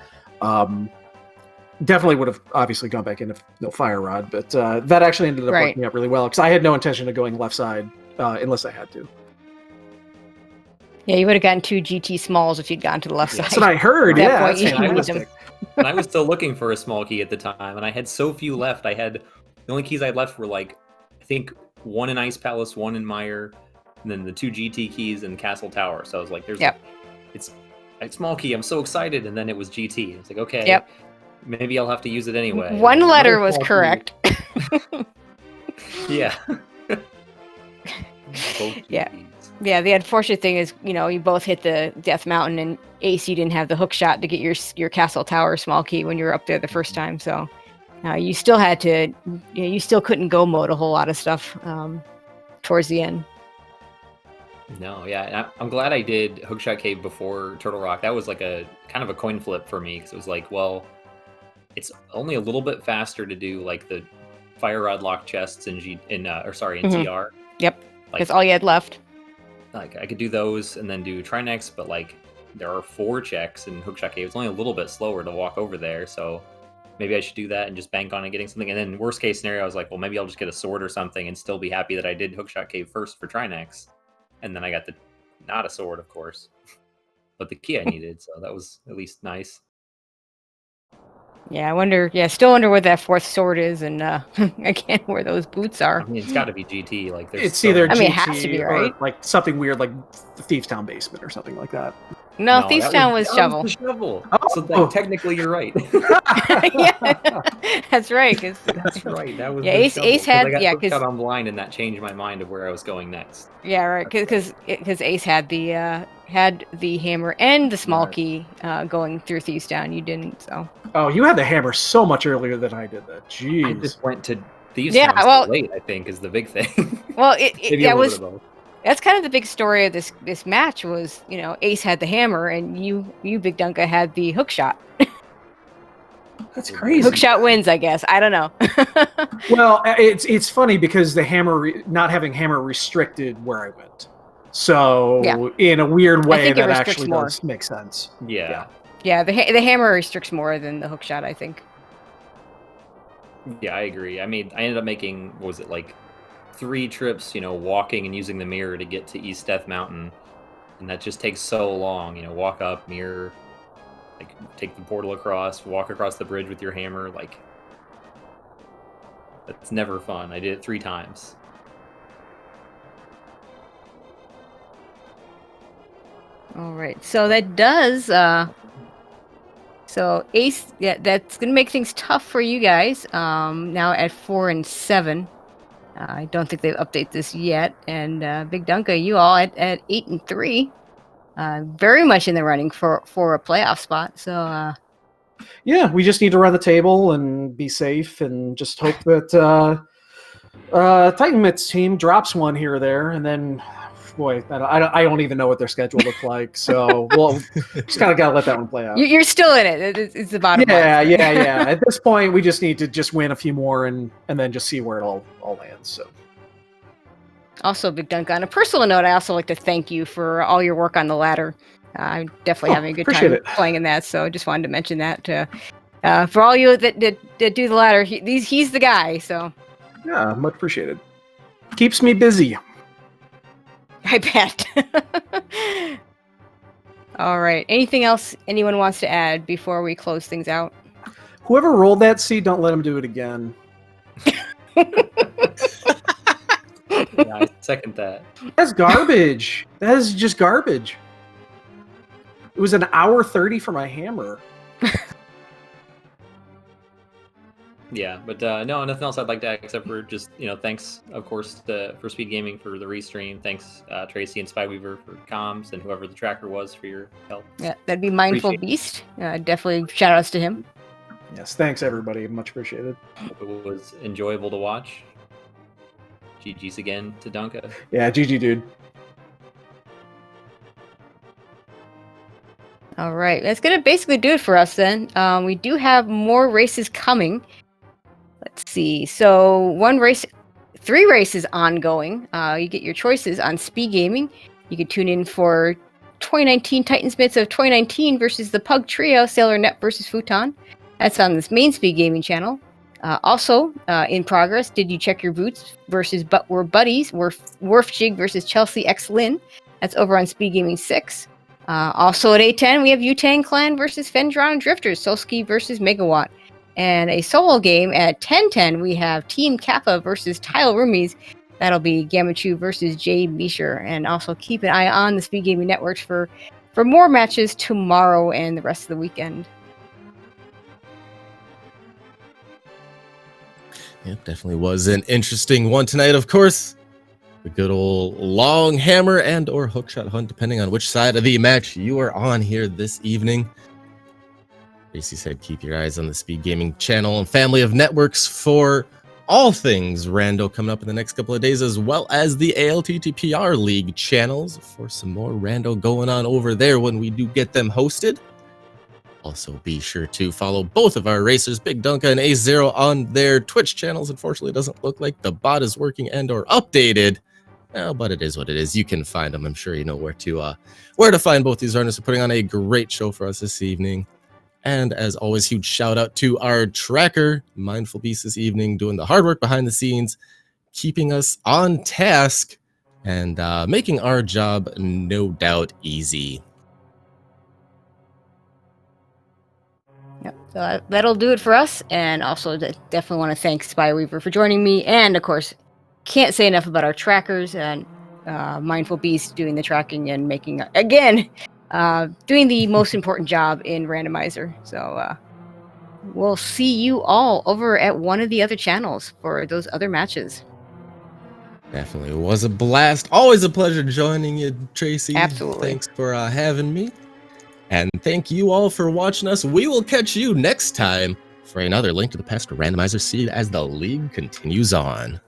S3: definitely would have obviously gone back in if no fire rod. But that actually ended up working out really well because I had no intention of going left side unless I had to.
S1: Yeah, you would have gotten 2 GT smalls if you'd gotten to the left side.
S3: That's what I heard. Yeah, that's
S4: fantastic. And I was still looking for a small key at the time, and I had so few left. The only keys I had left were like, I think, 1 in Ice Palace, 1 in Mire, and then the 2 GT keys in Castle Tower. So I was like, it's a small key. I'm so excited. And then it was GT. It's like, okay, maybe I'll have to use it anyway.
S1: One letter was correct.
S4: Yeah.
S1: Yeah, the unfortunate thing is, you both hit the Death Mountain, and Ace, you didn't have the hook shot to get your Castle Tower small key when you were up there the first time. So you still had to, you still couldn't go mode a whole lot of stuff towards the end.
S4: No, yeah, I'm glad I did Hookshot Cave before Turtle Rock. That was like a kind of a coin flip for me because it was like, well, it's only a little bit faster to do like the Fire Rod lock chests in TR.
S1: Yep, that's all you had left.
S4: Like I could do those and then do Trinex, but like there are 4 checks in Hookshot Cave. It's only a little bit slower to walk over there, so maybe I should do that and just bank on it getting something. And then worst case scenario, I was like, well, maybe I'll just get a sword or something and still be happy that I did Hookshot Cave first for Trinex. And then I got not a sword, of course, but the key I needed. So that was at least nice.
S1: Yeah, still wonder where that 4th sword is, and again, where those boots are.
S4: I mean, it's got to be GT. Like,
S3: it's either GT
S1: it has to be, right?
S3: Or like something weird, like the Thieves Town basement or something like that.
S1: No, Thieves Town was Shovel.
S4: Was the Shovel. Oh. So technically, you're right.
S1: Yeah, that's right.
S4: That's right. That was
S1: Ace had
S4: because on blind, and that changed my mind of where I was going next.
S1: Yeah, right. Because Ace had the hammer and the small key going through Thieves Town. You didn't, so.
S3: Oh, you had the hammer so much earlier than I did that. Jeez.
S4: I just went to Thieves Town late, I think, is the big thing.
S1: Well, that was. That's kind of the big story of this match was, Ace had the hammer and you BigDunka had the hook shot.
S3: That's crazy.
S1: Hook shot wins, I guess. I don't know.
S3: Well, it's funny because the hammer not having hammer restricted where I went. So in a weird way, that actually does make sense.
S4: Yeah.
S1: Yeah, the hammer restricts more than the hook shot, I think.
S4: Yeah, I agree. I ended up making, what was it, like 3 trips, walking and using the mirror to get to East Death Mountain. And that just takes so long, walk up, mirror, like take the portal across, walk across the bridge with your hammer, like that's never fun. I did it 3 times.
S1: All right, so that does so Ace, that's gonna make things tough for you guys. Now at 4 and 7. I don't think they've updated this yet. And BigDunka, you all at 8 and 3. Very much in the running for a playoff spot. So
S3: Yeah, we just need to run the table and be safe and just hope that Titan Mit's team drops one here or there, and then, boy, I don't even know what their schedule looked like. So we'll just kind of got to let that one play out.
S1: You're still in it. It's the bottom line.
S3: Yeah. At this point, we just need to just win a few more and then just see where it all lands. So.
S1: Also, BigDunka, on a personal note, I also like to thank you for all your work on the ladder. I'm definitely having a good time playing in that, so I just wanted to mention that for all you that do the ladder. He's the guy. So
S3: yeah, much appreciated. Keeps me busy.
S1: I bet. All right. Anything else anyone wants to add before we close things out?
S3: Whoever rolled that seed, don't let him do it again.
S4: Yeah, I second that.
S3: That's garbage. That is just garbage. It was an hour 30 for my hammer.
S4: Yeah, but no, nothing else I'd like to add except for just, thanks, of course, for SpeedGaming for the restream. Thanks, Tracy and Spyweaver for comms and whoever the tracker was for your help.
S1: Yeah, that'd be Mindful Beast. Definitely shout outs to him.
S3: Yes, thanks everybody. Much appreciated.
S4: Hope it was enjoyable to watch. GG's again to Dunka.
S3: Yeah, GG, dude.
S1: All right, that's gonna basically do it for us then. We do have more races coming. Let's see. So 3 races ongoing. You get your choices on SpeedGaming. You can tune in for 2019 Titans Myths of 2019 versus the Pug Trio, Sailor Net versus Futon. That's on this main SpeedGaming channel. Also, in progress, Did You Check Your Boots versus But We're Buddies, Worf Jig versus Chelsea X Lynn. That's over on SpeedGaming 6. Also at 8:10, we have Wu-Tang Clan versus Fendron Drifters, Solski versus Megawatt. And a solo game at 10:10, we have Team Kappa versus Tile Roomies. That'll be Gamachu versus Jay Misher. And also keep an eye on the SpeedGaming networks for more matches tomorrow and the rest of the weekend.
S2: Yeah, definitely was an interesting one tonight, of course. The good old long hammer and or hookshot hunt, depending on which side of the match you are on here this evening. Tracy said keep your eyes on the SpeedGaming channel and family of networks for all things rando coming up in the next couple of days, as well as the ALTTPR League channels for some more rando going on over there when we do get them hosted. Also, be sure to follow both of our racers, BigDunka and AceZer0, on their Twitch channels. Unfortunately, it doesn't look like the bot is working and or updated. Well, but it is what it is. You can find them. I'm sure you know where to find both these runners. Are putting on a great show for us this evening. And as always, huge shout out to our tracker, Mindful Beast, this evening, doing the hard work behind the scenes, keeping us on task, and making our job no doubt easy.
S1: Yep. So that'll do it for us. And also definitely want to thank Spyweaver for joining me. And of course, can't say enough about our trackers and Mindful Beast doing the tracking and making, again, doing the most important job in Randomizer. So we'll see you all over at one of the other channels for those other matches.
S2: Definitely was a blast. Always a pleasure joining you, Tracy.
S1: Absolutely.
S2: Thanks for having me. And thank you all for watching us. We will catch you next time for another Link to the Past Randomizer seed as the league continues on.